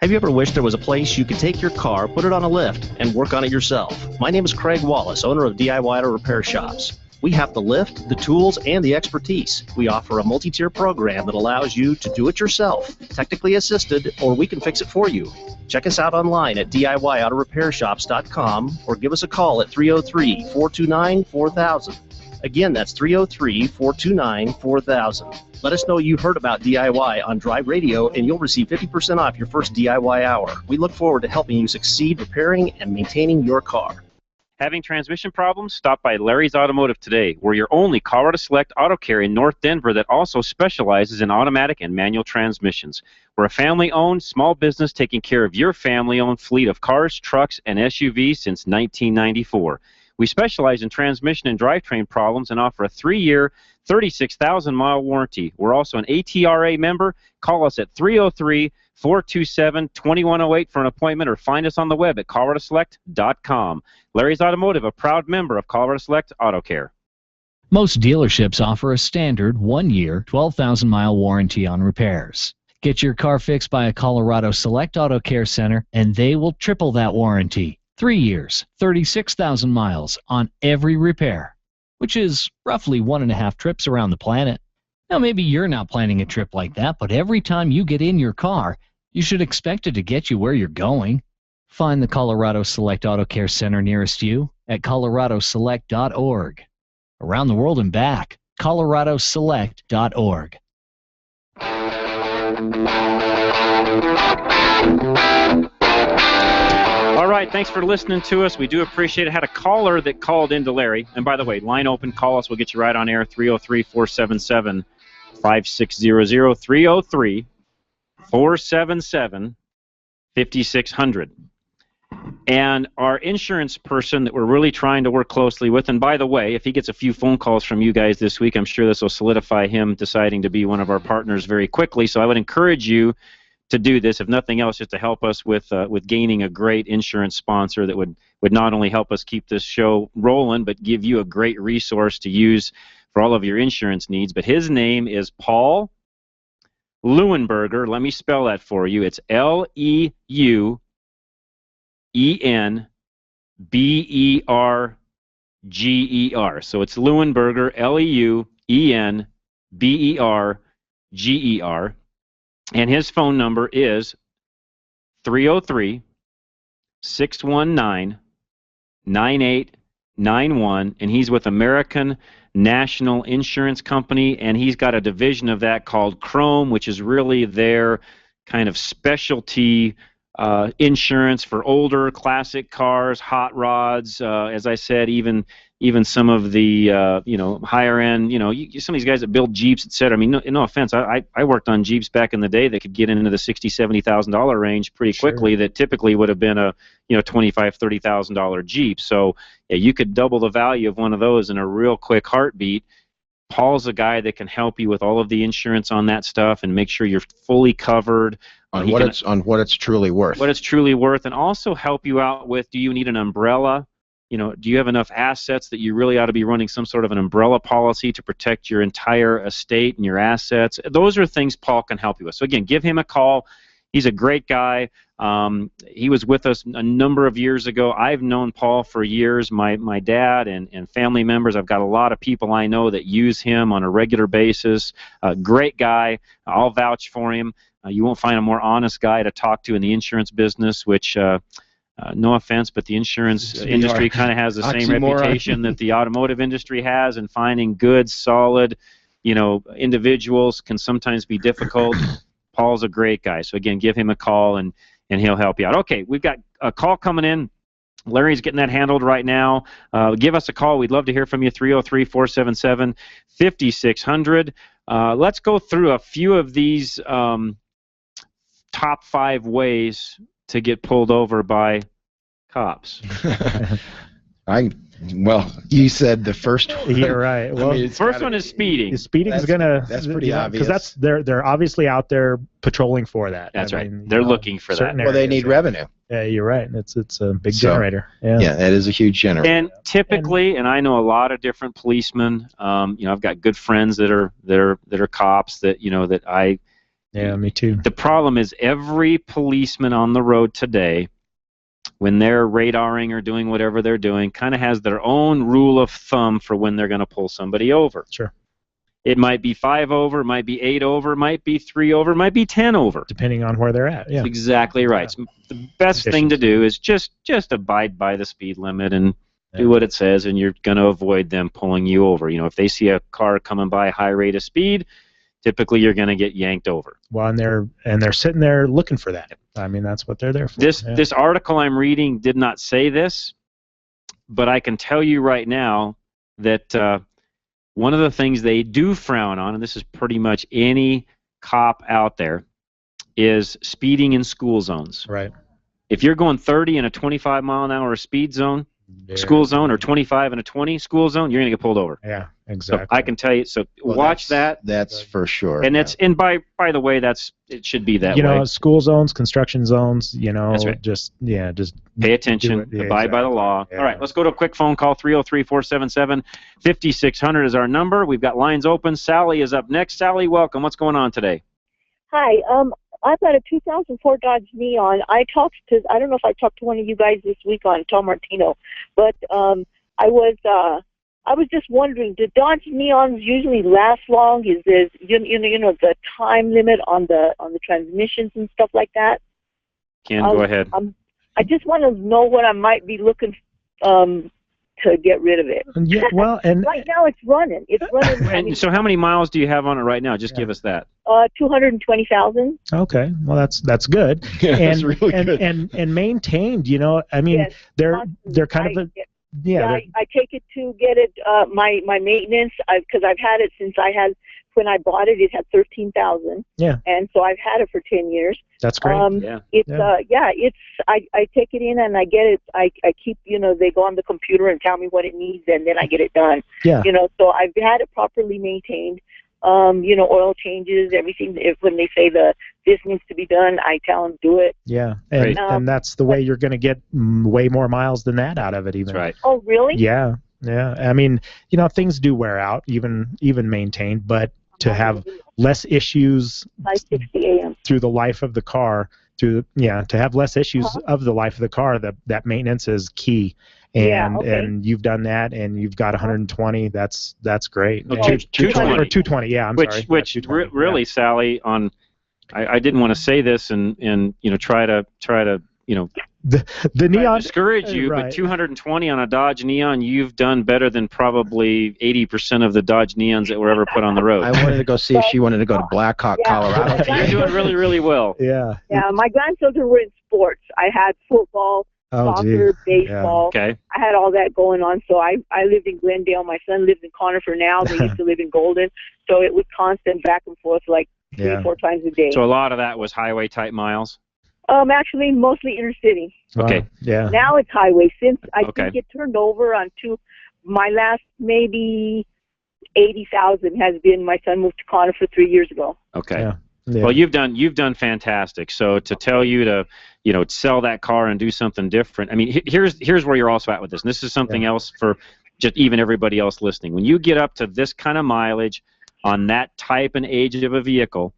Speaker 16: Have you ever wished there was a place you could take your car, put it on a lift, and work on it yourself? My name is Craig Wallace, owner of DIY Auto Repair Shops. We have the lift, the tools, and the expertise. We offer a multi-tier program that allows you to do it yourself, technically assisted, or we can fix it for you. Check us out online at DIYAutoRepairShops.com or give us a call at 303-429-4000. Again, that's 303-429-4000. Let us know you heard about DIY on Drive Radio, and you'll receive 50% off your first DIY hour. We look forward to helping you succeed repairing and maintaining your car.
Speaker 13: Having transmission problems? Stop by Larry's Automotive today. We're your only Colorado Select Auto Care in North Denver that also specializes in automatic and manual transmissions. We're a family-owned small business taking care of your family-owned fleet of cars, trucks, and SUVs since 1994. We specialize in transmission and drivetrain problems and offer a 3-year, 36,000-mile warranty. We're also an ATRA member. Call us at 303-427-2108 for an appointment or find us on the web at coloradoselect.com. Larry's Automotive, a proud member of Colorado Select Auto Care.
Speaker 5: Most dealerships offer a standard 1-year, 12,000-mile warranty on repairs. Get your car fixed by a Colorado Select Auto Care Center, and they will triple that warranty. 3 years, 36,000 miles on every repair, which is roughly 1.5 trips around the planet. Now, maybe you're not planning a trip like that, but every time you get in your car, you should expect it to get you where you're going. Find the Colorado Select Auto Care Center nearest you at coloradoselect.org. Around the world and back, coloradoselect.org.
Speaker 13: All right, thanks for listening to us. We do appreciate it. Had a caller that called into Larry. And by the way, line open, call us. We'll get you right on air, 303-477-5600, 303-477-5600. And our insurance person that we're really trying to work closely with, and by the way, if he gets a few phone calls from you guys this week, I'm sure this will solidify him deciding to be one of our partners very quickly. So I would encourage you to do this, if nothing else, just to help us with gaining a great insurance sponsor that would not only help us keep this show rolling, but give you a great resource to use for all of your insurance needs. But his name is Paul Leuenberger. Let me spell that for you. It's Leuenberger. So it's Leuenberger, Leuenberger. And his phone number is 303-619-9891, and he's with American National Insurance Company, and he's got a division of that called Chrome, which is really their kind of specialty insurance for older classic cars, hot rods. As I said, even some of the higher end. Some of these guys that build Jeeps, etc. I mean, no offense. I worked on Jeeps back in the day that could get into the $60,000-$70,000 range pretty quickly. That typically would have been a $25,000-$30,000 Jeep. So yeah, you could double the value of one of those in a real quick heartbeat. Paul's a guy that can help you with all of the insurance on that stuff and make sure you're fully covered.
Speaker 14: On what it's truly worth.
Speaker 13: What it's truly worth, and also help you out with, do you need an umbrella? Do you have enough assets that you really ought to be running some sort of an umbrella policy to protect your entire estate and your assets? Those are things Paul can help you with. So again, give him a call. He's a great guy. He was with us a number of years ago. I've known Paul for years. My dad and family members, I've got a lot of people I know that use him on a regular basis. Great guy. I'll vouch for him. You won't find a more honest guy to talk to in the insurance business, which, no offense, but the insurance industry kind of has the same reputation that the automotive industry has, and finding good, solid, individuals can sometimes be difficult. Paul's a great guy. So, again, give him a call, and he'll help you out. Okay, we've got a call coming in. Larry's getting that handled right now. Give us a call. We'd love to hear from you, 303-477-5600. Let's go through a few of these top 5 ways to get pulled over by cops.
Speaker 14: Well, you said the first one.
Speaker 17: You're right. Well,
Speaker 13: first one is speeding.
Speaker 17: Speeding is gonna.
Speaker 14: That's pretty obvious.
Speaker 17: Because they're obviously out there patrolling for that.
Speaker 13: That's right. They're looking for that.
Speaker 14: Well, they need revenue.
Speaker 17: Yeah, you're right. It's a big generator.
Speaker 14: Yeah, that is a huge generator.
Speaker 13: And typically, and I know a lot of different policemen. I've got good friends that are cops that that I.
Speaker 17: Yeah, me too.
Speaker 13: The problem is every policeman on the road today, when they're radaring or doing whatever they're doing, kind of has their own rule of thumb for when they're going to pull somebody over.
Speaker 17: Sure.
Speaker 13: It might be 5 over, it might be 8 over, it might be 3 over, it might be 10 over.
Speaker 17: Depending on where they're at. Yeah.
Speaker 13: Exactly right. Yeah. So the best thing to do is just abide by the speed limit and do what it says, and you're going to avoid them pulling you over. If they see a car coming by a high rate of speed, typically you're going to get yanked over.
Speaker 17: Well, and they're sitting there looking for that. I mean, that's what they're there for.
Speaker 13: This article I'm reading did not say this, but I can tell you right now that one of the things they do frown on, and this is pretty much any cop out there, is speeding in school zones.
Speaker 17: Right.
Speaker 13: If you're going 30 in a 25-mile-an-hour speed zone, school zone, or 25 in a 20 school zone, you're going to get pulled over.
Speaker 17: Yeah, exactly.
Speaker 13: So I can tell you. So watch that.
Speaker 14: That's for sure.
Speaker 13: And by the way, it should be that way.
Speaker 17: School zones, construction zones.
Speaker 13: That's right.
Speaker 17: Just
Speaker 13: pay attention. Abide by the law. Yeah. All right, let's go to a quick phone call. 303-477-5600 is our number. We've got lines open. Sally is up next. Sally, welcome. What's going on today?
Speaker 4: Hi. I've got a 2004 Dodge Neon. I don't know if I talked to one of you guys this week on Tom Martino, but I was just wondering, do Dodge Neons usually last long? Is there the time limit on the transmissions and stuff like that?
Speaker 13: Ken, go ahead.
Speaker 4: I just want to know what I might be looking to get rid of it.
Speaker 17: Yeah, well, and
Speaker 4: right now it's running.
Speaker 13: And so how many miles do you have on it right now? Just give us that.
Speaker 4: 220,000.
Speaker 17: Okay, well that's good.
Speaker 14: Yeah,
Speaker 17: and,
Speaker 14: that's really good.
Speaker 17: And maintained. I mean,
Speaker 4: yes,
Speaker 17: they're kind of
Speaker 4: I take it to get it my maintenance because I've had it since when I bought it. It had 13,000.
Speaker 17: Yeah.
Speaker 4: And so I've had it for 10 years.
Speaker 17: That's great.
Speaker 4: I take it in and I get it. I keep they go on the computer and tell me what it needs and then I get it done.
Speaker 17: Yeah.
Speaker 4: So I've had it properly maintained. Oil changes, everything. When they say this needs to be done, I tell them do it.
Speaker 17: Yeah, and that's the way you're going to get way more miles than that out of it, even.
Speaker 13: That's right.
Speaker 4: Oh, really?
Speaker 17: Yeah. I mean, things do wear out, even maintained, but to have less issues
Speaker 4: 5:60 a.m.
Speaker 17: through the life of the car, to have less issues of the life of the car, that maintenance is key. And you've done that, and you've got 120. That's great.
Speaker 13: 220
Speaker 17: or 220. Yeah, I'm sorry.
Speaker 13: Which really, Sally, I didn't want to say this and try to
Speaker 17: the Neon
Speaker 13: discourage you,
Speaker 17: right.
Speaker 13: but 220 on a Dodge Neon, you've done better than probably 80% of the Dodge Neons that were ever put on the road.
Speaker 14: I wanted to go see if she wanted to go to Blackhawk, Colorado.
Speaker 13: You're doing really, really well.
Speaker 17: Yeah.
Speaker 4: Yeah, my grandchildren were in sports. I had football, soccer, baseball.
Speaker 13: Okay.
Speaker 4: I had all that going on. So I lived in Glendale. My son lives in Conifer now. They used to live in Golden. So it was constant back and forth, like 3-4 times a day.
Speaker 13: So a lot of that was highway type miles.
Speaker 4: Actually, mostly inner city.
Speaker 13: Okay.
Speaker 17: Yeah.
Speaker 4: Now it's highway. Since I think it turned over on my last maybe 80,000 has been. My son moved to Conifer 3 years ago.
Speaker 13: Okay.
Speaker 17: Yeah.
Speaker 13: Well, you've done fantastic. So to tell you to, sell that car and do something different. I mean, here's where you're also at with this. And this is something else for just even everybody else listening. When you get up to this kind of mileage on that type and age of a vehicle,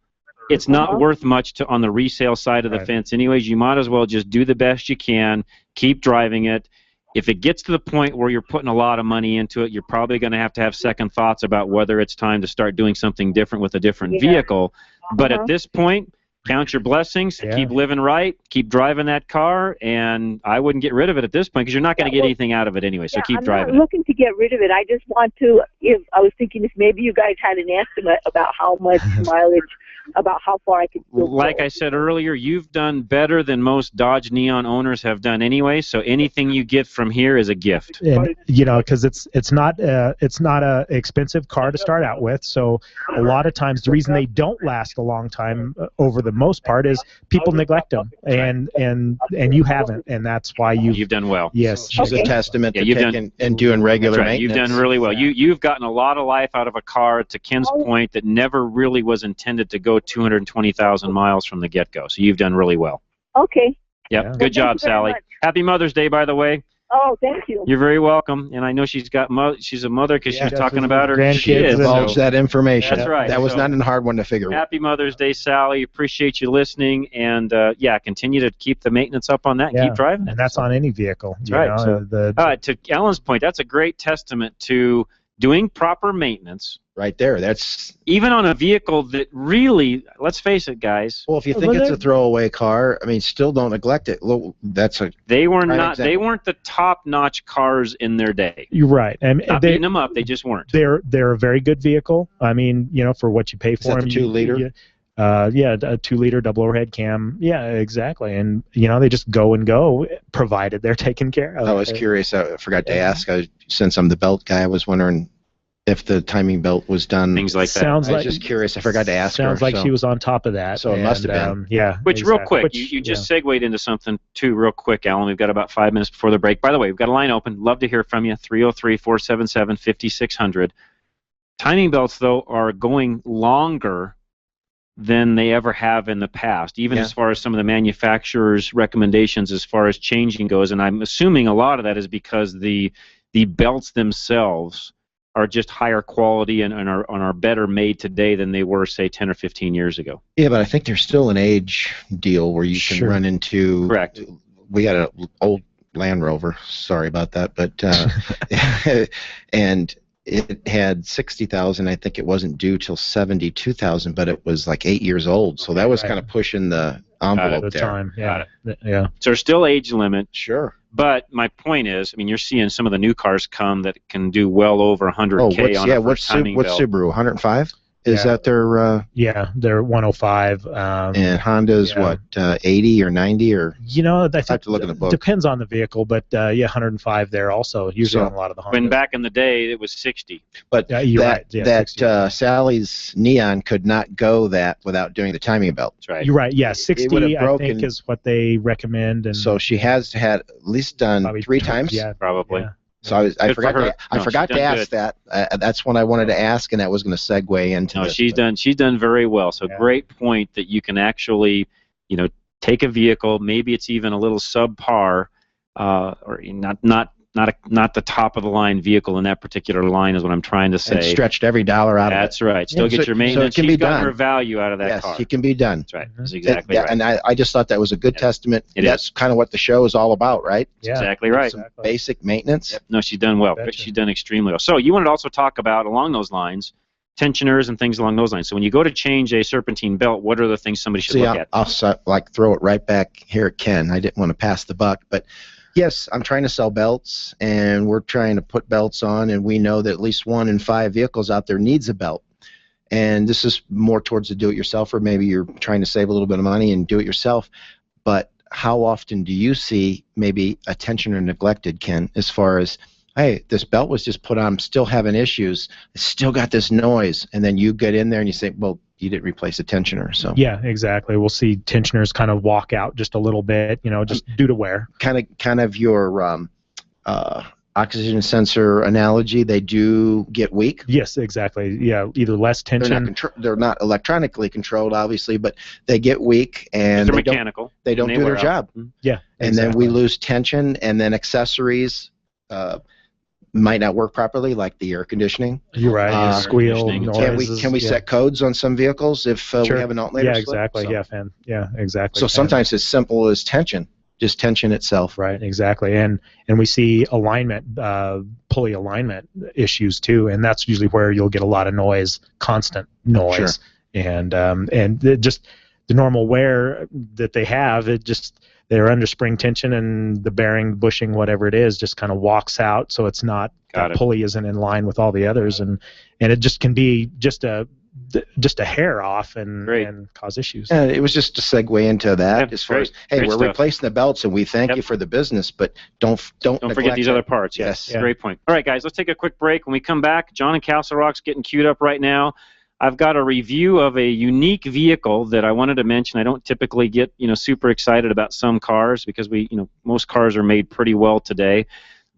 Speaker 13: it's not worth much on the resale side of the fence anyways. You might as well just do the best you can, keep driving it. If it gets to the point where you're putting a lot of money into it, you're probably going to have second thoughts about whether it's time to start doing something different with a different vehicle. But at this point, count your blessings, keep living right, keep driving that car, and I wouldn't get rid of it at this point because you're not going to get anything out of it anyway, so keep driving
Speaker 4: I'm not looking to get rid of it. I just want to, I was thinking if maybe you guys had an estimate about how much mileage, about how far I could still
Speaker 13: Like
Speaker 4: go.
Speaker 13: I said earlier, you've done better than most Dodge Neon owners have done anyway, so anything you get from here is a gift.
Speaker 17: And because it's not a expensive car to start out with, so a lot of times the reason they don't last a long time over the most part is people neglect them, and you haven't, and that's why you've
Speaker 13: done well.
Speaker 17: Yes,
Speaker 14: She's a testament to
Speaker 13: you've
Speaker 14: taking and doing regular
Speaker 13: That's right.
Speaker 14: maintenance.
Speaker 13: You've done really well. You've gotten a lot of life out of a car, to Ken's point, that never really was intended to go 220,000 miles from the get-go. So you've done really well.
Speaker 4: Okay.
Speaker 13: Yep.
Speaker 4: Yeah.
Speaker 13: Good
Speaker 4: Well,
Speaker 13: job,
Speaker 4: thank you very
Speaker 13: Sally.
Speaker 4: much.
Speaker 13: Happy Mother's Day, by the way.
Speaker 4: Oh, thank you.
Speaker 13: You're very welcome. And I know she's got she's a mother because she was talking about her
Speaker 14: grandkids.
Speaker 13: kids.
Speaker 14: Divulge that information.
Speaker 13: That's right.
Speaker 14: That was
Speaker 13: So,
Speaker 14: not a hard one to figure out.
Speaker 13: Happy Mother's Day, Sally. Appreciate you listening, and continue to keep the maintenance up on that and keep driving.
Speaker 17: and that's on any vehicle.
Speaker 13: That's right. So, to Ellen's point, that's a great testament to doing proper maintenance.
Speaker 14: Right there. That's
Speaker 13: even on a vehicle that really, let's face it, guys.
Speaker 14: Well, if you think it's a throwaway car, I mean, still don't neglect it. That's a
Speaker 13: They were
Speaker 14: prime
Speaker 13: not.
Speaker 14: example.
Speaker 13: They weren't the top-notch cars in their day.
Speaker 17: You're right. And
Speaker 13: Not beating them up. They just weren't.
Speaker 17: They're a very good vehicle. I mean, for what you pay for
Speaker 14: that
Speaker 17: them.
Speaker 14: the 2-liter?
Speaker 17: Yeah, a 2-liter double overhead cam. Yeah, exactly. And they just go and go, provided they're taken care of.
Speaker 14: I was curious. I forgot to ask. Since I'm the belt guy, I was wondering if the timing belt was done.
Speaker 13: Things like that.
Speaker 17: Sounds
Speaker 14: I was
Speaker 17: like
Speaker 14: just curious. I forgot to ask her.
Speaker 17: Sounds like she was on top of that.
Speaker 14: So it must have been.
Speaker 17: Yeah.
Speaker 13: Which,
Speaker 17: exactly.
Speaker 13: real quick, you just segued into something, too, real quick, Alan. We've got about 5 minutes before the break. By the way, we've got a line open. Love to hear from you, 303-477-5600. Timing belts, though, are going longer than they ever have in the past, even as far as some of the manufacturers' recommendations as far as changing goes. And I'm assuming a lot of that is because the belts themselves are just higher quality and are better made today than they were, say, 10 or 15 years ago.
Speaker 14: Yeah, but I think there's still an age deal where you can run into.
Speaker 13: Correct.
Speaker 14: We got an old Land Rover. Sorry about that, but and it had 60,000. I think it wasn't due till 72,000, but it was like 8 years old. So that was kind of pushing the envelope there.
Speaker 17: Time. Yeah.
Speaker 13: Got it.
Speaker 17: Yeah.
Speaker 13: So there's still age limit.
Speaker 14: Sure.
Speaker 13: But my point is, I mean, you're seeing some of the new cars come that can do well over 100K on a
Speaker 14: what's
Speaker 13: timing belt.
Speaker 14: Subaru? 105? Is that their?
Speaker 17: Yeah, they're 105.
Speaker 14: And Honda's what? 80 or 90 or?
Speaker 17: I think
Speaker 14: have to look at the book.
Speaker 17: Depends on the vehicle, but 105 there also. Usually on a lot of the Hondas.
Speaker 13: When back in the day it was 60.
Speaker 14: But
Speaker 17: you're right. Yeah,
Speaker 14: Sally's Neon could not go that without doing the timing belt.
Speaker 13: That's right.
Speaker 17: You're right. Yeah, 60 I
Speaker 14: broken,
Speaker 17: think is what they recommend. And
Speaker 14: so she has had at least done 3 times.
Speaker 17: Yeah,
Speaker 13: probably.
Speaker 17: Yeah.
Speaker 14: So I
Speaker 13: Good for
Speaker 14: forgot.
Speaker 13: her.
Speaker 14: I forgot to ask that. That's what I wanted to ask, and that was going to segue into.
Speaker 13: No,
Speaker 14: this,
Speaker 13: she's done very well. So great point that you can actually, take a vehicle. Maybe it's even a little subpar, or not the top of the line vehicle in that particular line is what I'm trying to say.
Speaker 14: And stretched every dollar out of it.
Speaker 13: That's right. Still get your maintenance.
Speaker 14: So it can be
Speaker 13: She's got
Speaker 14: done.
Speaker 13: her value out of that car.
Speaker 14: Yes, it can be done.
Speaker 13: That's right. That's exactly right.
Speaker 14: And I just thought that was a good testament.
Speaker 13: It
Speaker 14: That's kind of what the show is all about, right?
Speaker 13: That's exactly right.
Speaker 14: Some basic maintenance.
Speaker 13: No, she's done well. She's done extremely well. So you wanted to also talk about, along those lines, tensioners and things along those lines. So when you go to change a serpentine belt, what are the things somebody should look at?
Speaker 14: I'll throw it right back here at Ken. I didn't want to pass the buck, but yes, I'm trying to sell belts, and we're trying to put belts on, and we know that at least 1 in 5 vehicles out there needs a belt. And this is more towards the do-it-yourselfer. Maybe you're trying to save a little bit of money and do it yourself. But how often do you see maybe a tensioner neglected, Ken, as far as, hey, this belt was just put on, I'm still having issues, it's still got this noise, and then you get in there and you say, well, you didn't replace the tensioner. So
Speaker 17: yeah, exactly. We'll see tensioners kind of walk out just a little bit, just due to wear.
Speaker 14: Kind of your oxygen sensor analogy, they do get weak.
Speaker 17: Yes, exactly. Yeah, either less tension.
Speaker 14: They're not electronically controlled, obviously, but they get weak and
Speaker 13: they're mechanical.
Speaker 14: They don't do their job.
Speaker 17: Yeah,
Speaker 14: and then we lose tension, and then accessories might not work properly, like the air conditioning.
Speaker 17: You're right. Squeal, noises.
Speaker 14: Can we set codes on some vehicles if we have an alternator?
Speaker 17: Yeah, exactly. So. Yeah, exactly.
Speaker 14: So sometimes it's simple as tension. Just tension itself.
Speaker 17: Right, exactly. And we see alignment, pulley alignment issues too, and that's usually where you'll get a lot of noise, constant noise.
Speaker 14: Sure.
Speaker 17: And just the normal wear that they have, they're under spring tension, and the bearing, bushing, whatever it is, just kind of walks out, so it's not, the pulley isn't in line with all the others, and it just can be just a hair off and cause issues.
Speaker 14: It was just a segue into that, as far as, hey, we're replacing the belts, and we thank you for the business, but don't
Speaker 13: forget these other parts.
Speaker 14: Yes.
Speaker 13: Yeah. Great point. All right, guys, let's take a quick break. When we come back, John in Castle Rock's getting queued up right now. I've got a review of a unique vehicle that I wanted to mention. I don't typically get super excited about some cars because most cars are made pretty well today,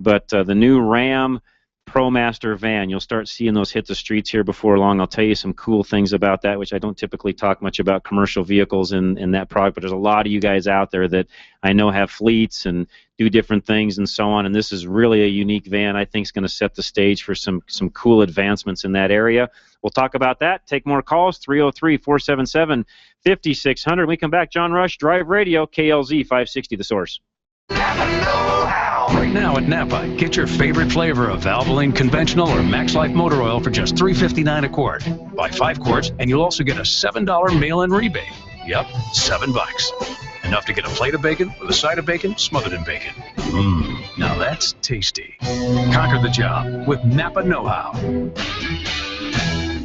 Speaker 13: but the new Ram ProMaster van, you'll start seeing those hit the streets here before long. I'll tell you some cool things about that, which I don't typically talk much about commercial vehicles in that product, but there's a lot of you guys out there that I know have fleets and do different things and so on, and this is really a unique van I think is going to set the stage for some cool advancements in that area. We'll talk about that. Take more calls, 303-477-5600. When we come back, John Rush, Drive Radio, KLZ 560, The Source.
Speaker 9: Right now at Napa, get your favorite flavor of Valvoline Conventional or Max Life Motor Oil for just $3.59 a quart. Buy 5 quarts, and you'll also get a $7 mail-in rebate. Yep, $7. Enough to get a plate of bacon with a side of bacon smothered in bacon. Now that's tasty. Conquer the job with Napa Know-How.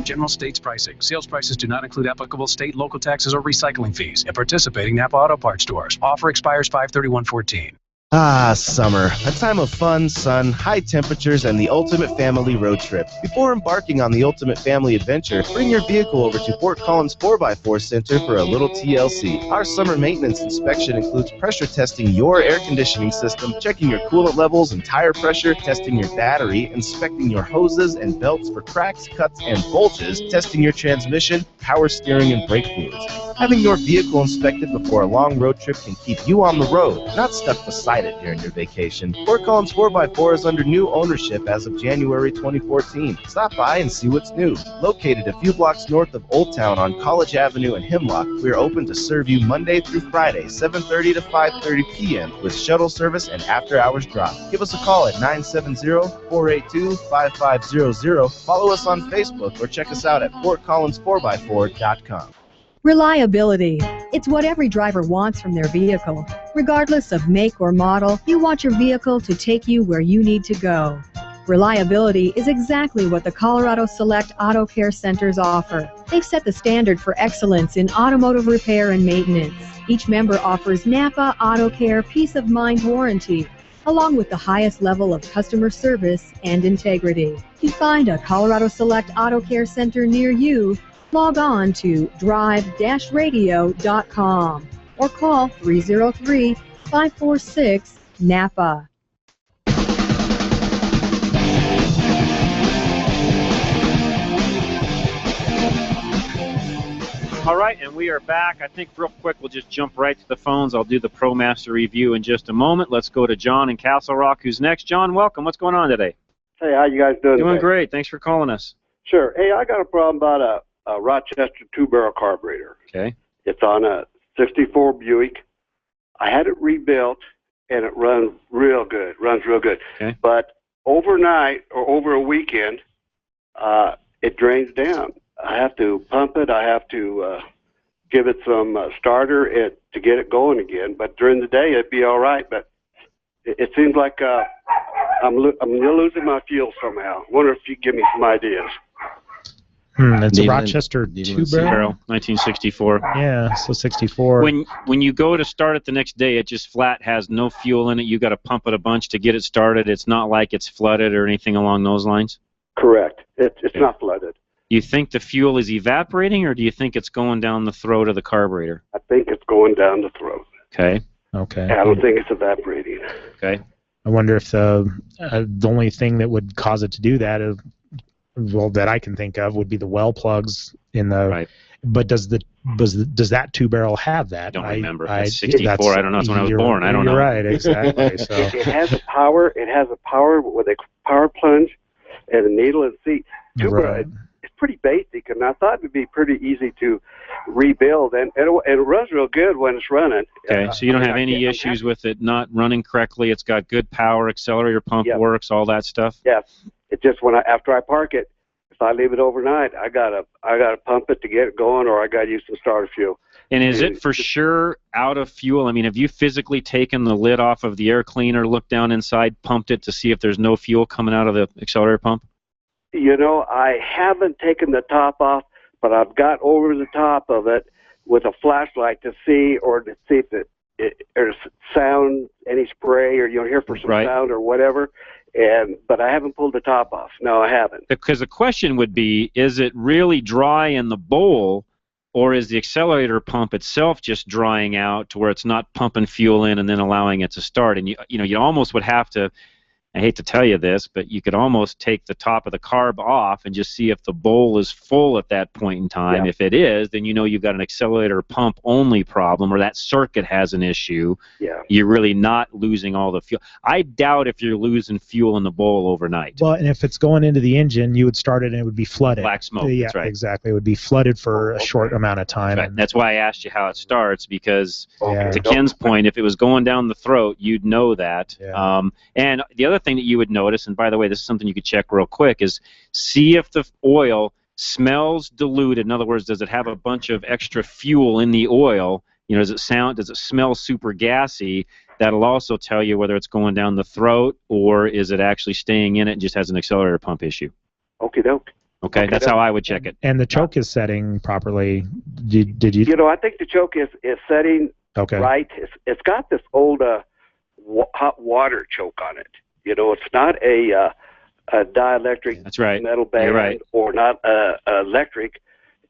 Speaker 9: General states pricing. Sales prices do not include applicable state, local taxes, or recycling fees at participating Napa Auto Parts stores. Offer expires 5/31/14.
Speaker 8: Ah, summer. A time of fun, sun, high temperatures, and the ultimate family road trip. Before embarking on the ultimate family adventure, bring your vehicle over to Fort Collins 4x4 Center for a little TLC. Our summer maintenance inspection includes pressure testing your air conditioning system, checking your coolant levels and tire pressure, testing your battery, inspecting your hoses and belts for cracks, cuts, and bulges, testing your transmission, power steering, and brake fluids. Having your vehicle inspected before a long road trip can keep you on the road, not stuck beside it during your vacation. Fort Collins 4x4 is under new ownership as of January 2014. Stop by and see what's new. Located a few blocks north of Old Town on College Avenue and Hemlock, we are open to serve you Monday through Friday, 7:30 to 5:30 p.m. with shuttle service and after-hours drop. Give us a call at 970-482-5500. Follow us on Facebook or check us out at FortCollins4x4.com.
Speaker 18: Reliability. It's what every driver wants from their vehicle. Regardless of make or model, you want your vehicle to take you where you need to go. Reliability is exactly what the Colorado Select Auto Care Centers offer. They've set the standard for excellence in automotive repair and maintenance. Each member offers Napa Auto Care Peace of Mind Warranty, along with the highest level of customer service and integrity. To find a Colorado Select Auto Care Center near you, log on to drive-radio.com or call 303-546-NAPA.
Speaker 13: All right, and we are back. I think real quick we'll just jump right to the phones. I'll do the ProMaster review in just a moment. Let's go to John in Castle Rock, who's next. John, welcome. What's going on today?
Speaker 19: Hey, how you guys doing today?
Speaker 13: Doing great. Thanks for calling us.
Speaker 19: Sure. Hey, I got a problem about a Rochester 2-barrel carburetor.
Speaker 13: Okay.
Speaker 19: It's on a 64 Buick. I had it rebuilt, and it runs real good.
Speaker 13: Okay.
Speaker 19: But overnight or over a weekend, it drains down. I have to pump it. I have to give it some starter to get it going again. But during the day, it'd be all right. But it seems like I'm losing my fuel somehow. I wonder if you give me some ideas.
Speaker 17: It's a Rochester 2-barrel.
Speaker 13: 1964.
Speaker 17: Yeah, so 64.
Speaker 13: When you go to start it the next day, it just flat has no fuel in it. You got to pump it a bunch to get it started. It's not like it's flooded or anything along those lines.
Speaker 19: Correct. It's not flooded.
Speaker 13: You think the fuel is evaporating, or do you think it's going down the throat of the carburetor?
Speaker 19: I think it's going down the throat.
Speaker 13: Okay.
Speaker 17: Okay.
Speaker 19: I don't think it's evaporating.
Speaker 13: Okay.
Speaker 17: I wonder if the only thing that would cause it to do that is, well, that I can think of would be the well plugs in the.
Speaker 13: Right.
Speaker 17: But does that 2-barrel have that?
Speaker 13: I don't remember. That's 64. I don't know. It's when I was born. I don't know.
Speaker 17: You're right. Exactly. So
Speaker 19: it has a power. It has a power with a power plunge and a needle and seat.
Speaker 17: Right.
Speaker 19: It's pretty basic, and I thought it would be pretty easy to rebuild, and it runs real good when it's running.
Speaker 13: Okay, so you don't have any issues with it not running correctly. It's got good power, accelerator pump works, all that stuff.
Speaker 19: Yes, it just after I park it, if I leave it overnight, I gotta pump it to get it going, or I gotta use some starter fuel.
Speaker 13: And is it for sure out of fuel? I mean, have you physically taken the lid off of the air cleaner, looked down inside, pumped it to see if there's no fuel coming out of the accelerator pump?
Speaker 19: You know, I haven't taken the top off, but I've got over the top of it with a flashlight to see if there's sound, any spray, or hear for some sound or whatever. But I haven't pulled the top off. No, I haven't.
Speaker 13: Because the question would be, is it really dry in the bowl, or is the accelerator pump itself just drying out to where it's not pumping fuel in and then allowing it to start? And you almost would have to, I hate to tell you this, but you could almost take the top of the carb off and just see if the bowl is full at that point in time.
Speaker 19: Yeah.
Speaker 13: If it is, then you know you've got an accelerator pump only problem, or that circuit has an issue.
Speaker 19: Yeah.
Speaker 13: You're really not losing all the fuel. I doubt if you're losing fuel in the bowl overnight.
Speaker 17: well, and if it's going into the engine, you would start it and it would be flooded.
Speaker 13: Black smoke,
Speaker 17: Yeah,
Speaker 13: that's right.
Speaker 17: Exactly. It would be flooded for a short amount of time.
Speaker 13: Right. That's why I asked you how it starts, because
Speaker 17: Yeah.
Speaker 13: to Ken's point, if it was going down the throat, you'd know that.
Speaker 17: Yeah.
Speaker 13: And the other thing that you would notice, and by the way, this is something you could check real quick, is see if the oil smells diluted. In other words, does it have a bunch of extra fuel in the oil? Does it smell super gassy? That'll also tell you whether it's going down the throat, or is it actually staying in it and just has an accelerator pump issue.
Speaker 19: Okie doke.
Speaker 13: Okay, that's how I would check it.
Speaker 17: And the choke is setting properly. Did you?
Speaker 19: I think the choke is setting right. It's got this old hot water choke on it. It's not a dielectric
Speaker 13: that's right.
Speaker 19: metal band,
Speaker 13: You're right.
Speaker 19: or not electric.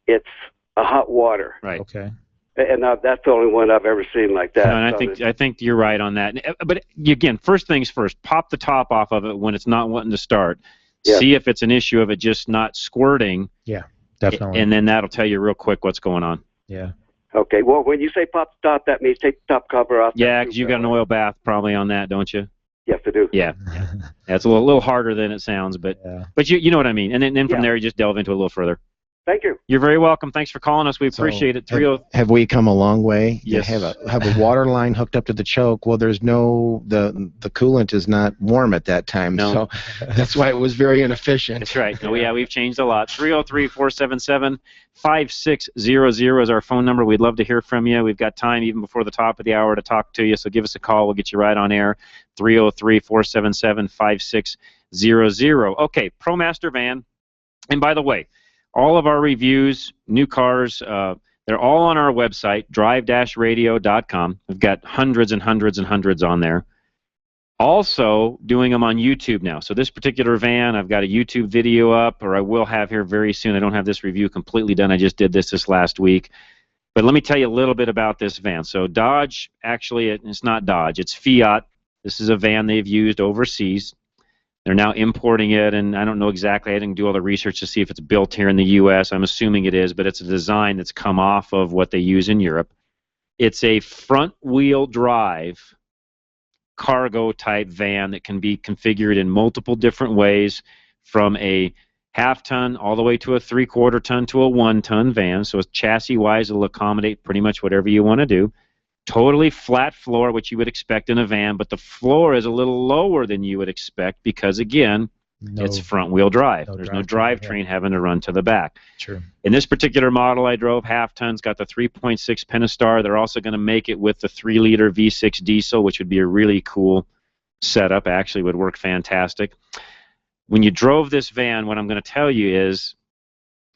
Speaker 19: It's a hot water.
Speaker 13: Right.
Speaker 17: Okay.
Speaker 19: And that's the only one I've ever seen like that.
Speaker 13: No, and I think you're right on that. But again, first things first, pop the top off of it when it's not wanting to start.
Speaker 19: Yeah.
Speaker 13: See if it's an issue of it just not squirting.
Speaker 17: Yeah, definitely.
Speaker 13: And then that'll tell you real quick what's going on.
Speaker 17: Yeah.
Speaker 19: Okay. Well, when you say pop the top, that means take the top cover off.
Speaker 13: Yeah, because you got an oil bath probably on that, don't you?
Speaker 19: Yes, I do.
Speaker 13: Yeah. That's a little harder than it sounds, but you know what I mean. And then from there, you just delve into it a little further.
Speaker 19: Thank you.
Speaker 13: You're very welcome. Thanks for calling us. We appreciate it.
Speaker 14: Have we come a long way?
Speaker 13: Yes.
Speaker 14: You have a water line hooked up to the choke. Well, there's the coolant is not warm at that time, so that's why it was very inefficient.
Speaker 13: That's right. No, we've changed a lot. 303-477-5600 is our phone number. We'd love to hear from you. We've got time even before the top of the hour to talk to you, so give us a call. We'll get you right on air. 303-477-5600. Okay, ProMaster van. And by the way, all of our reviews, new cars, they're all on our website, drive-radio.com. We've got hundreds and hundreds and hundreds on there. Also doing them on YouTube now. So this particular van, I've got a YouTube video up, or I will have here very soon. I don't have this review completely done. I just did this last week. But let me tell you a little bit about this van. So Dodge, actually, it's not Dodge. It's Fiat. This is a van they've used overseas. They're now importing it, and I don't know exactly. I didn't do all the research to see if it's built here in the U.S. I'm assuming it is, but it's a design that's come off of what they use in Europe. It's a front-wheel drive cargo-type van that can be configured in multiple different ways, from a half-ton all the way to a three-quarter-ton to a one-ton van. So chassis-wise, it'll accommodate pretty much whatever you want to do. Totally flat floor, which you would expect in a van, but the floor is a little lower than you would expect because, again, It's front-wheel drive. There's no drivetrain having to run to the back.
Speaker 17: Sure.
Speaker 13: In this particular model I drove, half-ton's got the 3.6 Pentastar. They're also going to make it with the 3-liter V6 diesel, which would be a really cool setup. Actually would work fantastic. When you drove this van, what I'm going to tell you is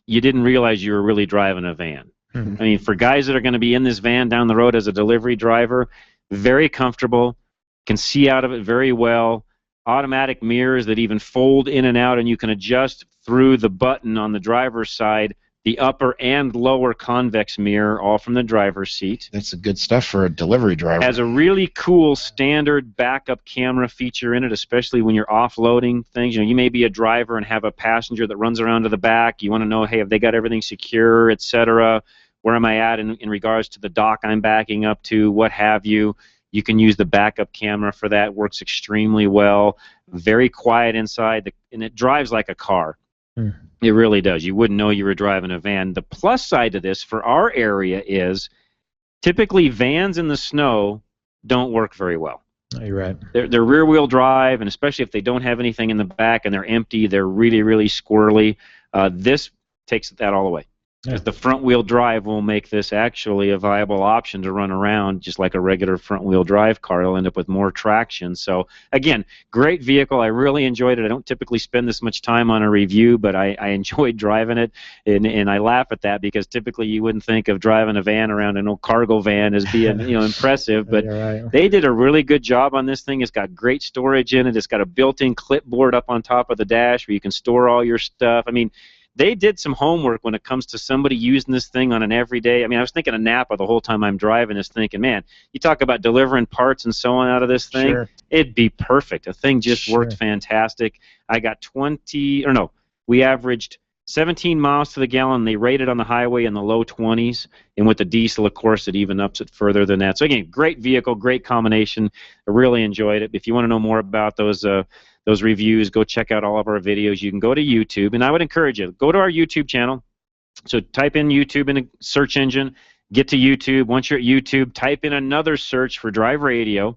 Speaker 13: you didn't realize you were really driving a van. I mean, for guys that are going to be in this van down the road as a delivery driver, very comfortable, can see out of it very well, automatic mirrors that even fold in and out, and you can adjust through the button on the driver's side the upper and lower convex mirror, all from the driver's seat.
Speaker 14: That's the good stuff for a delivery driver.
Speaker 13: Has a really cool standard backup camera feature in it, especially when you're offloading things. You know, you may be a driver and have a passenger that runs around to the back. You want to know, hey, have they got everything secure, etc.? Where am I at in regards to the dock I'm backing up to, what have you. You can use the backup camera for that. Works extremely well. Very quiet inside, and it drives like a car. It really does. You wouldn't know you were driving a van. The plus side to this for our area is typically vans in the snow don't work very well.
Speaker 17: Oh, you're right.
Speaker 13: They're rear-wheel drive, and especially if they don't have anything in the back and they're empty, they're really, really squirrely. This takes that all away. Because the front-wheel drive will make this actually a viable option to run around just like a regular front-wheel drive car. It'll end up with more traction. So, again, great vehicle. I really enjoyed it. I don't typically spend this much time on a review, but I enjoyed driving it, and I laugh at that because typically you wouldn't think of driving a van around an old cargo van as being impressive, but they did a really good job on this thing. It's got great storage in it. It's got a built-in clipboard up on top of the dash where you can store all your stuff. I mean, they did some homework when it comes to somebody using this thing on an everyday. I mean, I was thinking of Napa the whole time I'm driving this, thinking, man, you talk about delivering parts and so on out of this thing, it'd be perfect. The thing just worked fantastic. I got we averaged 17 miles to the gallon. They rated on the highway in the low 20s, and with the diesel, of course, it even ups it further than that. So again, great vehicle, great combination. I really enjoyed it. If you want to know more about those reviews, go check out all of our videos. You can go to YouTube, and I would encourage you, go to our YouTube channel. So type in YouTube in a search engine, get to YouTube. Once you're at YouTube, type in another search for Drive Radio,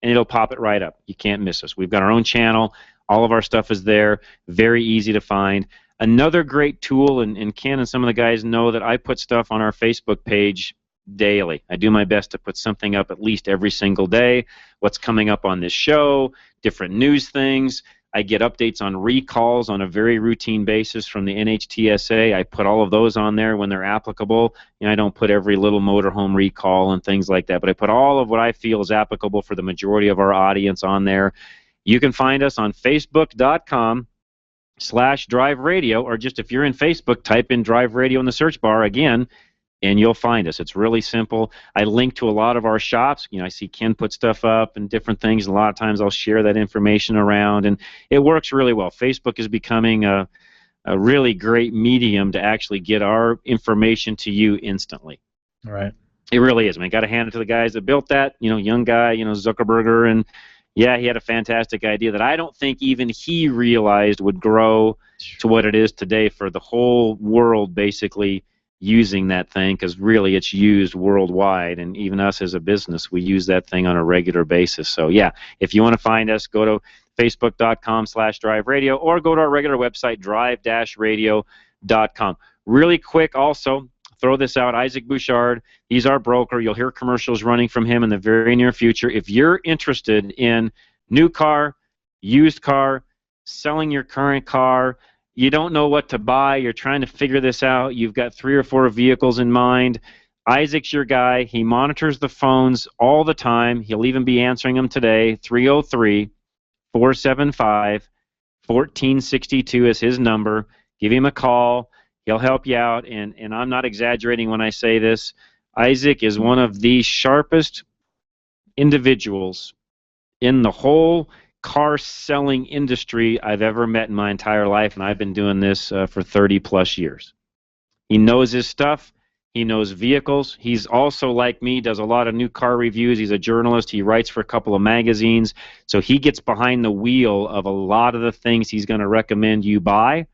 Speaker 13: and it'll pop it right up. You can't miss us. We've got our own channel. All of our stuff is there. Very easy to find. Another great tool, and Ken and some of the guys know that I put stuff on our Facebook page daily. I do my best to put something up at least every single day. What's coming up on this show, different news things. I get updates on recalls on a very routine basis from the NHTSA. I put all of those on there when they're applicable. You know, I don't put every little motorhome recall and things like that, but I put all of what I feel is applicable for the majority of our audience on there. You can find us on Facebook.com/Drive Radio, or just if you're in Facebook, type in Drive Radio in the search bar again, and you'll find us. It's really simple. I link to a lot of our shops. You know, I see Ken put stuff up and different things. A lot of times I'll share that information around, and it works really well. Facebook is becoming a really great medium to actually get our information to you instantly.
Speaker 17: All right.
Speaker 13: It really is. I mean, got to hand it to the guys that built that. You know, young guy, Zuckerberger, and yeah, he had a fantastic idea that I don't think even he realized would grow to what it is today for the whole world basically using that thing, because really it's used worldwide, and even us as a business, we use that thing on a regular basis. So yeah, if you want to find us, go to Facebook.com/Drive Radio, or go to our regular website, drive-radio.com. Really quick also, throw this out, Isaac Bouchard, he's our broker. You'll hear commercials running from him in the very near future. If you're interested in new car, used car, selling your current car, you don't know what to buy, you're trying to figure this out, you've got 3 or 4 vehicles in mind, Isaac's your guy. He monitors the phones all the time. He'll even be answering them today. 303-475-1462 is his number. Give him a call. He'll help you out, and I'm not exaggerating when I say this. Isaac is one of the sharpest individuals in the whole car selling industry I've ever met in my entire life, and I've been doing this for 30-plus years. He knows his stuff. He knows vehicles. He's also, like me, does a lot of new car reviews. He's a journalist. He writes for a couple of magazines. So he gets behind the wheel of a lot of the things he's going to recommend you buy,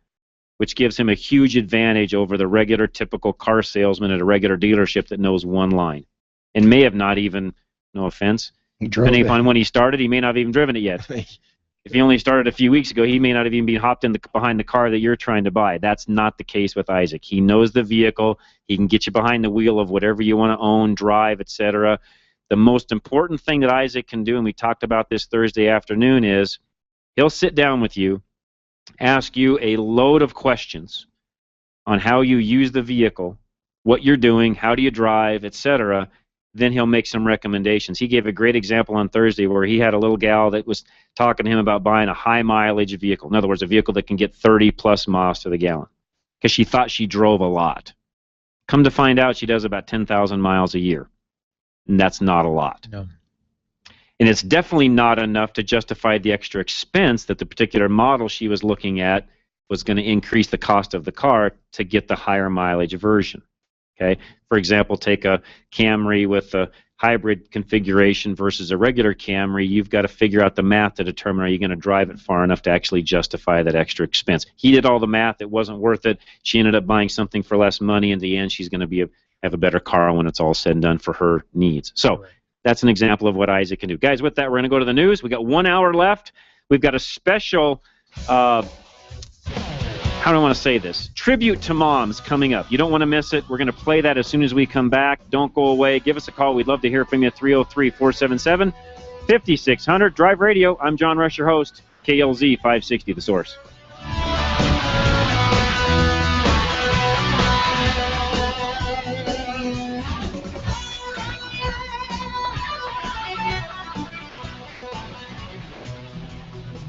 Speaker 13: which gives him a huge advantage over the regular typical car salesman at a regular dealership that knows one line and may have not even, no offense, depending upon when he started, he may not have even driven it yet. If he only started a few weeks ago, he may not have even been hopped in behind the car that you're trying to buy. That's not the case with Isaac. He knows the vehicle. He can get you behind the wheel of whatever you want to own, drive, etc. The most important thing that Isaac can do, and we talked about this Thursday afternoon, is he'll sit down with you, ask you a load of questions on how you use the vehicle, what you're doing, how do you drive, etc. Then he'll make some recommendations. He gave a great example on Thursday where he had a little gal that was talking to him about buying a high mileage vehicle. In other words, a vehicle that can get 30+ miles to the gallon because she thought she drove a lot. Come to find out, she does about 10,000 miles a year, and that's not a lot.
Speaker 11: No.
Speaker 13: And it's definitely not enough to justify the extra expense that the particular model she was looking at was going to increase the cost of the car to get the higher mileage version. Okay. For example, take a Camry with a hybrid configuration versus a regular Camry. You've got to figure out the math to determine are you going to drive it far enough to actually justify that extra expense. He did all the math. It wasn't worth it. She ended up buying something for less money. In the end, she's going to have a better car when it's all said and done for her needs. So that's an example of what Isaac can do. Guys, with that, we're going to go to the news. We've got 1 hour left. We've got a special... how do I want to say this? Tribute to moms coming up. You don't want to miss it. We're going to play that as soon as we come back. Don't go away. Give us a call. We'd love to hear from you. 303-477-5600. Drive Radio. I'm John Rush, your host. KLZ 560, The Source.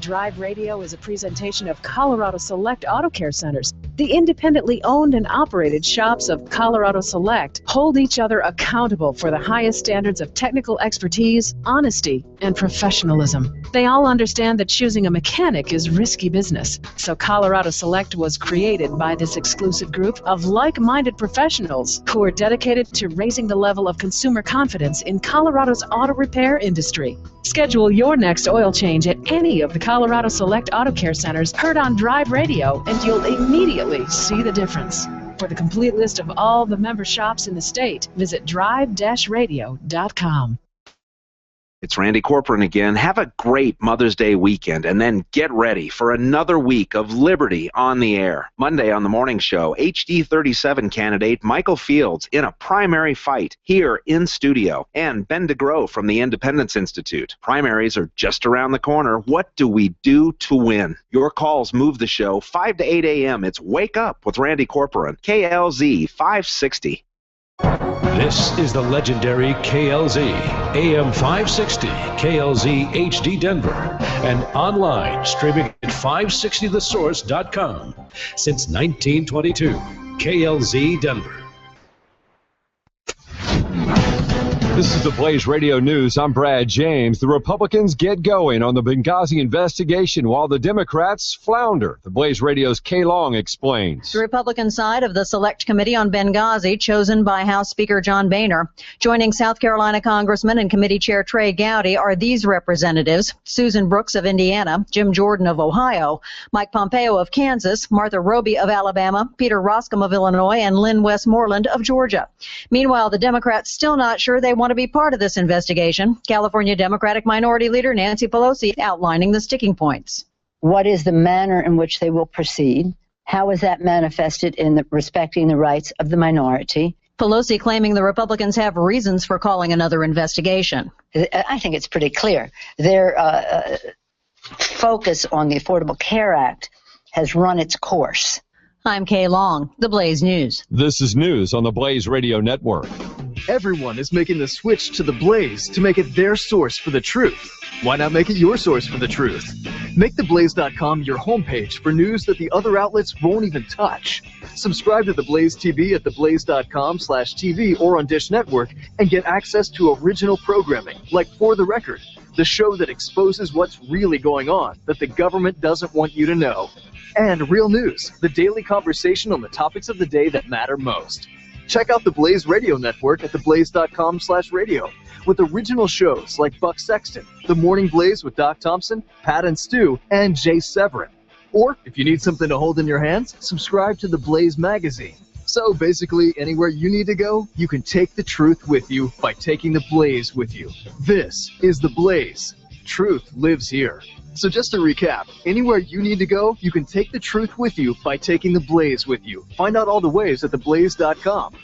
Speaker 20: Drive Radio is a presentation of Colorado Select Auto Care Centers. The independently owned and operated shops of Colorado Select hold each other accountable for the highest standards of technical expertise, honesty, and professionalism. They all understand that choosing a mechanic is risky business. So Colorado Select was created by this exclusive group of like-minded professionals who are dedicated to raising the level of consumer confidence in Colorado's auto repair industry. Schedule your next oil change at any of the Colorado Select Auto Care Centers heard on Drive Radio, and you'll immediately see the difference. For the complete list of all the member shops in the state, visit drive-radio.com.
Speaker 21: It's Randy Corcoran again. Have a great Mother's Day weekend, and then get ready for another week of Liberty on the air. Monday on the morning show, HD 37 candidate Michael Fields in a primary fight here in studio, and Ben DeGrow from the Independence Institute. Primaries are just around the corner. What do we do to win? Your calls move the show 5 to 8 a.m. It's Wake Up with Randy Corcoran, KLZ 560.
Speaker 9: This is the legendary KLZ, AM 560, KLZ HD Denver, and online streaming at 560thesource.com. Since 1922, KLZ Denver.
Speaker 10: This is the Blaze Radio News. I'm Brad James. The Republicans get going on the Benghazi investigation while the Democrats flounder. The Blaze Radio's Kay Long explains.
Speaker 22: The Republican side of the Select Committee on Benghazi, chosen by House Speaker John Boehner. Joining South Carolina Congressman and Committee Chair Trey Gowdy are these representatives: Susan Brooks of Indiana, Jim Jordan of Ohio, Mike Pompeo of Kansas, Martha Roby of Alabama, Peter Roskam of Illinois, and Lynn Westmoreland of Georgia. Meanwhile, the Democrats still not sure they want to be part of this investigation. California Democratic Minority Leader Nancy Pelosi outlining the sticking points.
Speaker 23: What is the manner in which they will proceed? How is that manifested in respecting the rights of the minority?
Speaker 22: Pelosi claiming the Republicans have reasons for calling another investigation.
Speaker 23: I think it's pretty clear. Their focus on the Affordable Care Act has run its course.
Speaker 22: I'm Kay Long, The Blaze News.
Speaker 10: This is news on the Blaze Radio Network.
Speaker 26: Everyone is making the switch to the Blaze to make it their source for the truth. Why not make it your source for the truth? Make theblaze.com your homepage for news that the other outlets won't even touch. Subscribe to The Blaze TV at theblaze.com/TV or on Dish Network and get access to original programming like For the Record, the show that exposes what's really going on that the government doesn't want you to know. And Real News, the daily conversation on the topics of the day that matter most. Check out the Blaze Radio Network at theblaze.com/radio with original shows like Buck Sexton, The Morning Blaze with Doc Thompson, Pat and Stu, and Jay Severin. Or, if you need something to hold in your hands, subscribe to the Blaze magazine. So basically, anywhere you need to go, you can take the truth with you by taking the Blaze with you. This is the Blaze. truth lives here. So just to recap, anywhere you need to go, you can take the truth with you by taking the Blaze with you. Find out all the ways at theblaze.com.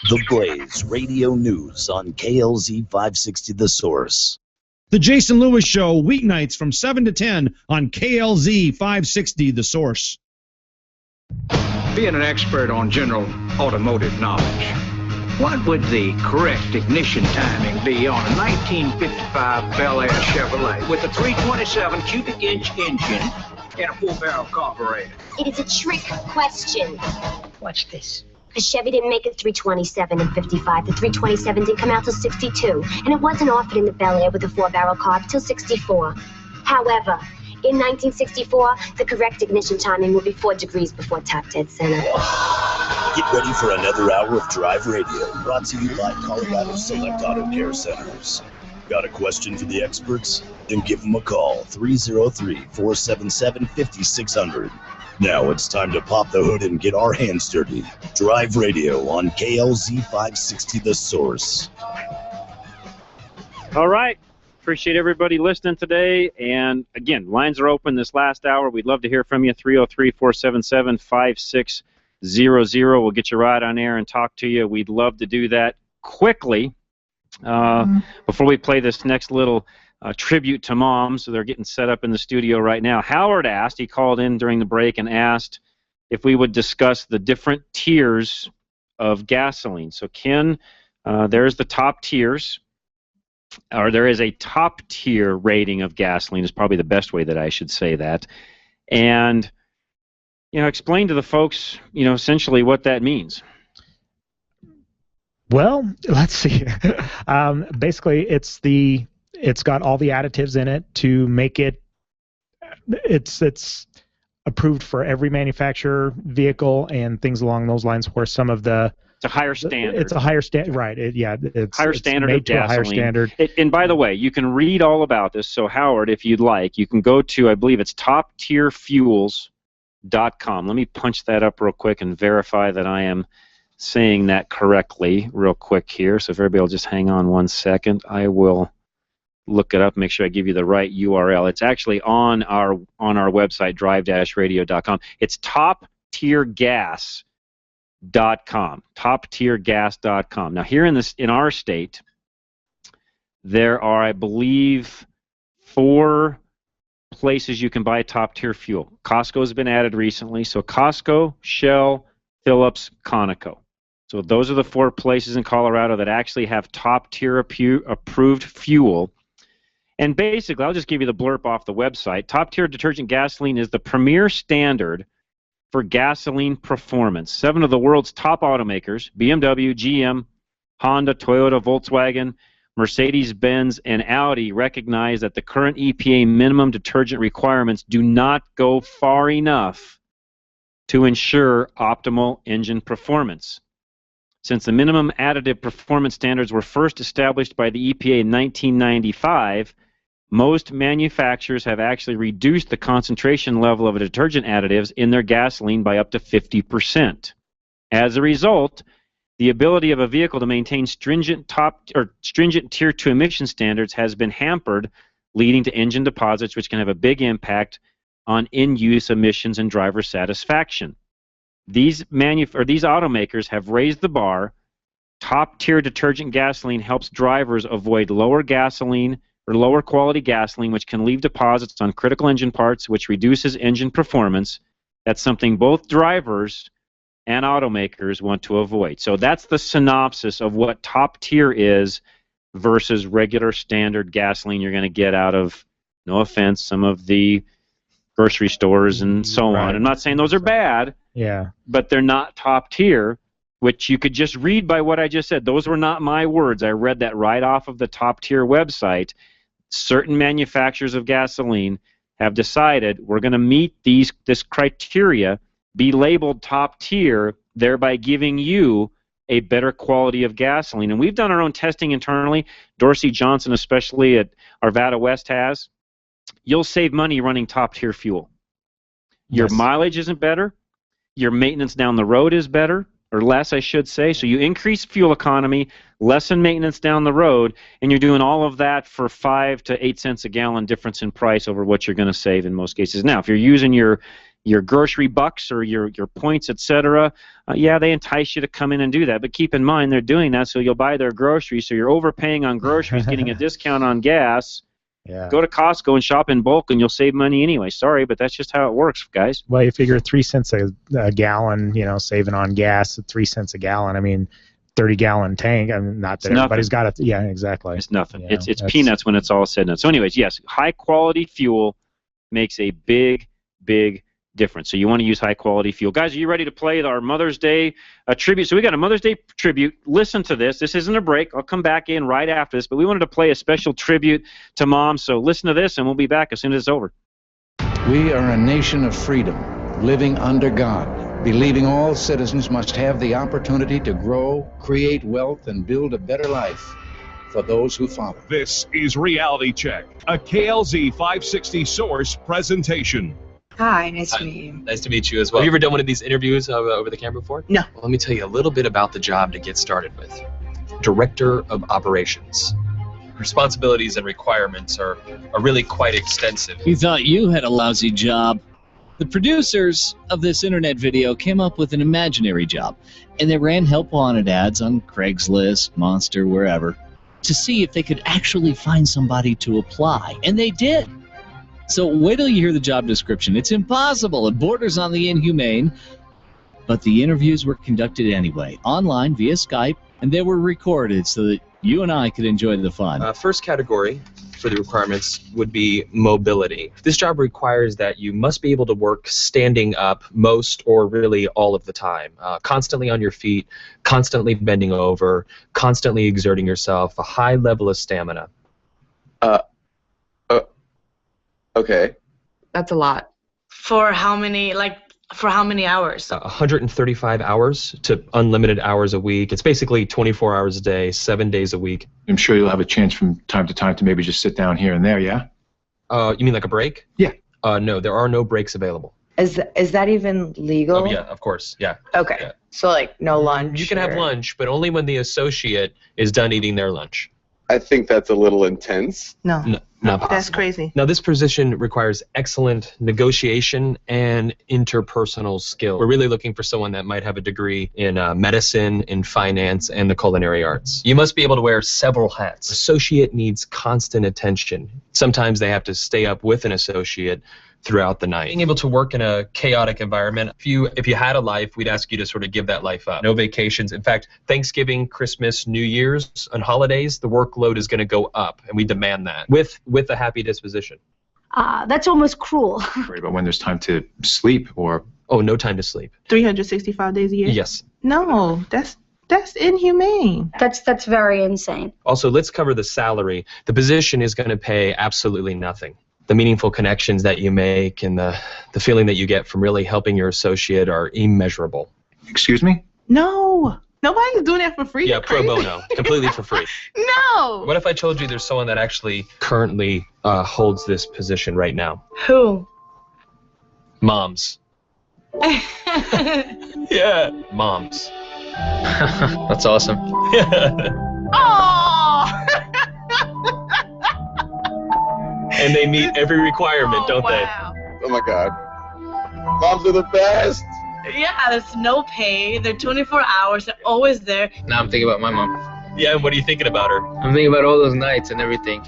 Speaker 1: The Blaze Radio News on KLZ 560 The Source.
Speaker 3: The Jason Lewis Show, weeknights from 7 to 10 on KLZ 560 The Source.
Speaker 7: Being an expert on general automotive knowledge, what would the correct ignition timing be on a 1955 Bel Air Chevrolet with a 327 cubic inch engine and a 4-barrel carburetor?
Speaker 11: It is a trick question.
Speaker 7: Watch this.
Speaker 11: The Chevy didn't make it 327 and 55. The 327 didn't come out till 62. And it wasn't offered in the Bel Air with a 4-barrel carb till 64. However, in 1964, the correct ignition timing will be 4 degrees before top dead center.
Speaker 1: Get ready for another hour of Drive Radio, brought to you by Colorado Select Auto Care Centers. Got a question for the experts? Then give them a call, 303-477-5600. Now it's time to pop the hood and get our hands dirty. Drive Radio on KLZ 560 The Source.
Speaker 13: All right. Appreciate everybody listening today. And again, lines are open this last hour. We'd love to hear from you. 303-477-5600. We'll get you right on air and talk to you. We'd love to do that quickly. Before we play this next little tribute to moms, so they're getting set up in the studio right now. Howard asked, he called in during the break and asked if we would discuss the different tiers of gasoline. So Ken, there's the top tiers, or there is a top tier rating of gasoline is probably the best way that I should say that. And, you know, explain to the folks, you know, essentially what that means.
Speaker 17: Well, let's see. Basically, it's got all the additives in it to make it. It's approved for every manufacturer vehicle and things along those lines. Where some of the
Speaker 13: it's a higher standard.
Speaker 17: It's a higher standard, right? It's
Speaker 13: higher standard
Speaker 17: made
Speaker 13: of
Speaker 17: to a higher
Speaker 13: gasoline.
Speaker 17: standard.
Speaker 13: And by the way, you can read all about this. So Howard, if you'd like, you can go to, I believe it's toptierfuels.com. Let me punch that up real quick and verify that I am saying that correctly real quick here. So if everybody will just hang on 1 second, I will look it up, make sure I give you the right URL. It's actually on our website, drive-radio.com. It's toptiergas.com. Toptiergas.com. Now here in our state, there are, I believe, 4 places you can buy top tier fuel. Costco has been added recently, so Costco, Shell, Phillips, Conoco. So those are the 4 places in Colorado that actually have top tier approved fuel. And basically, I'll just give you the blurb off the website. Top tier detergent gasoline is the premier standard for gasoline performance. 7 of the world's top automakers, BMW, GM, Honda, Toyota, Volkswagen, Mercedes-Benz, and Audi, recognize that the current EPA minimum detergent requirements do not go far enough to ensure optimal engine performance. Since the minimum additive performance standards were first established by the EPA in 1995, most manufacturers have actually reduced the concentration level of detergent additives in their gasoline by up to 50%. As a result, the ability of a vehicle to maintain stringent Tier 2 emission standards has been hampered, leading to engine deposits, which can have a big impact on in-use emissions and driver satisfaction. These automakers have raised the bar. Top-tier detergent gasoline helps drivers avoid lower quality gasoline, which can leave deposits on critical engine parts, which reduces engine performance. That's something both drivers and automakers want to avoid. So that's the synopsis of what top tier is versus regular standard gasoline you're going to get out of, no offense, some of the grocery stores and so on. I'm not saying those are bad, but they're not top tier, which you could just read by what I just said. Those were not my words. I read that right off of the top tier website. Certain manufacturers of gasoline have decided we're going to meet this criteria, be labeled top tier, thereby giving you a better quality of gasoline. And we've done our own testing internally. Dorsey Johnson, especially at Arvada West, has. You'll save money running top tier fuel. Your mileage isn't better. Your maintenance down the road is better. or less, I should say. So you increase fuel economy, lessen maintenance down the road, and you're doing all of that for 5 to 8 cents a gallon difference in price over what you're going to save in most cases. Now, if you're using your grocery bucks or your points, etc., yeah, they entice you to come in and do that. But keep in mind, they're doing that so you'll buy their groceries. So you're overpaying on groceries, getting a discount on gas.
Speaker 17: Yeah.
Speaker 13: Go to Costco and shop in bulk, and you'll save money anyway. Sorry, but that's just how it works, guys.
Speaker 17: Well, you figure 3 cents a gallon, saving on gas at 3 cents a gallon. I mean, 30-gallon tank. I mean, not that everybody's got it. Yeah, exactly.
Speaker 13: It's nothing. It's peanuts when it's all said and done. So anyways, yes, high-quality fuel makes a big, big difference. So you want to use high-quality fuel. Guys, are you ready to play our Mother's Day tribute? So we got a Mother's Day tribute. Listen to this. This isn't a break. I'll come back in right after this, but we wanted to play a special tribute to Mom. So listen to this, and we'll be back as soon as it's over.
Speaker 2: We are a nation of freedom, living under God, believing all citizens must have the opportunity to grow, create wealth, and build a better life for those who follow.
Speaker 6: This is Reality Check, a KLZ 560 Source presentation.
Speaker 12: Hi, nice to meet you.
Speaker 15: Nice to meet you as well. Have you ever done one of these interviews over the camera before?
Speaker 12: No.
Speaker 15: Well, let me tell you a little bit about the job to get started with. Director of Operations. Responsibilities and requirements are really quite extensive.
Speaker 5: You thought you had a lousy job. The producers of this internet video came up with an imaginary job, and they ran help wanted ads on Craigslist, Monster, wherever, to see if they could actually find somebody to apply, and they did. So wait till you hear the job description. It's impossible. It borders on the inhumane. But the interviews were conducted anyway, online via Skype, and they were recorded so that you and I could enjoy the fun.
Speaker 15: First category for the requirements would be mobility. This job requires that you must be able to work standing up most or really all of the time, constantly on your feet, constantly bending over, constantly exerting yourself, a high level of stamina.
Speaker 12: Okay. That's a lot. For how many hours?
Speaker 15: 135 hours to unlimited hours a week. It's basically 24 hours a day, 7 days a week.
Speaker 24: I'm sure you'll have a chance from time to time to maybe just sit down here and there, yeah?
Speaker 15: You mean like a break?
Speaker 24: Yeah.
Speaker 15: No, there are no breaks available.
Speaker 12: Is that even legal?
Speaker 15: Oh, yeah, of course, yeah.
Speaker 12: Okay.
Speaker 15: Yeah.
Speaker 12: So like no lunch.
Speaker 15: You can have lunch, but only when the associate is done eating their lunch.
Speaker 25: I think that's a little intense.
Speaker 12: No.
Speaker 15: Not possible.
Speaker 12: That's crazy.
Speaker 15: Now, this position requires excellent negotiation and interpersonal skill. We're really looking for someone that might have a degree in medicine, in finance, and the culinary arts. You must be able to wear several hats. Associate needs constant attention. Sometimes they have to stay up with an associate throughout the night. Being able to work in a chaotic environment, if you had a life, we'd ask you to sort of give that life up. No vacations. In fact, Thanksgiving, Christmas, New Year's, and holidays, the workload is going to go up, and we demand that with a happy disposition.
Speaker 27: That's almost cruel.
Speaker 24: Worry about when there's time to sleep or...
Speaker 15: Oh, no time to sleep.
Speaker 12: 365 days a year?
Speaker 15: Yes.
Speaker 12: No, that's inhumane.
Speaker 27: That's very insane.
Speaker 15: Also, let's cover the salary. The position is going to pay absolutely nothing. The meaningful connections that you make and the feeling that you get from really helping your associate are immeasurable.
Speaker 24: Excuse me?
Speaker 12: No. Nobody's doing that for free.
Speaker 15: Yeah, pro bono. Completely for free.
Speaker 12: No.
Speaker 15: What if I told you there's someone that actually currently holds this position right now?
Speaker 12: Who?
Speaker 15: Moms. Yeah. Moms.
Speaker 28: That's awesome.
Speaker 12: Oh!
Speaker 15: And they meet every requirement, don't they?
Speaker 25: Oh my God. Moms are the best.
Speaker 12: Yeah, there's no pay. They're 24 hours. They're always there.
Speaker 28: Now I'm thinking about my mom.
Speaker 15: Yeah, and what are you thinking about her?
Speaker 28: I'm thinking about all those nights and everything.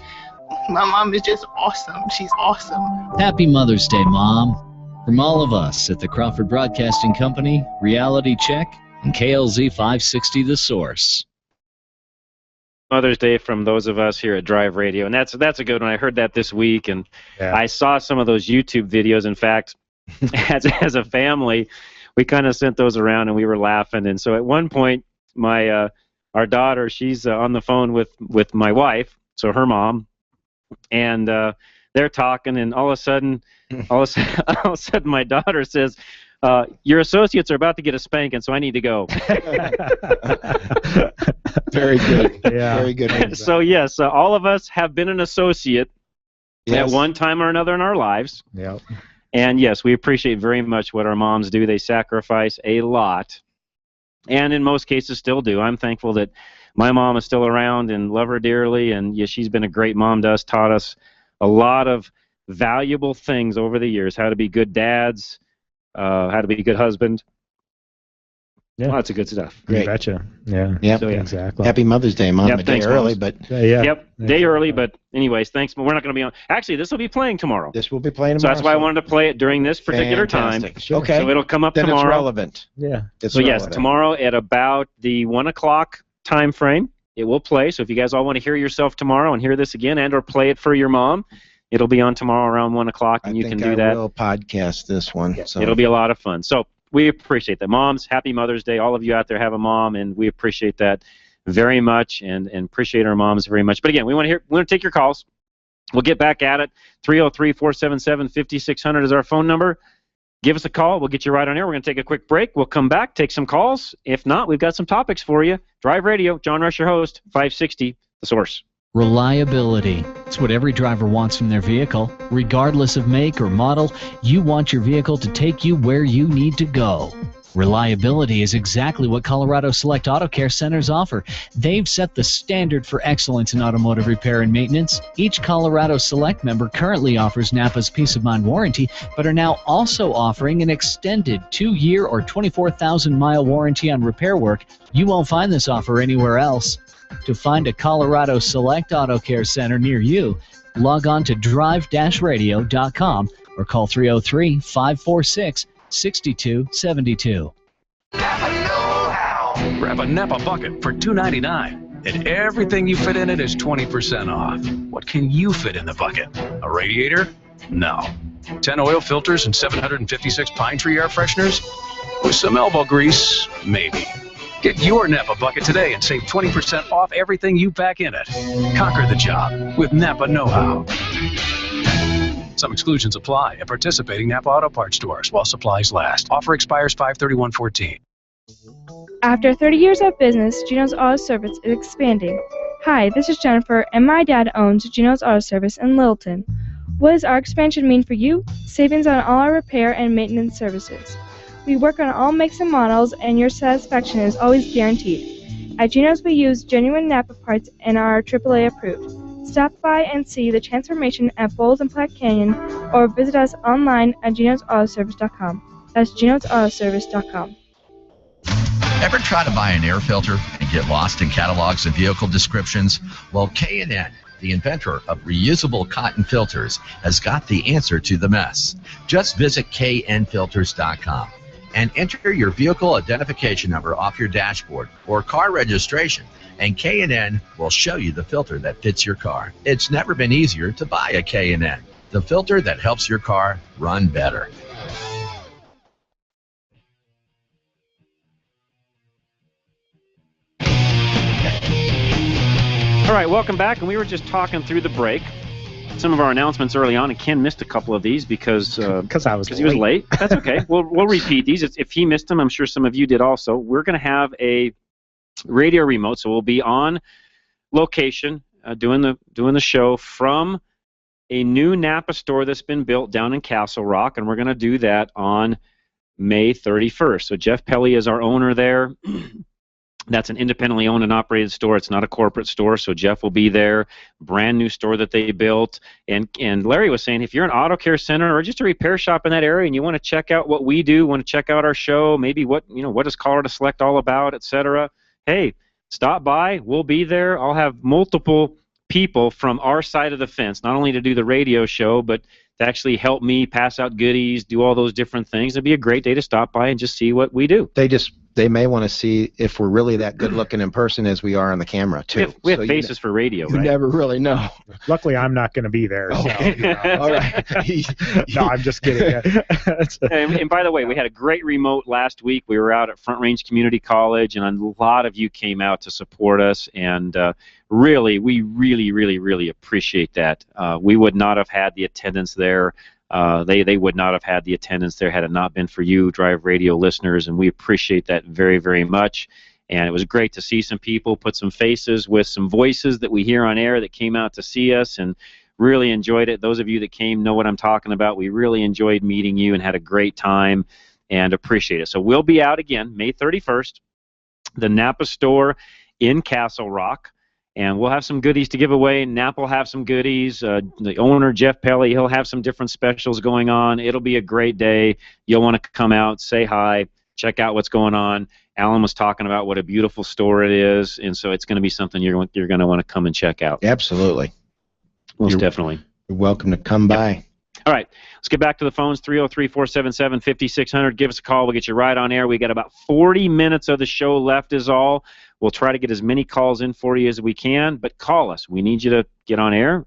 Speaker 12: My mom is just awesome. She's awesome.
Speaker 5: Happy Mother's Day, Mom. From all of us at the Crawford Broadcasting Company, Reality Check, and KLZ 560 The Source.
Speaker 13: Mother's Day from those of us here at Drive Radio, and that's a good one. I heard that this week, and I saw some of those YouTube videos. In fact, as a family, we kind of sent those around, and we were laughing. And so at one point, our daughter, she's on the phone with my wife, so her mom, and they're talking, and all of a sudden, my daughter says, your associates are about to get a spanking, so I need to go.
Speaker 14: Very good. Yeah. Very good.
Speaker 13: So, yes, all of us have been an associate at one time or another in our lives.
Speaker 17: Yep.
Speaker 13: And, yes, we appreciate very much what our moms do. They sacrifice a lot and in most cases still do. I'm thankful that my mom is still around and love her dearly, and yeah, she's been a great mom to us, taught us a lot of valuable things over the years, how to be good dads, how to be a good husband.
Speaker 17: Yeah.
Speaker 13: Lots of good stuff.
Speaker 17: You betcha. Yeah.
Speaker 14: Yep.
Speaker 13: So, yeah.
Speaker 17: Exactly.
Speaker 14: Happy Mother's Day, Mom.
Speaker 13: Yep,
Speaker 14: A day
Speaker 13: thanks,
Speaker 14: early,
Speaker 13: Moms.
Speaker 14: but
Speaker 17: Yeah.
Speaker 13: Yep, day early, but anyways, thanks. But we're not going to be on. Actually, this will be playing tomorrow.
Speaker 14: this will be playing
Speaker 13: So
Speaker 14: tomorrow.
Speaker 13: that's why I wanted to play it during this particular
Speaker 14: Fantastic.
Speaker 13: time.
Speaker 14: Sure. Okay.
Speaker 13: So it'll come up
Speaker 14: Then
Speaker 13: tomorrow.
Speaker 14: it's relevant.
Speaker 17: Yeah.
Speaker 14: It's
Speaker 13: So yes,
Speaker 14: relevant.
Speaker 13: tomorrow at about the 1 o'clock time frame, it will play. So if you guys all want to hear yourself tomorrow and hear this again and or play it for your mom, it'll be on tomorrow around 1 o'clock, and you can do that.
Speaker 14: I will podcast this one. So.
Speaker 13: It'll be a lot of fun. So we appreciate that. Moms, happy Mother's Day. All of you out there have a mom, and we appreciate that very much and appreciate our moms very much. But again, we want to take your calls. We'll get back at it. 303-477-5600 is our phone number. Give us a call. We'll get you right on air. We're going to take a quick break. We'll come back, take some calls. If not, we've got some topics for you. Drive Radio, John Rush, your host, 560, The Source.
Speaker 5: Reliability. It's what every driver wants from their vehicle. Regardless of make or model, you want your vehicle to take you where you need to go. Reliability is exactly what Colorado Select Auto Care Centers offer. They've set the standard for excellence in automotive repair and maintenance. Each Colorado Select member currently offers Napa's Peace of Mind warranty, but are now also offering an extended 2-year or 24,000-mile warranty on repair work. You won't find this offer anywhere else. To find a Colorado Select Auto Care Center near you, log on to drive-radio.com or call 303-546-6272.
Speaker 4: Grab a Napa bucket for $2.99, and everything you fit in it is 20% off. What can you fit in the bucket? A radiator? No. 10 oil filters and 756 pine tree air fresheners? With some elbow grease, maybe. Get your Napa bucket today and save 20% off everything you pack in it. Conquer the job with Napa Know-How. Some exclusions apply at participating Napa Auto Parts stores while supplies last. Offer expires 5/31/14.
Speaker 8: After 30 years of business, Gino's Auto Service is expanding. Hi, this is Jennifer, and my dad owns Gino's Auto Service in Littleton. What does our expansion mean for you? Savings on all our repair and maintenance services. We work on all makes and models, and your satisfaction is always guaranteed. At Gino's, we use genuine Napa parts and are AAA approved. Stop by and see the transformation at Bowles and Platte Canyon, or visit us online at genosautoservice.com. That's genosautoservice.com.
Speaker 9: Ever try to buy an air filter and get lost in catalogs and vehicle descriptions? Well, K&N, the inventor of reusable cotton filters, has got the answer to the mess. Just visit knfilters.com and enter your vehicle identification number off your dashboard or car registration, and K&N will show you the filter that fits your car. It's never been easier to buy a K&N, the filter that helps your car run better.
Speaker 13: All right, welcome back, and we were just talking through the break. Some of our announcements early on, and Ken missed a couple of these because he was late. That's okay. We'll repeat these. If he missed them, I'm sure some of you did also. We're going to have a radio remote, so we'll be on location doing the show from a new Napa store that's been built down in Castle Rock, and we're going to do that on May 31st. So Jeff Pelly is our owner there. That's an independently owned and operated store. It's not a corporate store, so Jeff will be there. Brand new store that they built. And Larry was saying, if you're an auto care center or just a repair shop in that area and you want to check out what we do, want to check out our show, maybe what is Colorado Select all about, etc. Hey, stop by. We'll be there. I'll have multiple people from our side of the fence, not only to do the radio show, but to actually help me pass out goodies, do all those different things. It'd be a great day to stop by and just see what we do.
Speaker 14: They may want to see if we're really that good looking in person as we are on the camera too.
Speaker 13: We have faces for radio,
Speaker 14: you
Speaker 13: right?
Speaker 14: never really know.
Speaker 17: Luckily, I'm not going to be there.
Speaker 14: Okay.
Speaker 17: So,
Speaker 14: all right.
Speaker 17: No, I'm just kidding.
Speaker 13: And by the way, we had a great remote last week. We were out at Front Range Community College, and a lot of you came out to support us, and we really appreciate that. We would not have had the attendance there. They would not have had the attendance there had it not been for you, Drive Radio listeners, and we appreciate that very, very much. And it was great to see some people, put some faces with some voices that we hear on air that came out to see us, and really enjoyed it. Those of you that came know what I'm talking about. We really enjoyed meeting you and had a great time and appreciate it. So we'll be out again May 31st the Napa store in Castle Rock. And we'll have some goodies to give away. Napa will have some goodies. The owner, Jeff Pelly, he'll have some different specials going on. It'll be a great day. You'll want to come out, say hi, check out what's going on. Alan was talking about what a beautiful store it is, and so it's going to be something you're going to want to come and check out.
Speaker 14: Absolutely.
Speaker 13: Most definitely.
Speaker 14: You're welcome to come by.
Speaker 13: All right, let's get back to the phones, 303-477-5600. Give us a call. We'll get you right on air. We got about 40 minutes of the show left is all. We'll try to get as many calls in for you as we can, but call us. We need you to get on air.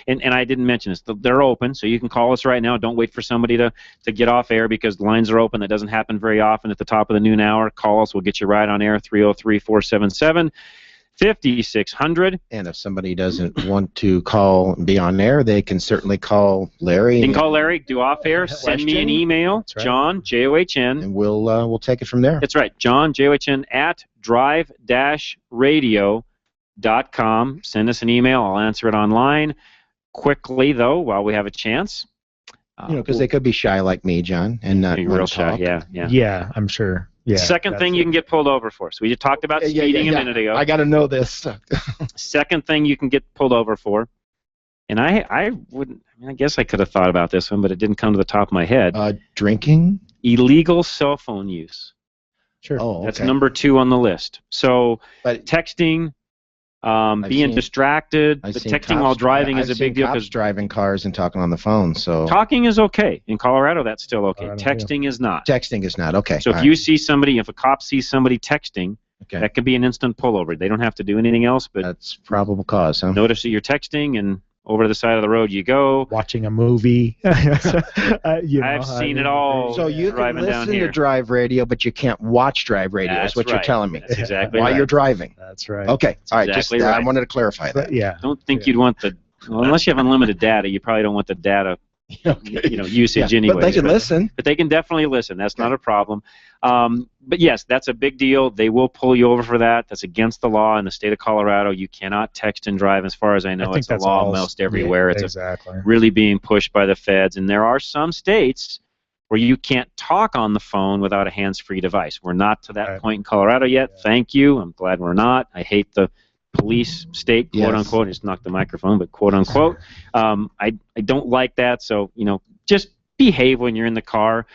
Speaker 13: And I didn't mention this. They're open, so you can call us right now. Don't wait for somebody to get off air because the lines are open. That doesn't happen very often at the top of the noon hour. Call us. We'll get you right on air, 303-477-5600.
Speaker 14: And if somebody doesn't want to call and be on air, they can certainly call Larry.
Speaker 13: You can call Larry, do off air, send me an email, right. John, J-O-H-N.
Speaker 14: And we'll take it from there.
Speaker 13: That's right, John, J-O-H-N, at drive-radio.com. Send us an email. I'll answer it online quickly, though, while we have a chance.
Speaker 14: Because they could be shy like me, John, and not
Speaker 13: real shy.
Speaker 14: talk.
Speaker 13: Yeah.
Speaker 17: Yeah, I'm sure. Yeah.
Speaker 13: Second thing you can get pulled over for. So we just talked about speeding a minute ago.
Speaker 14: I got to know this.
Speaker 13: Second thing you can get pulled over for, and I wouldn't. I mean, I guess I could have thought about this one, but it didn't come to the top of my head.
Speaker 14: Drinking.
Speaker 13: Illegal cell phone use.
Speaker 17: Sure.
Speaker 14: Oh, okay.
Speaker 13: That's number 2 on the list. So, texting, being distracted, texting while driving is a big deal.
Speaker 14: Because driving cars and talking on the phone. So
Speaker 13: talking is okay in Colorado. That's still okay. Texting is not.
Speaker 14: Texting is not okay.
Speaker 13: So if you see somebody, if a cop sees somebody texting, that could be an instant pullover. They don't have to do anything else, but
Speaker 14: that's probable cause. Huh?
Speaker 13: Notice that you're texting and over to the side of the road you go.
Speaker 17: Watching a movie.
Speaker 13: I've seen it all.
Speaker 14: So you can listen
Speaker 13: down here.
Speaker 14: to Drive Radio, but you can't watch Drive Radio. That's what you're telling me.
Speaker 13: That's exactly
Speaker 14: while you're driving.
Speaker 17: That's right.
Speaker 14: Okay. All right.
Speaker 13: Exactly
Speaker 14: just
Speaker 13: right.
Speaker 14: I wanted to clarify that.
Speaker 17: Yeah.
Speaker 13: Don't think you'd want the unless you have unlimited data. You probably don't want the data. Usage anyway.
Speaker 14: But they can listen.
Speaker 13: But they can definitely listen. That's not a problem. But yes, that's a big deal. They will pull you over for that. That's against the law in the state of Colorado. You cannot text and drive. As far as I know, it's a law almost everywhere. It's really being pushed by the feds. And there are some states where you can't talk on the phone without a hands-free device. We're not to that point in Colorado yet. Thank you. I'm glad we're not. I hate the police state, quote unquote. Just knock the microphone, but quote unquote. I don't like that. So just behave when you're in the car.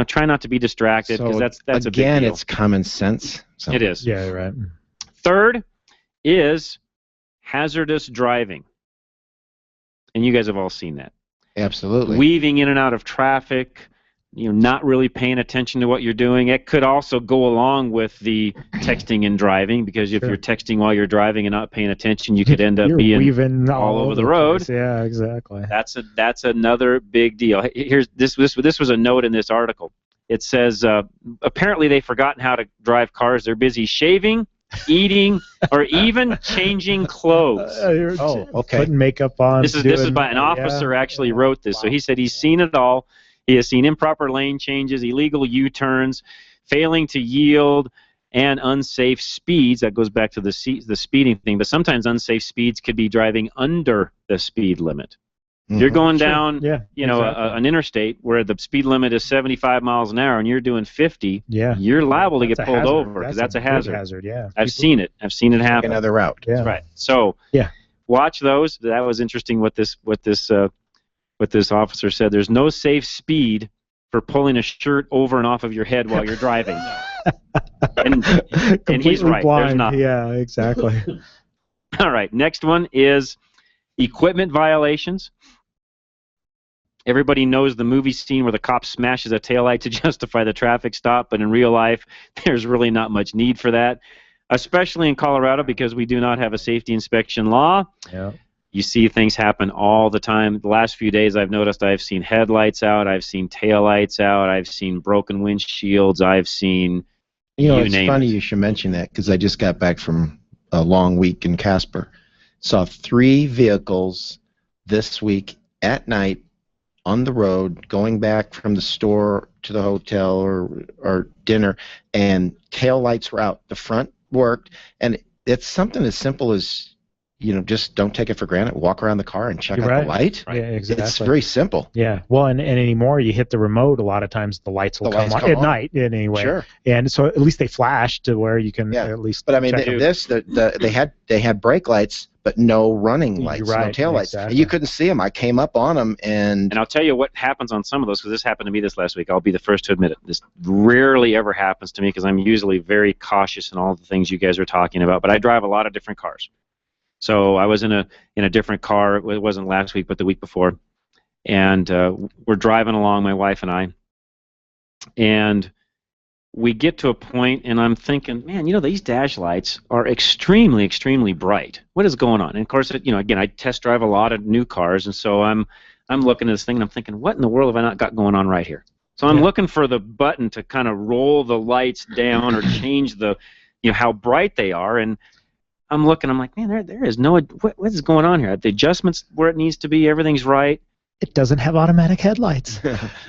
Speaker 13: Try not to be distracted because that's a big deal.
Speaker 14: Again, it's common sense. So.
Speaker 13: It is.
Speaker 17: Yeah, right.
Speaker 13: Third is hazardous driving, and you guys have all seen that.
Speaker 14: Absolutely.
Speaker 13: Weaving in and out of traffic. Not really paying attention to what you're doing. It could also go along with the texting and driving because if you're texting while you're driving and not paying attention, you could end up being
Speaker 17: weaving
Speaker 13: all over the road.
Speaker 17: Yeah, exactly.
Speaker 13: That's another big deal. Here's this was a note in this article. It says apparently they've forgotten how to drive cars. They're busy shaving, eating, or even changing clothes.
Speaker 14: Okay.
Speaker 17: Putting makeup on.
Speaker 13: This is by an officer actually wrote this. So he said he's seen it all. He has seen improper lane changes, illegal U-turns, failing to yield, and unsafe speeds. That goes back to the speeding thing. But sometimes unsafe speeds could be driving under the speed limit. Mm-hmm. You're going down, an interstate where the speed limit is 75 miles an hour, and you're doing 50.
Speaker 17: Yeah.
Speaker 13: You're liable to get pulled over because that's a hazard.
Speaker 17: Yeah.
Speaker 13: I've seen it. I've seen it happen.
Speaker 14: Another route.
Speaker 17: Yeah.
Speaker 13: That's right. So watch those. That was interesting. What this officer said. There's no safe speed for pulling a shirt over and off of your head while you're driving. and he's right.
Speaker 17: Blind.
Speaker 13: There's not.
Speaker 17: Yeah, exactly.
Speaker 13: All right. Next one is equipment violations. Everybody knows the movie scene where the cop smashes a taillight to justify the traffic stop, but in real life, there's really not much need for that, especially in Colorado because we do not have a safety inspection law.
Speaker 17: Yeah.
Speaker 13: You see things happen all the time. The last few days I've noticed I've seen headlights out, I've seen taillights out, I've seen broken windshields, I've seen
Speaker 14: it's funny you should mention that because I just got back from a long week in Casper. Saw 3 vehicles this week at night on the road going back from the store to the hotel or dinner, and taillights were out. The front worked, and it's something as simple as just don't take it for granted. Walk around the car and check
Speaker 17: You're
Speaker 14: out
Speaker 17: right.
Speaker 14: the light.
Speaker 17: Yeah, exactly.
Speaker 14: It's very simple.
Speaker 17: Yeah. Well, and anymore, you hit the remote, a lot of times the lights will come on at night anyway.
Speaker 14: Sure.
Speaker 17: And so at least they flash to where you can at least.
Speaker 14: But I mean,
Speaker 17: check them.
Speaker 14: they had brake lights, but no running lights, no tail lights.
Speaker 17: exactly.
Speaker 14: And you couldn't see them. I came up on them, and
Speaker 13: I'll tell you what happens on some of those, because this happened to me this last week. I'll be the first to admit it. This rarely ever happens to me because I'm usually very cautious in all the things you guys are talking about. But I drive a lot of different cars. So I was in a different car. It wasn't last week, but the week before. And we're driving along, my wife and I. And we get to a point, and I'm thinking, man, these dash lights are extremely, extremely bright. What is going on? And of course, again, I test drive a lot of new cars, and so I'm looking at this thing, and I'm thinking, what in the world have I not got going on right here? So I'm looking for the button to kind of roll the lights down or change the, how bright they are, and I'm looking, I'm like, man, there is no, what is going on here? The adjustments where it needs to be, everything's right.
Speaker 17: It doesn't have automatic headlights.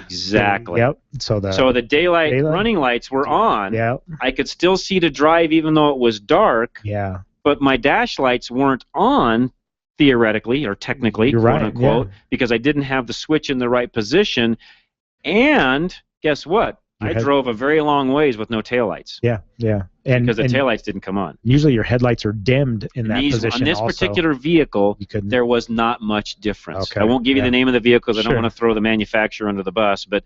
Speaker 13: Exactly.
Speaker 17: Yep. So the
Speaker 13: daylight running lights were on.
Speaker 17: Yeah.
Speaker 13: I could still see to drive even though it was dark.
Speaker 17: Yeah.
Speaker 13: But my dash lights weren't on, theoretically or technically,
Speaker 17: You're
Speaker 13: quote
Speaker 17: right,
Speaker 13: unquote, because I didn't have the switch in the right position. And guess what? I drove a very long ways with no taillights.
Speaker 17: Yeah. Yeah.
Speaker 13: Because the taillights didn't come on.
Speaker 17: Usually your headlights are dimmed in that position.
Speaker 13: On this particular vehicle, there was not much difference.
Speaker 17: Okay,
Speaker 13: I won't give you the name of the vehicle because I don't
Speaker 17: Sure.
Speaker 13: want to throw the manufacturer under the bus, but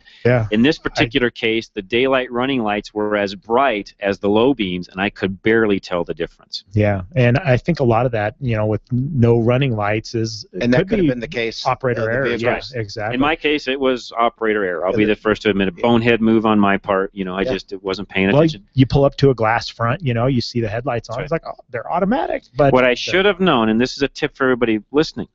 Speaker 13: in this particular case, the daylight running lights were as bright as the low beams, and I could barely tell the difference.
Speaker 17: Yeah, and I think a lot of that, with no running lights
Speaker 14: and that could have been the case.
Speaker 17: Operator error. Yeah,
Speaker 13: Right.
Speaker 17: exactly.
Speaker 13: In my case, it was operator error. I'll be the first to admit a bonehead move on my part. I just wasn't paying attention.
Speaker 17: You pull up to a glass front, you see the headlights on. It's like, oh, they're automatic. But
Speaker 13: what I should have known, and this is a tip for everybody listening,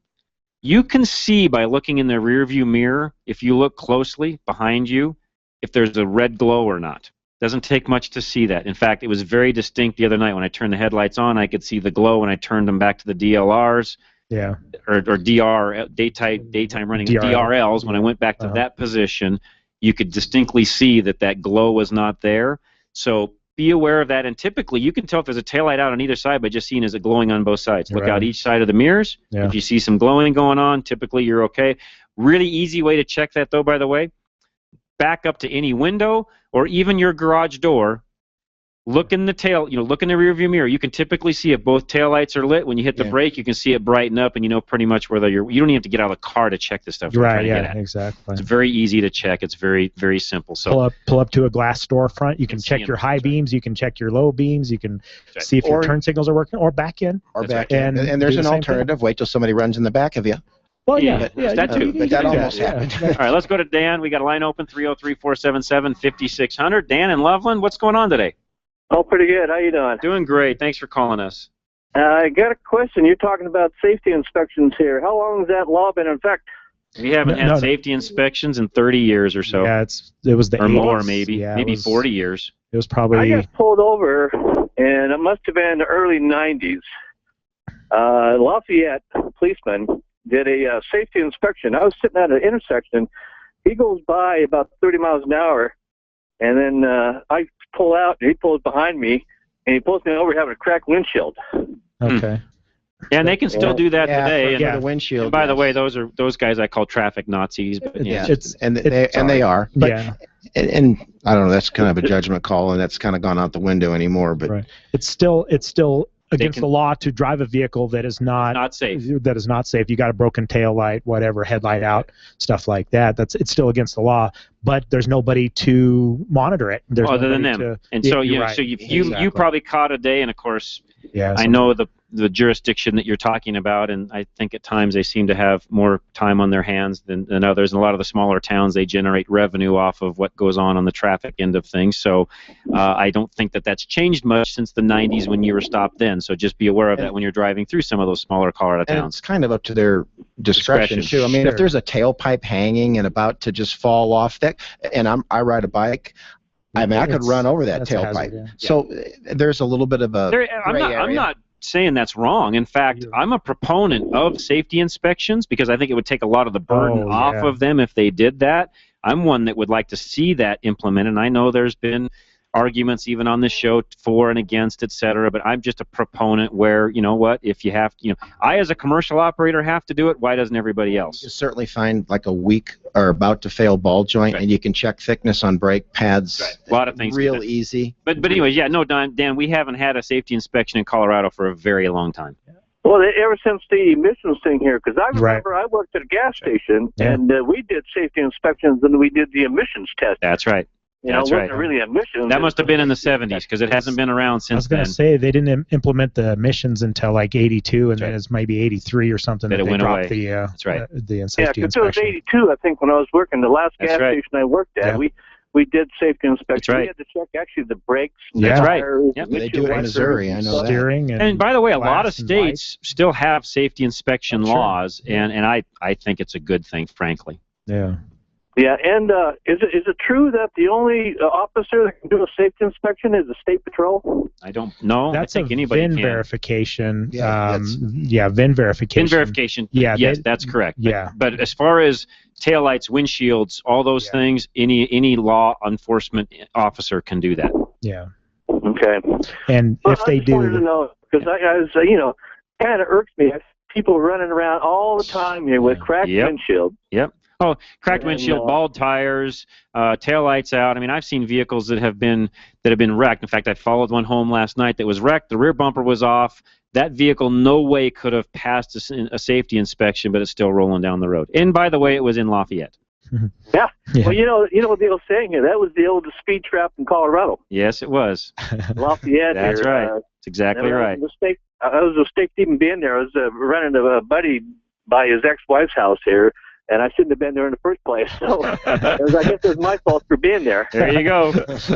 Speaker 13: you can see by looking in the rearview mirror, if you look closely behind you, if there's a red glow or not. Doesn't take much to see that. In fact, it was very distinct the other night when I turned the headlights on. I could see the glow when I turned them back to the DLRs.
Speaker 17: Yeah.
Speaker 13: Or DR, daytime running DRLs. When I went back to that position, you could distinctly see that glow was not there. So be aware of that, and typically you can tell if there's a taillight out on either side by just seeing is it glowing on both sides. Look out each side of the mirrors.
Speaker 17: Yeah.
Speaker 13: If you see some glowing going on, typically you're okay. Really easy way to check that, though, by the way, back up to any window or even your garage door. Look in the look in the rearview mirror. You can typically see if both taillights are lit. When you hit the brake, you can see it brighten up, and you know pretty much whether you don't even have to get out of the car to check this stuff.
Speaker 17: Right, yeah, exactly.
Speaker 13: It's very easy to check. It's very, very simple. So
Speaker 17: pull up to a glass storefront. You can check your high beams. You can check your low beams. You can see if your turn signals are working, or back in.
Speaker 14: Or back in. And there's an alternative. Wait till somebody runs in the back of you.
Speaker 17: Well,
Speaker 13: that too.
Speaker 14: But that almost happened.
Speaker 13: All right, let's go to Dan. We got a line open, 303-477-5600. Dan in Loveland, what's going on today?
Speaker 10: Oh, pretty good. How you doing?
Speaker 13: Doing great. Thanks for calling us.
Speaker 10: I got a question. You're talking about safety inspections here. How long has that law been in effect?
Speaker 13: We haven't had safety inspections in 30 years or so.
Speaker 17: Yeah, it was the
Speaker 13: or
Speaker 17: 80s.
Speaker 13: more, maybe.
Speaker 17: Yeah,
Speaker 13: maybe 40 years.
Speaker 17: It was probably.
Speaker 10: I got pulled over, and it must have been the early 90s. Lafayette policeman did a safety inspection. I was sitting at an intersection. He goes by about 30 miles an hour, and then I pull out, and he pulls behind me, and he pulls me over having a cracked windshield.
Speaker 17: Okay.
Speaker 13: Yeah, and they can still do that today.
Speaker 14: For the windshield.
Speaker 13: And by the way, those guys I call traffic Nazis. But
Speaker 14: they are. But, and I don't know. That's kind of a judgment call, and that's kind of gone out the window anymore. But
Speaker 17: it's still against the law to drive a vehicle that is not
Speaker 13: safe.
Speaker 17: That is not safe. You got a broken tail light, whatever, headlight out, stuff like that. It's still against the law, but there's nobody to monitor it. There's
Speaker 13: other than
Speaker 17: nobody
Speaker 13: them.
Speaker 17: to,
Speaker 13: And so
Speaker 17: right.
Speaker 13: you probably caught a day, and of course, I know the jurisdiction that you're talking about, and I think at times they seem to have more time on their hands than others. In a lot of the smaller towns, they generate revenue off of what goes on the traffic end of things. So I don't think that's changed much since the 90s when you were stopped then. So just be aware of that when you're driving through some of those smaller Colorado
Speaker 14: and
Speaker 13: towns.
Speaker 14: it's kind of up to their discretion too. I mean, if there's a tailpipe hanging and about to just fall off, and I ride a bike, I mean, I could run over that tailpipe.
Speaker 17: Hazard,
Speaker 14: So there's a little bit of a
Speaker 13: I'm not saying that's wrong. In fact, I'm a proponent of safety inspections because I think it would take a lot of the burden off of them if they did that. I'm one that would like to see that implemented, and I know there's been arguments even on the show for and against, etc. But I'm just a proponent where, you know what, if you have, I as a commercial operator have to do it, why doesn't everybody else?
Speaker 14: You certainly find like a weak or about to fail ball joint, and you can check thickness on brake pads.
Speaker 13: A lot of things.
Speaker 14: Real easy.
Speaker 13: But anyways, yeah, no, Dan, we haven't had a safety inspection in Colorado for a very long time.
Speaker 10: Well, ever since the emissions thing here, because I remember I worked at a gas station, and we did safety inspections, and we did the emissions test.
Speaker 13: That's right.
Speaker 10: It wasn't really emissions.
Speaker 13: That must have been in the 70s, because it hasn't been around since then.
Speaker 17: I was going to say, they didn't implement the emissions until like 82, and then it's maybe 83 or something that they dropped the
Speaker 13: That's right.
Speaker 17: The safety
Speaker 10: because it was
Speaker 17: inspection.
Speaker 10: 82, I think, when I was working. The last gas station I worked at, we did safety inspection. We had to check actually the brakes, the tires.
Speaker 13: Yep.
Speaker 14: They do it in Missouri, I know
Speaker 17: Steering
Speaker 14: that.
Speaker 13: And by the way, a lot of states still have safety inspection laws, and I think it's a good thing, frankly.
Speaker 17: Yeah.
Speaker 10: Yeah, and is it true that the only officer that can do a safety inspection is the State Patrol?
Speaker 13: I don't know.
Speaker 17: That's
Speaker 13: I think
Speaker 17: a
Speaker 13: anybody
Speaker 17: VIN
Speaker 13: can.
Speaker 17: verification.
Speaker 14: Yeah,
Speaker 17: VIN verification.
Speaker 13: VIN verification.
Speaker 17: Yeah,
Speaker 13: yes, that's correct.
Speaker 17: Yeah.
Speaker 13: But as far as taillights, windshields, all those things, any law enforcement officer can do that.
Speaker 17: Yeah.
Speaker 10: Okay.
Speaker 17: And
Speaker 10: Well,
Speaker 17: if they
Speaker 10: I just wanted
Speaker 17: do,
Speaker 10: to know, because I was, kind of irks me. I see people running around all the time here with cracked windshield.
Speaker 13: Yep. Oh, cracked
Speaker 10: And,
Speaker 13: windshield, bald tires, taillights out. I mean, I've seen vehicles that have been wrecked. In fact, I followed one home last night that was wrecked. The rear bumper was off. That vehicle no way could have passed a safety inspection, but it's still rolling down the road. And by the way, it was in Lafayette.
Speaker 10: Yeah. Well, you know what the old saying here. That was the old speed trap in Colorado.
Speaker 13: Yes, it was.
Speaker 10: Lafayette.
Speaker 13: That's
Speaker 10: here,
Speaker 13: right. That's exactly right.
Speaker 10: I was a mistake even being there. I was running a buddy by his ex-wife's house here, and I shouldn't have been there in the first place. So I guess it was my fault for being there.
Speaker 13: There you go.
Speaker 14: That's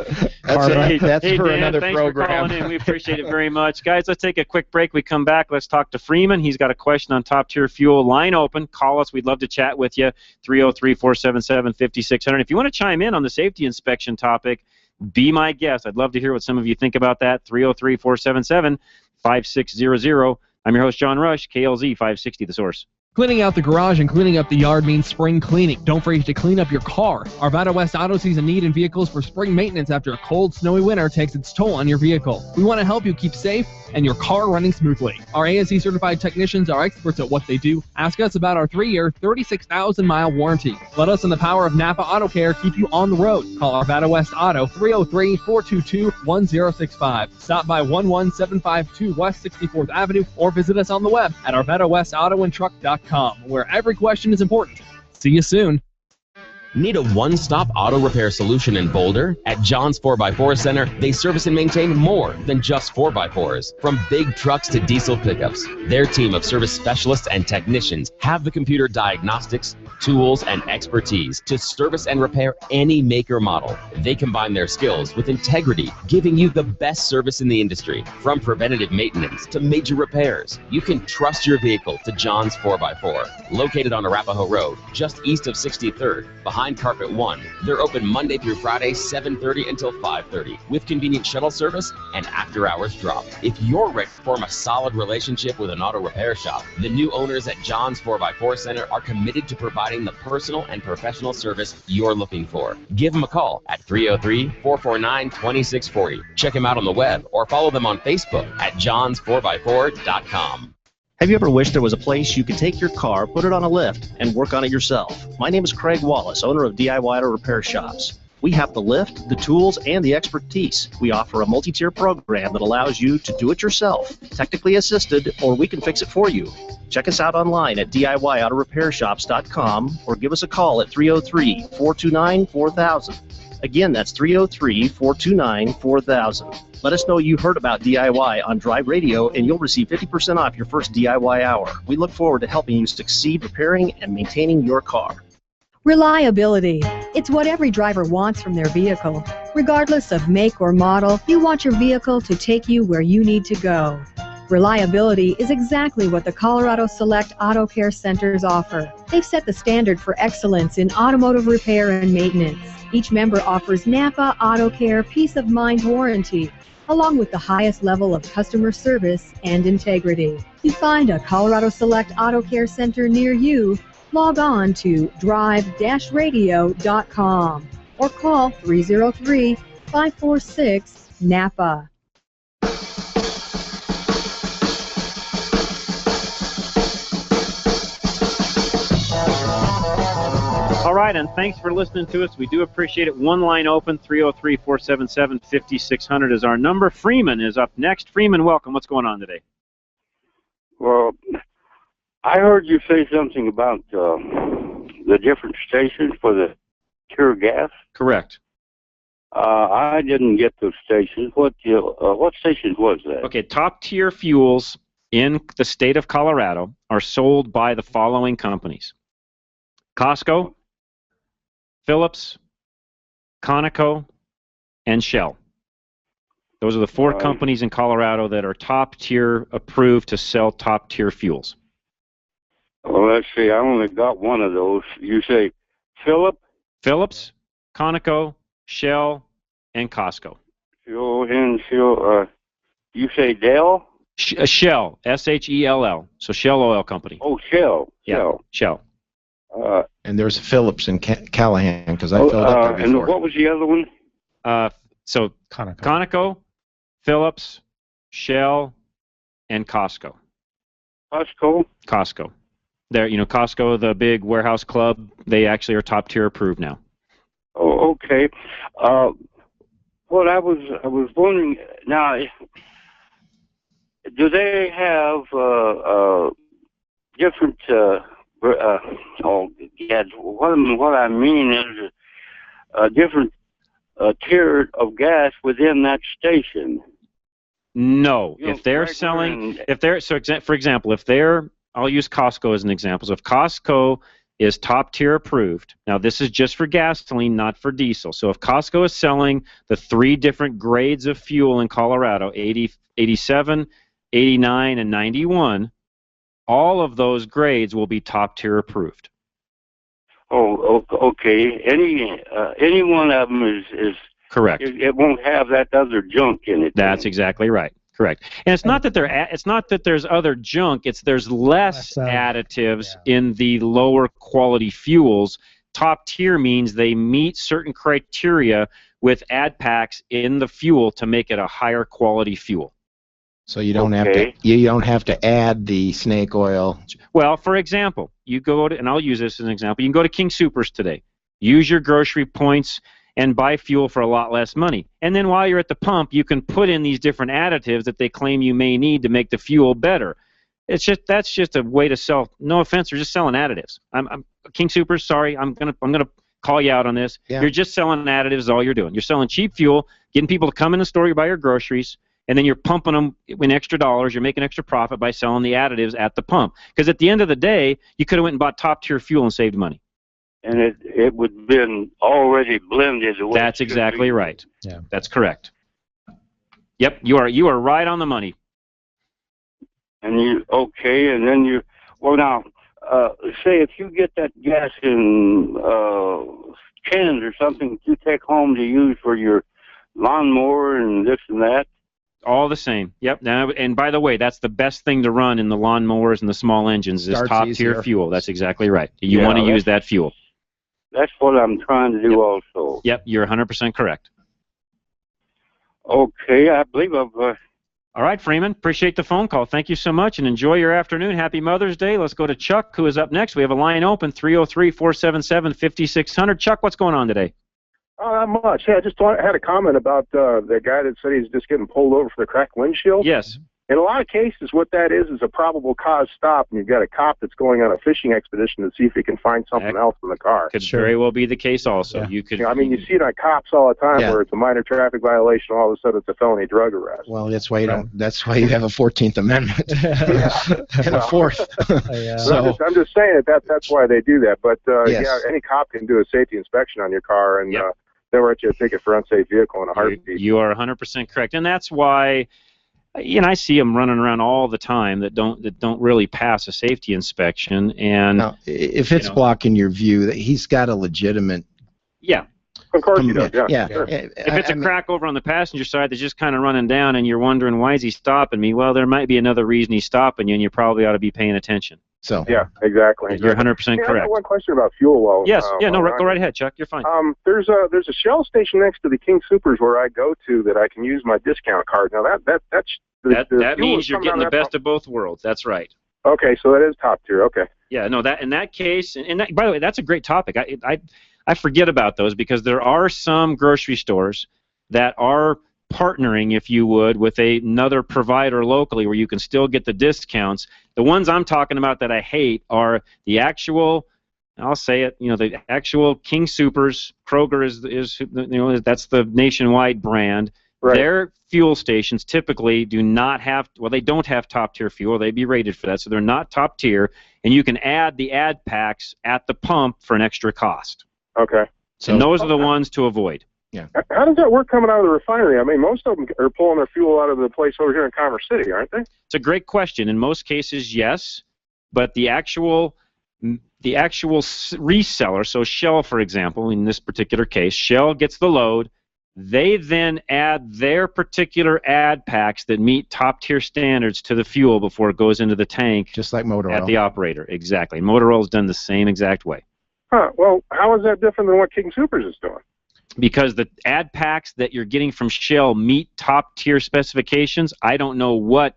Speaker 13: Hey,
Speaker 14: for
Speaker 13: Dan,
Speaker 14: another
Speaker 13: thanks
Speaker 14: program.
Speaker 13: for calling in. We appreciate it very much. Guys, let's take a quick break. We come back. Let's talk to Freeman. He's got a question on Top Tier Fuel. Line open. Call us. We'd love to chat with you. 303-477-5600. If you want to chime in on the safety inspection topic, be my guest. I'd love to hear what some of you think about that. 303-477-5600. I'm your host, John Rush, KLZ 560, The Source.
Speaker 16: Cleaning out the garage and cleaning up the yard means spring cleaning. Don't forget to clean up your car. Arvada West Auto sees a need in vehicles for spring maintenance after a cold, snowy winter takes its toll on your vehicle. We want to help you keep safe and your car running smoothly. Our ASE certified technicians are experts at what they do. Ask us about our 3-year, 36,000-mile warranty. Let us and the power of Napa Auto Care keep you on the road. Call Arvada West Auto 303-422-1065. Stop by 11752 West 64th Avenue or visit us on the web at arvadawestautoandtruck.com, where every question is important. See you soon.
Speaker 18: Need a one-stop auto repair solution in Boulder? At John's 4x4 Center, they service and maintain more than just 4x4s. From big trucks to diesel pickups, their team of service specialists and technicians have the computer diagnostics, tools, and expertise to service and repair any make or model. They combine their skills with integrity, giving you the best service in the industry. From preventative maintenance to major repairs, you can trust your vehicle to John's 4x4. Located on Arapahoe Road, just east of 63rd, behind Carpet 1. They're open Monday through Friday, 7:30 until 5:30, with convenient shuttle service and after-hours drop. If you're ready to form a solid relationship with an auto repair shop, the new owners at John's 4x4 Center are committed to providing the personal and professional service you're looking for. Give them a call at 303-449-2640. Check them out on the web or follow them on Facebook at johns4x4.com.
Speaker 19: Have you ever wished there was a place you could take your car, put it on a lift, and work on it yourself? My name is Craig Wallace, owner of DIY Auto Repair Shops. We have the lift, the tools, and the expertise. We offer a multi-tier program that allows you to do it yourself, technically assisted, or we can fix it for you. Check us out online at DIYAutoRepairShops.com or give us a call at 303-429-4000. Again, that's 303-429-4000. Let us know you heard about DIY on Drive Radio, and you'll receive 50% off your first DIY hour. We look forward to helping you succeed repairing and maintaining your car.
Speaker 20: Reliability. It's what every driver wants from their vehicle. Regardless of make or model, you want your vehicle to take you where you need to go. Reliability is exactly what the Colorado Select Auto Care Centers offer. They've set the standard for excellence in automotive repair and maintenance. Each member offers Napa Auto Care Peace of Mind warranty, along with the highest level of customer service and integrity. To find a Colorado Select Auto Care Center near you, log on to drive-radio.com or call 303 546-NAPA.
Speaker 13: All right, and thanks for listening to us. We do appreciate it. One line open, 303-477-5600 is our number. Freeman is up next. Freeman, welcome. What's going on today?
Speaker 1: Well, I heard you say something about the different stations for the pure gas.
Speaker 13: Correct.
Speaker 1: I didn't get those stations. What stations was that?
Speaker 13: Okay, top-tier fuels in the state of Colorado are sold by the following companies: Costco, Phillips, Conoco, and Shell. Those are the four companies in Colorado that are top-tier approved to sell top-tier fuels.
Speaker 1: Well, let's see. I only got one of those. You say
Speaker 13: Phillips, Conoco, Shell, and Costco.
Speaker 1: You say Dell?
Speaker 13: Shell, S-H-E-L-L. So Shell Oil Company.
Speaker 1: Oh, Shell.
Speaker 13: Yeah, Shell.
Speaker 14: And there's Phillips and Callahan, because I filled up there before.
Speaker 1: And what was the other one?
Speaker 13: So Conoco, Phillips, Shell, and Costco. Costco. There, Costco, the big warehouse club, they actually are top tier approved now.
Speaker 1: Oh, okay. What I was wondering now, do they have different? What I mean is different tier of gas within that station.
Speaker 13: No, if they're selling, for example, I'll use Costco as an example. So if Costco is top tier approved, now this is just for gasoline, not for diesel. So if Costco is selling the 3 different grades of fuel in Colorado, 80, 87, 89, and 91, all of those grades will be top tier approved.
Speaker 1: Oh, okay. Any one of them is
Speaker 13: correct.
Speaker 1: It won't have that other junk in it.
Speaker 13: That's exactly right. Correct. And it's not that there's other junk. There's less additives in the lower quality fuels. Top tier means they meet certain criteria with add packs in the fuel to make it a higher quality fuel.
Speaker 14: So you don't have to add the snake oil.
Speaker 13: Well, for example, you go to, and I'll use this as an example. You can go to King Soopers today, use your grocery points, and buy fuel for a lot less money. And then while you're at the pump, you can put in these different additives that they claim you may need to make the fuel better. That's just a way to sell. No offense, they're just selling additives. I'm King Soopers. Sorry, I'm gonna call you out on this. Yeah. You're just selling additives. Is all you're doing. You're selling cheap fuel, getting people to come in the store, you buy your groceries, and then you're pumping them in extra dollars. You're making extra profit by selling the additives at the pump. Because at the end of the day, you could have went and bought top tier fuel and saved money.
Speaker 1: And it would have been already blended.
Speaker 13: That's exactly right. Yeah, that's correct. Yep, you are right on the money.
Speaker 1: And and then now, say if you get that gas in cans or something you take home to use for your lawnmower and this and that.
Speaker 13: All the same. Yep. Now, and by the way, that's the best thing to run in the lawnmowers and the small engines is top tier fuel. That's exactly right. You want to use that fuel.
Speaker 1: That's what I'm trying to do also.
Speaker 13: Yep, you're 100% correct.
Speaker 1: Okay, I believe I've...
Speaker 13: All right, Freeman, appreciate the phone call. Thank you so much, and enjoy your afternoon. Happy Mother's Day. Let's go to Chuck, who is up next. We have a line open, 303-477-5600. Chuck, what's going on today?
Speaker 3: Not much. Yeah, I just had a comment about the guy that said he's just getting pulled over for the cracked windshield.
Speaker 13: Yes.
Speaker 3: In a lot of cases, what that is a probable cause stop, and you've got a cop that's going on a fishing expedition to see if he can find something else in the car.
Speaker 13: Could very well be the case also.
Speaker 3: Yeah. You see it on cops all the time where it's a minor traffic violation, all of a sudden it's a felony drug arrest.
Speaker 14: Well, that's why you don't. That's why you have a 14th Amendment and a fourth.
Speaker 3: So I'm just saying that's why they do that. But any cop can do a safety inspection on your car, and they'll write you a ticket for unsafe vehicle in a heartbeat.
Speaker 13: You are 100% correct, and that's why. I see them running around all the time that don't really pass a safety inspection. And
Speaker 14: now, if it's blocking your view, he's got a legitimate.
Speaker 13: Yeah.
Speaker 3: Of course he does.
Speaker 14: Yeah.
Speaker 3: Sure.
Speaker 13: If it's a crack over on the passenger side that's just kind of running down, and you're wondering why is he stopping me? Well, there might be another reason he's stopping you, and you probably ought to be paying attention.
Speaker 14: So
Speaker 3: yeah, exactly.
Speaker 13: You're 100%
Speaker 3: I
Speaker 13: correct.
Speaker 3: got one question about fuel. While
Speaker 13: Yes, go right ahead, Chuck. You're fine.
Speaker 3: There's a Shell station next to the King Soopers where I go to that I can use my discount card. Now
Speaker 13: that means you're getting the best of both worlds. That's right.
Speaker 3: Okay, so that is top tier. Okay.
Speaker 13: Yeah, no, that in that case, and that, by the way, that's a great topic. I forget about those because there are some grocery stores that are partnering, if you would, with another provider locally where you can still get the discounts. The ones I'm talking about that I hate are the actual, I'll say it, the actual King Soopers. Kroger is that's the nationwide brand. Right. Their fuel stations typically do not have, they don't have top tier fuel. They'd be rated for that, so they're not top tier. And you can add the ad packs at the pump for an extra cost.
Speaker 3: Okay.
Speaker 13: And those are the ones to avoid.
Speaker 14: Yeah.
Speaker 3: How does that work coming out of the refinery? I mean, most of them are pulling their fuel out of the place over here in Commerce City, aren't they?
Speaker 13: It's a great question. In most cases, yes, but the actual reseller, so Shell, for example, in this particular case, Shell gets the load. They then add their particular ad packs that meet top-tier standards to the fuel before it goes into the tank.
Speaker 14: Just like motor oil.
Speaker 13: At the operator, exactly. Motor oil is done the same exact way.
Speaker 3: Huh. Well, how is that different than what King Soopers is doing?
Speaker 13: Because the ad packs that you're getting from Shell meet top-tier specifications. I don't know what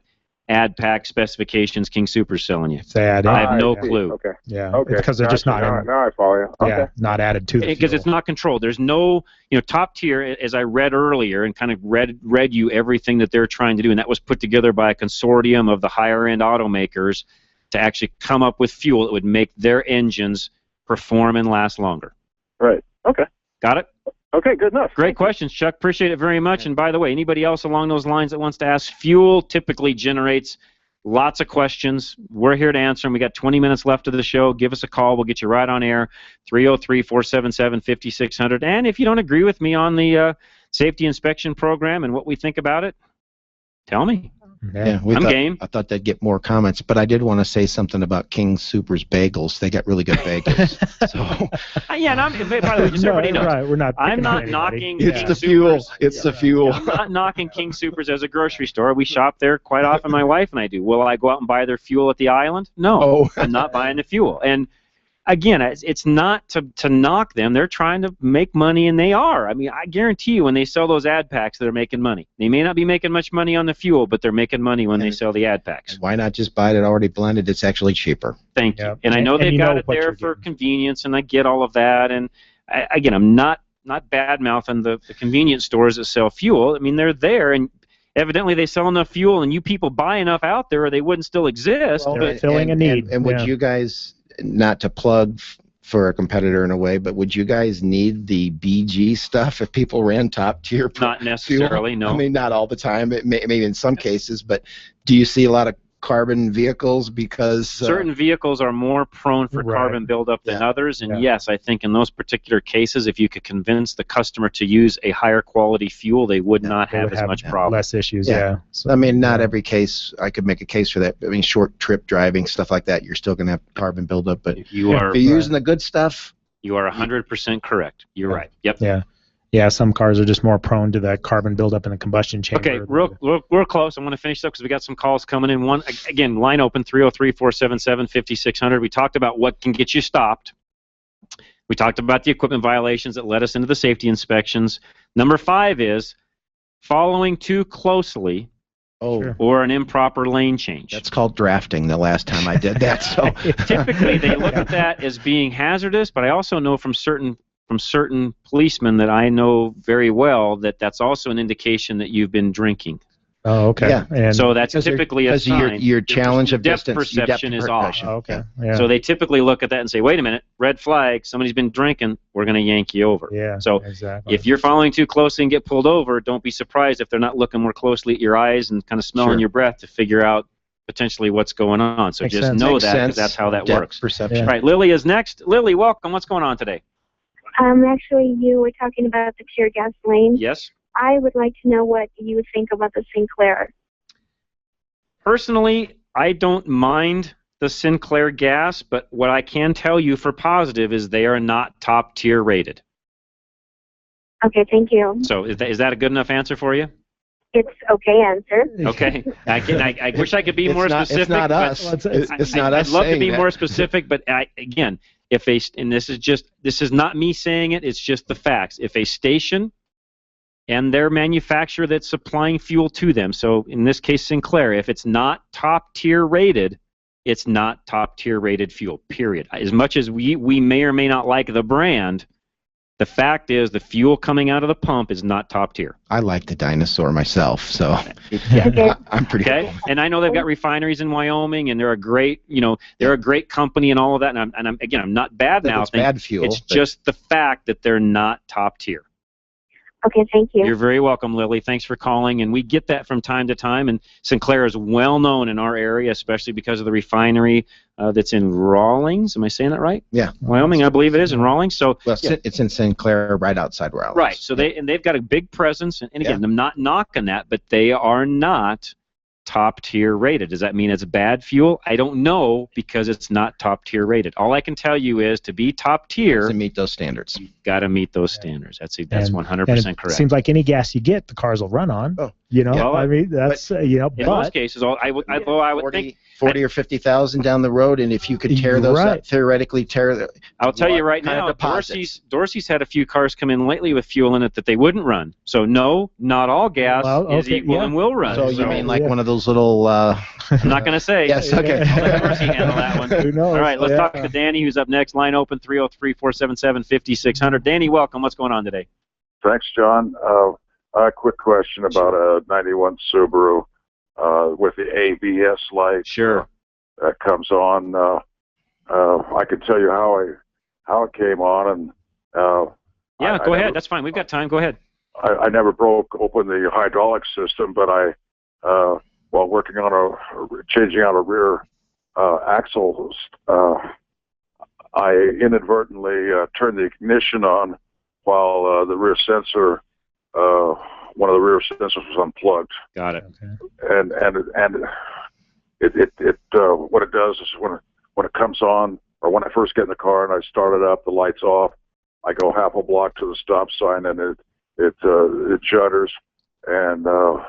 Speaker 13: ad pack specifications King Soopers selling you.
Speaker 17: I
Speaker 13: have no clue.
Speaker 3: Okay.
Speaker 17: Yeah.
Speaker 3: Okay.
Speaker 17: Because they're just not.
Speaker 3: Now I follow you. Okay.
Speaker 17: Yeah. Not added to the fuel.
Speaker 13: Because it's not controlled. There's no, top tier. As I read earlier and kind of read you everything that they're trying to do, and that was put together by a consortium of the higher-end automakers to actually come up with fuel that would make their engines perform and last longer.
Speaker 3: Right. Okay.
Speaker 13: Got it?
Speaker 3: Okay, good enough.
Speaker 13: Great questions, Chuck. Appreciate it very much. And by the way, anybody else along those lines that wants to ask, fuel typically generates lots of questions. We're here to answer them. We got 20 minutes left of the show. Give us a call. We'll get you right on air, 303-477-5600. And if you don't agree with me on the safety inspection program and what we think about it, tell me.
Speaker 14: Yeah,
Speaker 13: I'm game.
Speaker 14: I thought they'd get more comments, but I did want to say something about King Soopers bagels. They got really good bagels.
Speaker 13: Yeah, and by the way, just everybody knows.
Speaker 17: Right, we're not.
Speaker 13: I'm not knocking.
Speaker 14: It's
Speaker 13: King
Speaker 14: the fuel.
Speaker 13: Soopers.
Speaker 14: It's the fuel.
Speaker 13: I'm not knocking King Soopers as a grocery store. We shop there quite often, my wife and I do. Will I go out and buy their fuel at the island? No, I'm not buying the fuel. And again, it's not to knock them. They're trying to make money, and they are. I mean, I guarantee you when they sell those ad packs, they're making money. They may not be making much money on the fuel, but they're making money when they sell the ad packs.
Speaker 14: Why not just buy it already blended? It's actually cheaper.
Speaker 13: Thank you. And I know they've got it there for convenience, and I get all of that. And again, I'm not bad-mouthing the convenience stores that sell fuel. I mean, they're there, and evidently they sell enough fuel, and you people buy enough out there, or they wouldn't still exist.
Speaker 17: Well, they're filling a need.
Speaker 14: And would you guys, not to plug for a competitor in a way, but would you guys need the BG stuff if people ran top tier?
Speaker 13: Not necessarily, no.
Speaker 14: I mean, not all the time. Maybe in some cases, but do you see a lot of carbon vehicles because
Speaker 13: certain vehicles are more prone for carbon buildup than others, and yes, I think in those particular cases, if you could convince the customer to use a higher quality fuel, they would not have as much problem.
Speaker 17: Less issues,
Speaker 14: So, I mean, not every case I could make a case for that. I mean, short trip driving, stuff like that, you're still going to have carbon buildup, but if you're using the good stuff,
Speaker 13: you are 100% correct. You're right. Yep.
Speaker 17: Yeah, some cars are just more prone to that carbon buildup in the combustion chamber.
Speaker 13: Okay, we're close. I want to finish up because we got some calls coming in. One, again, line open, 303-477-5600. We talked about what can get you stopped. We talked about the equipment violations that led us into the safety inspections. Number 5 is following too closely or an improper lane change.
Speaker 14: That's called drafting the last time I did that. So
Speaker 13: typically they look at that as being hazardous, but I also know from certain policemen that I know very well that that's also an indication that you've been drinking.
Speaker 17: Oh, okay.
Speaker 14: Yeah.
Speaker 17: And
Speaker 13: so that's typically a sign.
Speaker 14: Your challenge of
Speaker 13: depth
Speaker 14: distance,
Speaker 13: perception is off.
Speaker 17: Oh, okay. Yeah.
Speaker 13: So they typically look at that and say, wait a minute, red flag, somebody's been drinking, we're going to yank you over.
Speaker 17: Yeah,
Speaker 13: so
Speaker 17: exactly.
Speaker 13: If you're following too closely and get pulled over, don't be surprised if they're not looking more closely at your eyes and kind of smelling your breath to figure out potentially what's going on. So just know that because that's how that works.
Speaker 14: Perception.
Speaker 13: All right, Lily is next. Lily, welcome. What's going on today?
Speaker 2: Actually, you were talking about the pure gasoline.
Speaker 13: Yes.
Speaker 2: I would like to know what you think about the Sinclair.
Speaker 13: Personally, I don't mind the Sinclair gas, but what I can tell you for positive is they are not top tier rated.
Speaker 2: Okay, thank you.
Speaker 13: So is that a good enough answer for you?
Speaker 2: It's okay answer.
Speaker 13: Okay. I wish I could be more specific.
Speaker 14: It's not us. It's not us.
Speaker 13: I'd love to be
Speaker 14: saying
Speaker 13: more
Speaker 14: that.
Speaker 13: specific, but again, and this is not me saying it, it's just the facts. If a station and their manufacturer that's supplying fuel to them, so in this case Sinclair, if it's not top tier rated, it's not top tier rated fuel, period. As much as we may or may not like the brand, the fact is the fuel coming out of the pump is not top tier.
Speaker 14: I like the Dinosaur myself, so yeah, I'm pretty
Speaker 13: okay. And I know they've got refineries in Wyoming, and they're a great, they're a great company and all of that. And I'm not bad mouthing.
Speaker 14: It's bad fuel.
Speaker 13: It's just the fact that they're not top tier.
Speaker 2: Okay, thank you.
Speaker 13: You're very welcome, Lily. Thanks for calling. And we get that from time to time. And Sinclair is well known in our area, especially because of the refinery that's in Rawlings. Am I saying that right?
Speaker 14: Yeah.
Speaker 13: Wyoming, I believe it is, in Rawlings. So
Speaker 14: well, it's in Sinclair, right outside Rawlings.
Speaker 13: Right. So they've got a big presence. And again, I'm not knocking that, but they are not top tier rated. Does that mean it's bad fuel? I don't know, because it's not top tier rated. All I can tell you is to be top tier,
Speaker 14: to meet those standards.
Speaker 13: You've got to meet those standards. That's 100% correct.
Speaker 17: It seems like any gas you get, the cars will run on.
Speaker 14: Oh.
Speaker 13: Well,
Speaker 17: I mean, that's
Speaker 13: in most cases, I would think
Speaker 14: 40 or 50,000 down the road, and if you could tear those up, theoretically tear.
Speaker 13: I'll tell you right now, Dorsey's had a few cars come in lately with fuel in it that they wouldn't run. So no, not all gas is equal and will run.
Speaker 14: So you mean like one of those little?
Speaker 13: I'm not going to say.
Speaker 14: Yes. Okay.
Speaker 13: I'll let Dorsey handle that one.
Speaker 17: Who knows?
Speaker 13: All right, let's talk to Danny, who's up next. Line open 303-477-5600. Danny, welcome. What's going on today?
Speaker 6: Thanks, John. A quick question about a 91 Subaru with the ABS light.
Speaker 13: Sure.
Speaker 6: That comes on. I can tell you how it came on, and
Speaker 13: yeah, go ahead. That's fine. We've got time. Go ahead.
Speaker 6: I never broke open the hydraulic system, but while working on changing out a rear axle, I inadvertently turned the ignition on while the rear sensor, one of the rear sensors was unplugged.
Speaker 13: Got it.
Speaker 6: Okay. And it what it does is when it comes on, or when I first get in the car and I start it up, the light's off. I go half a block to the stop sign, and it judders, and the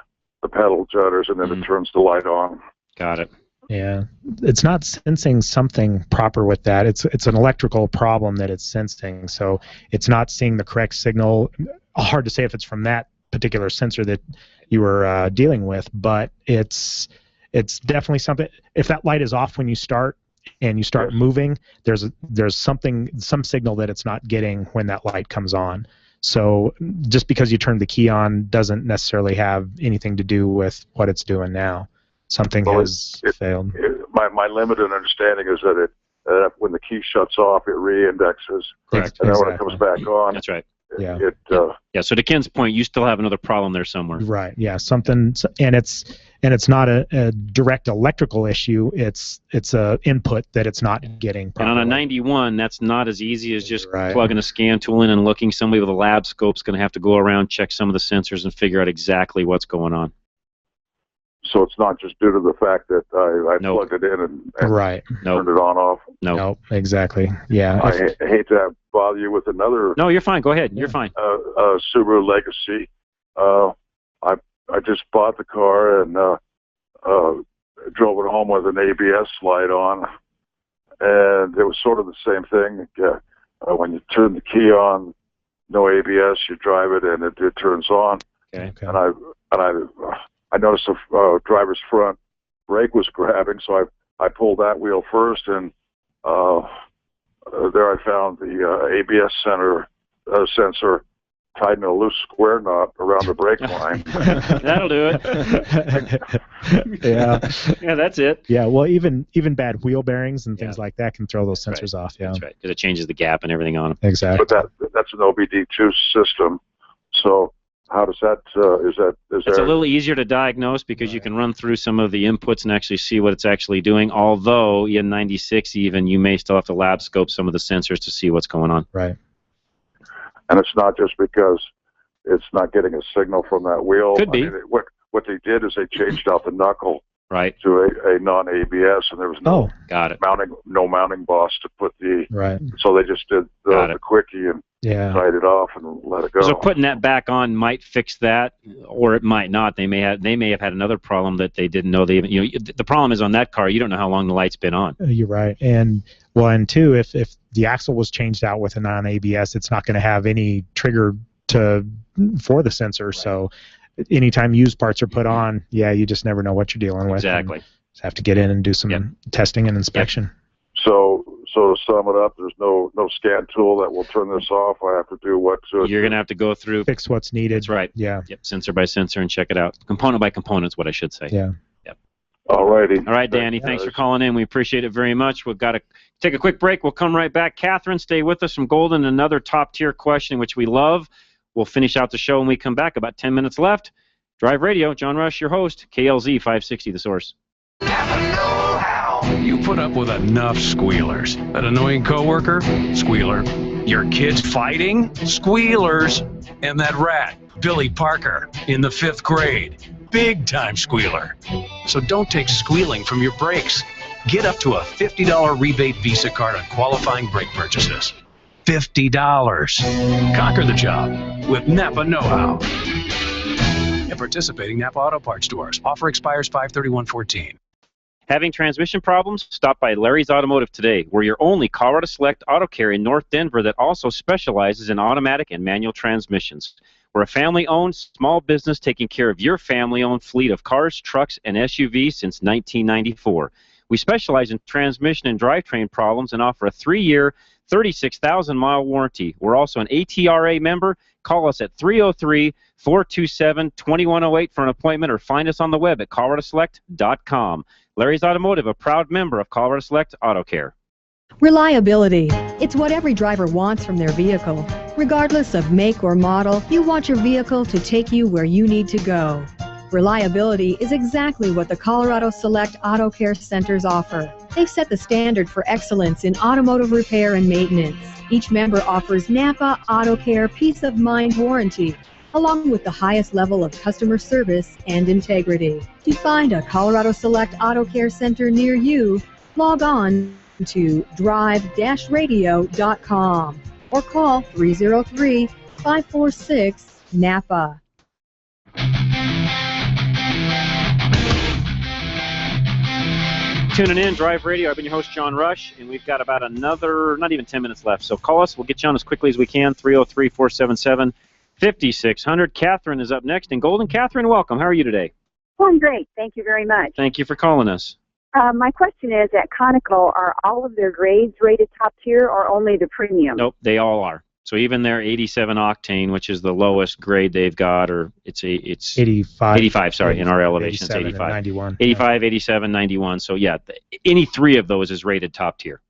Speaker 6: pedal judders, and then it turns the light on.
Speaker 13: Got it.
Speaker 17: Yeah, it's not sensing something proper with that. It's an electrical problem that it's sensing, so it's not seeing the correct signal. Hard to say if it's from that particular sensor that you were dealing with, but it's definitely something. If that light is off when you start and you start moving, there's some signal that it's not getting when that light comes on. So just because you turned the key on doesn't necessarily have anything to do with what it's doing now. Something has failed.
Speaker 6: My limited understanding is that when the key shuts off, it re-indexes.
Speaker 13: Correct.
Speaker 6: And then when it comes back on,
Speaker 13: that's right.
Speaker 17: Yeah.
Speaker 13: So to Ken's point, you still have another problem there somewhere.
Speaker 17: Right. Yeah. Something, and it's not a direct electrical issue. It's a input that it's not getting properly.
Speaker 13: And on a 91, that's not as easy as just plugging a scan tool in and looking. Somebody with a lab scope's going to have to go around, check some of the sensors, and figure out exactly what's going on.
Speaker 6: So it's not just due to the fact that I plugged it in and turned it on off.
Speaker 17: No, exactly. Yeah.
Speaker 6: I hate to bother you with another.
Speaker 13: No, you're fine. Go ahead. You're fine.
Speaker 6: Subaru Legacy. I just bought the car and drove it home with an ABS light on, and it was sort of the same thing. When you turn the key on, no ABS, you drive it and it turns on.
Speaker 13: Okay.
Speaker 6: And I noticed the driver's front brake was grabbing, so I pulled that wheel first, and there I found the ABS sensor tied in a loose square knot around the brake line.
Speaker 13: That'll do it.
Speaker 17: Yeah,
Speaker 13: that's it.
Speaker 17: Yeah, well, even bad wheel bearings and things like that can throw those sensors off. Yeah,
Speaker 13: that's right, because it changes the gap and everything on them.
Speaker 17: Exactly.
Speaker 6: But that's an OBD2 system, so. How does that, is
Speaker 13: it's a little easier to diagnose because you can run through some of the inputs and actually see what it's actually doing, although in 96 even, you may still have to lab scope some of the sensors to see what's going on.
Speaker 17: Right.
Speaker 6: And it's not just because it's not getting a signal from that wheel.
Speaker 13: Could be.
Speaker 6: I mean, what they did is they changed out the knuckle
Speaker 13: to
Speaker 6: a non-ABS, and there was no mounting boss to put the.
Speaker 17: Right.
Speaker 6: So they just did the quickie, and tied it off and let it go.
Speaker 13: So putting that back on might fix that, or it might not. They may have had another problem that they didn't know. The problem is on that car, you don't know how long the light's been on.
Speaker 17: You're right. And one, two, if the axle was changed out with a non-ABS, it's not going to have any trigger for the sensor. Right. So anytime used parts are put on, you just never know what you're dealing with.
Speaker 13: Exactly.
Speaker 17: Just have to get in and do some testing and inspection.
Speaker 6: So to sum it up, there's no scan tool that will turn this off. I have to do what?
Speaker 13: You're going to have to go through.
Speaker 17: Fix what's needed.
Speaker 13: That's right.
Speaker 17: Yeah.
Speaker 13: Yep. Sensor by sensor and check it out. Component by component is what I should say.
Speaker 17: Yeah.
Speaker 13: Yep.
Speaker 6: All righty.
Speaker 13: All right, Danny. Thanks for calling in. We appreciate it very much. We've got to take a quick break. We'll come right back. Catherine, stay with us from Golden. Another top-tier question, which we love. We'll finish out the show when we come back. About 10 minutes left. Drive Radio. John Rush, your host. KLZ 560, The Source.
Speaker 4: You put up with enough squealers. An annoying coworker? Squealer. Your kids fighting? Squealers. And that rat, Billy Parker, in the 5th grade. Big time squealer. So don't take squealing from your brakes. Get up to a $50 rebate Visa card on qualifying brake purchases. $50. Conquer the job with Napa Know-How. At participating Napa Auto Parts stores. Offer expires 5/31/14.
Speaker 13: Having transmission problems? Stop by Larry's Automotive today. We're your only Colorado Select Auto Care in North Denver that also specializes in automatic and manual transmissions. We're a family-owned small business taking care of your family-owned fleet of cars, trucks, and SUVs since 1994. We specialize in transmission and drivetrain problems and offer a 3-year, 36,000-mile warranty. We're also an ATRA member. Call us at 303-427-2108 for an appointment or find us on the web at coloradoselect.com. Larry's Automotive, a proud member of Colorado Select Auto Care.
Speaker 20: Reliability. It's what every driver wants from their vehicle. Regardless of make or model, you want your vehicle to take you where you need to go. Reliability is exactly what the Colorado Select Auto Care Centers offer. They've set the standard for excellence in automotive repair and maintenance. Each member offers Napa Auto Care Peace of Mind warranty, along with the highest level of customer service and integrity. To find a Colorado Select Auto Care Center near you, log on to drive-radio.com or call 303-546-NAPA.
Speaker 13: Tuning in, Drive Radio. I've been your host, John Rush, and we've got about another, not even 10 minutes left. So call us. We'll get you on as quickly as we can, 303-477-5600. Catherine is up next. And Golden, Catherine, welcome. How are you today?
Speaker 7: Oh, I'm great. Thank you very much.
Speaker 13: Thank you for calling us.
Speaker 7: My question is, at Conoco, are all of their grades rated top tier or only the premium?
Speaker 13: Nope, they all are. So even their 87 octane, which is the lowest grade they've got, or it's 85. 85, sorry, in our elevation it's 85.
Speaker 17: 91.
Speaker 13: 85, 87, 91. So yeah, any three of those is rated top tier.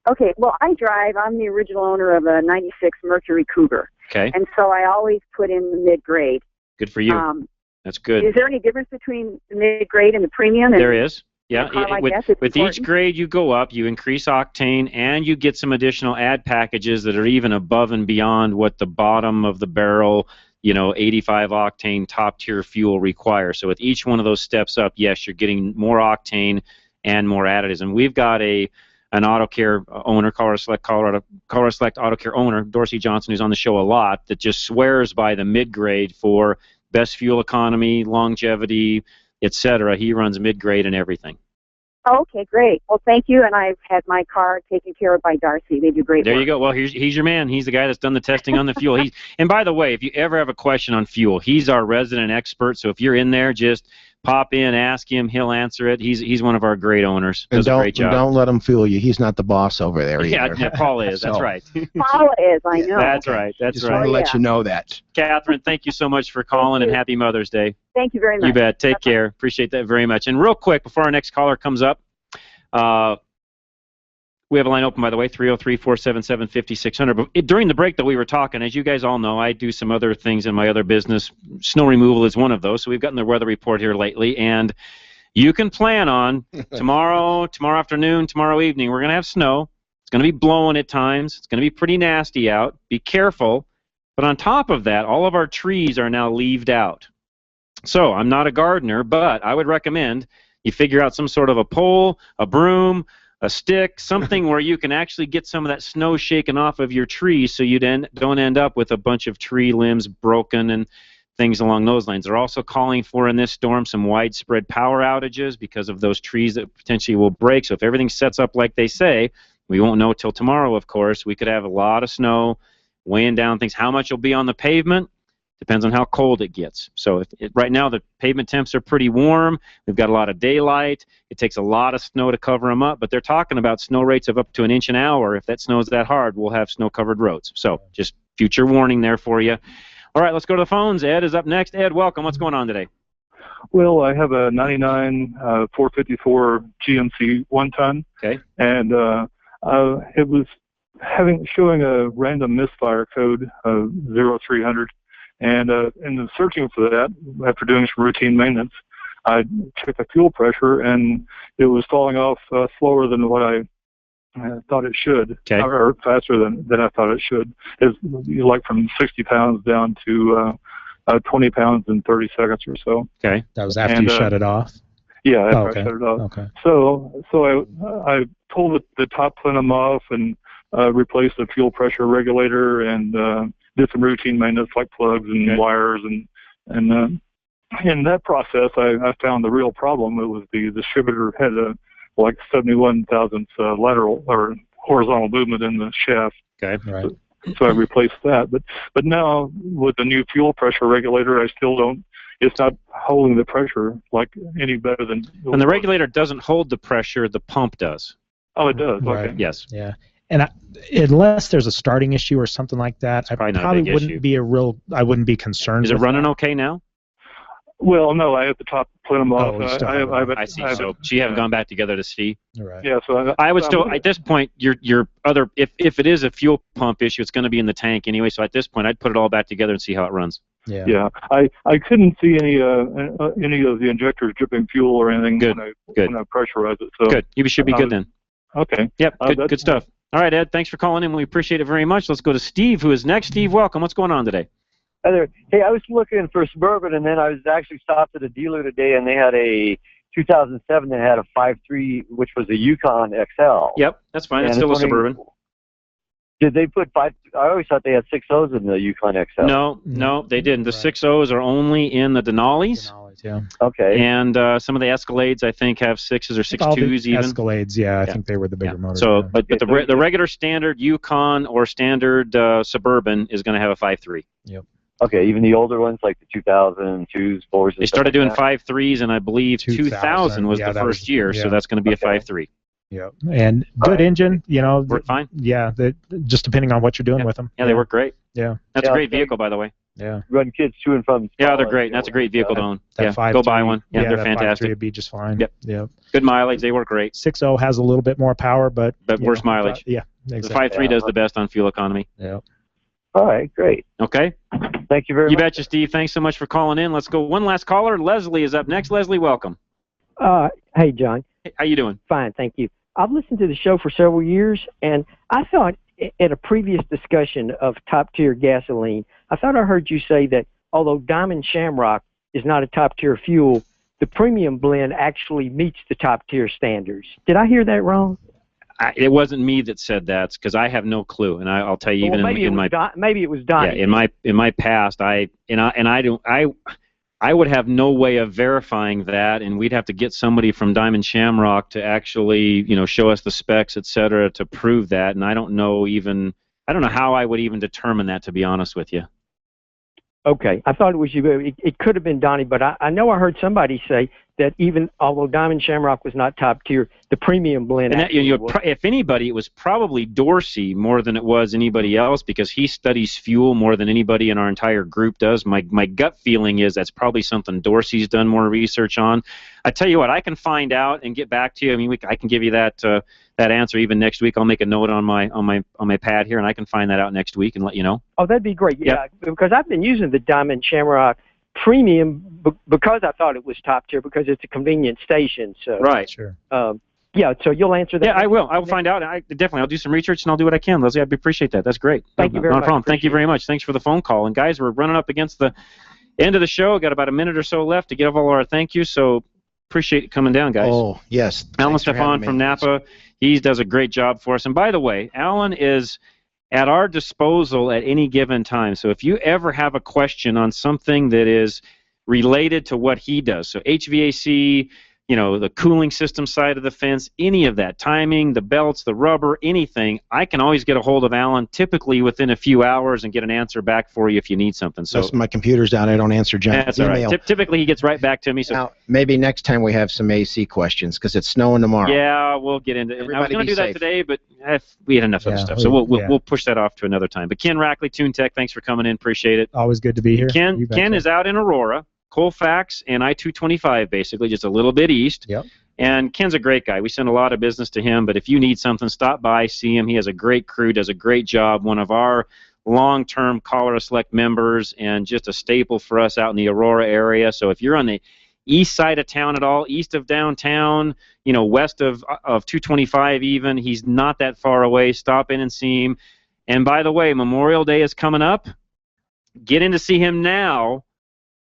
Speaker 7: Okay, well, I'm the original owner of a 96 Mercury Cougar.
Speaker 13: Okay.
Speaker 7: And so I always put in the mid-grade.
Speaker 13: Good for you. That's good.
Speaker 7: Is there any difference between the mid-grade and the premium?
Speaker 13: There is. Yeah, with each
Speaker 7: important.
Speaker 13: grade you go up, you increase octane, and you get some additional add packages that are even above and beyond what the bottom of the barrel, 85 octane top tier fuel requires. So with each one of those steps up, yes, you're getting more octane and more additives. And we've got an auto care owner, Colorado Select Auto Care owner, Dorsey Johnson, who's on the show a lot, that just swears by the mid-grade for best fuel economy, longevity, etc. He runs mid-grade and everything.
Speaker 7: Oh, okay, great. Well, thank you, and I've had my car taken care of by Darcy. They do great
Speaker 13: There
Speaker 7: work.
Speaker 13: you go. Well, he's your man. He's the guy that's done the testing on the fuel. And by the way, if you ever have a question on fuel, he's our resident expert. So if you're in there, just pop in, ask him. He'll answer it. He's one of our great owners. Does a great job.
Speaker 14: Don't let him fool you. He's not the boss over there either.
Speaker 13: Yeah, Paul is. That's right.
Speaker 7: Paul is, I know.
Speaker 13: That's right. That's
Speaker 14: Just
Speaker 13: right.
Speaker 14: want to let you know that.
Speaker 13: Catherine, thank you so much for calling, and happy Mother's Day.
Speaker 7: Thank you very much.
Speaker 13: You bet. Take care. Appreciate that very much. And real quick, before our next caller comes up, we have a line open, by the way, 303-477-5600. But during the break that we were talking, as you guys all know, I do some other things in my other business. Snow removal is one of those. So we've gotten the weather report here lately, and you can plan on tomorrow afternoon, tomorrow evening, we're going to have snow. It's going to be blowing at times. It's going to be pretty nasty out. Be careful. But on top of that, all of our trees are now leaved out. So I'm not a gardener, but I would recommend you figure out some sort of a pole, a broom, a stick, something where you can actually get some of that snow shaken off of your tree so you don't end up with a bunch of tree limbs broken and things along those lines. They're also calling for in this storm some widespread power outages because of those trees that potentially will break. So if everything sets up like they say, we won't know till tomorrow, of course. We could have a lot of snow weighing down things. How much will be on the pavement depends on how cold it gets. So right now the pavement temps are pretty warm. We've got a lot of daylight. It takes a lot of snow to cover them up, but they're talking about snow rates of up to 1 inch an hour. If that snows that hard, we'll have snow-covered roads. So just future warning there for you. All right, let's go to the phones. Ed is up next. Ed, welcome. What's going on today?
Speaker 11: Well, I have a 99 454 GMC 1-ton.
Speaker 13: Okay.
Speaker 11: And it was showing a random misfire code of 0300. And in searching for that, after doing some routine maintenance, I checked the fuel pressure, and it was falling off slower than what I thought it should, or faster than I thought it should. It's like from 60 pounds down to 20 pounds in 30 seconds or so.
Speaker 13: Okay.
Speaker 17: That was after you shut it off?
Speaker 11: Yeah, after I shut it off.
Speaker 17: Okay.
Speaker 11: So I pulled the top plenum off and replaced the fuel pressure regulator and did some routine maintenance like plugs and wires, and in that process I found the real problem. It was the distributor had a like 71 thousandths lateral or horizontal movement in the shaft.
Speaker 13: Okay.
Speaker 11: Right. So I replaced that, but now with the new fuel pressure regulator, I still don't. It's not holding the pressure like any better than.
Speaker 13: And the regulator doesn't hold the pressure; the pump does.
Speaker 11: Oh, it does.
Speaker 17: Right.
Speaker 11: Okay.
Speaker 13: Yes.
Speaker 17: Yeah. And unless there's a starting issue or something like that, I probably wouldn't be I wouldn't be concerned.
Speaker 13: Is it running okay now?
Speaker 11: Well, no, I have the top plenum off.
Speaker 13: I see. So you haven't gone back together to see.
Speaker 17: Right.
Speaker 11: Yeah. So
Speaker 13: I would still, at this point, your other, if it is a fuel pump issue, it's going to be in the tank anyway. So at this point, I'd put it all back together and see how it runs.
Speaker 17: Yeah.
Speaker 11: Yeah. I couldn't see any of the injectors dripping fuel or anything when I pressurized it. So
Speaker 13: good. You should be good then.
Speaker 11: Okay.
Speaker 13: Yep. Good stuff. All right, Ed. Thanks for calling in. We appreciate it very much. Let's go to Steve, who is next. Steve, welcome. What's going on today?
Speaker 21: Hi there. Hey, I was looking for a Suburban, and then I was actually stopped at a dealer today, and they had a 2007 that had a 5.3, which was a Yukon XL.
Speaker 13: Yep, that's fine. It's still a Suburban.
Speaker 21: Did they put 5? I always thought they had 6.0s in the Yukon XL.
Speaker 13: No, they didn't. The 6.0s are only in the Denali's.
Speaker 17: Yeah.
Speaker 21: Okay.
Speaker 13: And some of the Escalades, I think, have 6s or 6.2s even.
Speaker 17: Escalades, I think they were the bigger motors.
Speaker 13: So, but the regular standard Yukon or standard Suburban is going to have a 5.3.
Speaker 17: Yep.
Speaker 21: Okay, even the older ones like the 2002s, 4s.
Speaker 13: They started doing 5.3s, and I believe 2000 was the first year, so that's going to be a 5.3.
Speaker 17: Yeah, and good engine,
Speaker 13: work fine.
Speaker 17: Yeah, just depending on what you're doing with them.
Speaker 13: Yeah, they work great.
Speaker 17: Yeah,
Speaker 13: that's a great vehicle, by the way.
Speaker 17: Yeah,
Speaker 21: run kids to and from.
Speaker 13: Yeah, they're great. That's a great vehicle to own. Go buy one. Yeah, they're fantastic.
Speaker 17: 5.3 would be just fine.
Speaker 13: Yep. Good mileage. They work great.
Speaker 17: 6.0 has a little bit more power, but
Speaker 13: worse mileage.
Speaker 17: Yeah, exactly.
Speaker 13: The 5.3 does the best on fuel economy.
Speaker 17: Yeah.
Speaker 21: All right, great.
Speaker 13: Okay.
Speaker 21: Thank you very much.
Speaker 13: You betcha, Steve. Thanks so much for calling in. Let's go one last caller. Leslie is up next. Leslie, welcome.
Speaker 22: Hey, John.
Speaker 13: Hey, how you doing?
Speaker 22: Fine, thank you. I've listened to the show for several years, and I thought at a previous discussion of top-tier gasoline, I thought I heard you say that although Diamond Shamrock is not a top-tier fuel, the premium blend actually meets the top-tier standards. Did I hear that wrong?
Speaker 13: It wasn't me that said that, because I have no clue, and I'll tell you,
Speaker 22: well,
Speaker 13: even in my
Speaker 22: maybe it was Donnie.
Speaker 13: Yeah, in my past, I would have no way of verifying that, and we'd have to get somebody from Diamond Shamrock to actually, show us the specs, etc., to prove that. And I don't know how I would even determine that, to be honest with you.
Speaker 22: Okay, I thought it was you. It could have been Donnie, but I know I heard somebody say that even although Diamond Shamrock was not top tier, the premium blend.
Speaker 13: And that, if anybody, it was probably Dorsey more than it was anybody else, because he studies fuel more than anybody in our entire group does. My gut feeling is that's probably something Dorsey's done more research on. I tell you what, I can find out and get back to you. I mean, I can give you that answer even next week. I'll make a note on my pad here, and I can find that out next week and let you know.
Speaker 22: Oh, that'd be great. Yeah, because I've been using the Diamond Shamrock Premium because I thought it was top tier because it's a convenient station. So
Speaker 13: right, sure.
Speaker 22: Yeah, so you'll answer that.
Speaker 13: Yeah, I will. I'll find out. I'll do some research and I'll do what I can, Leslie. I appreciate that. That's great.
Speaker 22: Thank you very much.
Speaker 13: Not a problem. Thank you very much. Thanks for the phone call. And guys, we're running up against the end of the show. Got about a minute or so left to give all our thank yous. So Appreciate you coming down, guys.
Speaker 14: Oh, yes.
Speaker 13: Alan Stefan from Napa. He does a great job for us. And by the way, Alan is at our disposal at any given time. So if you ever have a question on something that is related to what he does, so HVAC, you know, the cooling system side of the fence, any of that, timing, the belts, the rubber, anything, I can always get a hold of Alan, typically within a few hours, and get an answer back for you if you need something. So
Speaker 14: my computer's down. I don't answer junk
Speaker 13: that's all
Speaker 14: email.
Speaker 13: right. Typically, he gets right back to me. So
Speaker 14: now, maybe next time we have some AC questions, because it's snowing tomorrow.
Speaker 13: Yeah, we'll get into it. I was going to do that today, but we had enough other stuff. So we'll push that off to another time. But Ken Rackley, TuneTech, thanks for coming in. Appreciate it.
Speaker 17: Always good to be here.
Speaker 13: Ken is out in Aurora, Colfax and I-225, basically, just a little bit east.
Speaker 17: Yep.
Speaker 13: And Ken's a great guy. We send a lot of business to him, but if you need something, stop by, see him. He has a great crew, does a great job, one of our long-term Colorado Select members, and just a staple for us out in the Aurora area. So if you're on the east side of town at all, east of downtown, you know, west of 225 even, he's not that far away. Stop in and see him. And by the way, Memorial Day is coming up. Get in to see him now.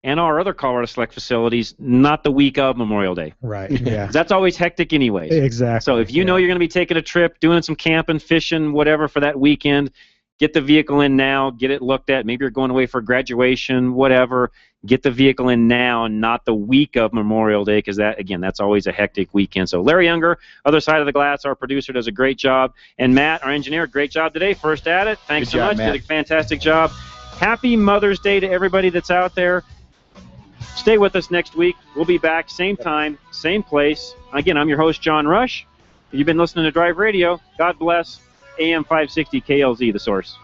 Speaker 13: And our other Colorado Select facilities, not the week of Memorial Day.
Speaker 17: Right, yeah.
Speaker 13: That's always hectic anyways.
Speaker 17: Exactly.
Speaker 13: So if you know you're going to be taking a trip, doing some camping, fishing, whatever for that weekend, get the vehicle in now, get it looked at. Maybe you're going away for graduation, whatever. Get the vehicle in now, not the week of Memorial Day, because that, again, that's always a hectic weekend. So Larry Younger, other side of the glass, our producer, does a great job. And Matt, our engineer, great job today. First at it. Thanks so much.
Speaker 14: Matt.
Speaker 13: Did a fantastic job. Happy Mother's Day to everybody that's out there. Stay with us next week. We'll be back, same time, same place. Again, I'm your host, John Rush. You've been listening to Drive Radio. God bless. AM 560 KLZ, The Source.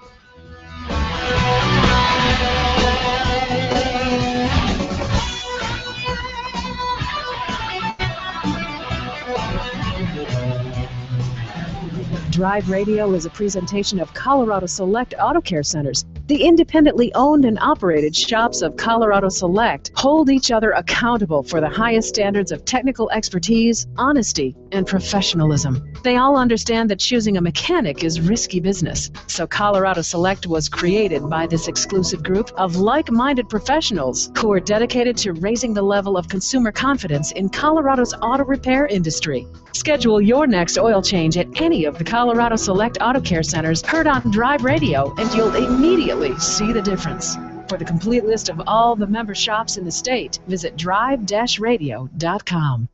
Speaker 12: Drive Radio is a presentation of Colorado Select Auto Care Centers. The independently owned and operated shops of Colorado Select hold each other accountable for the highest standards of technical expertise, honesty, and professionalism. They all understand that choosing a mechanic is risky business, so Colorado Select was created by this exclusive group of like-minded professionals who are dedicated to raising the level of consumer confidence in Colorado's auto repair industry. Schedule your next oil change at any of the Colorado Select Auto Care Centers heard on Drive Radio, and you'll immediately see the difference. For the complete list of all the member shops in the state, visit drive-radio.com.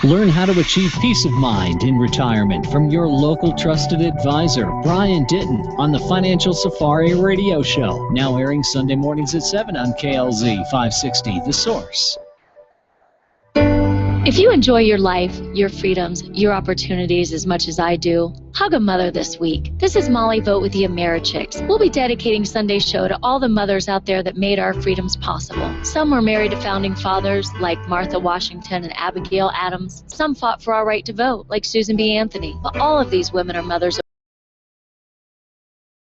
Speaker 5: Learn how to achieve peace of mind in retirement from your local trusted advisor, Brian Ditton, on the Financial Safari Radio Show, now airing Sunday mornings at 7 on KLZ 560, The Source.
Speaker 15: If you enjoy your life, your freedoms, your opportunities as much as I do, hug a mother this week. This is Molly Vogt with the AmeriChicks. We'll be dedicating Sunday's show to all the mothers out there that made our freedoms possible. Some were married to founding fathers like Martha Washington and Abigail Adams. Some fought for our right to vote like Susan B. Anthony. But all of these women are mothers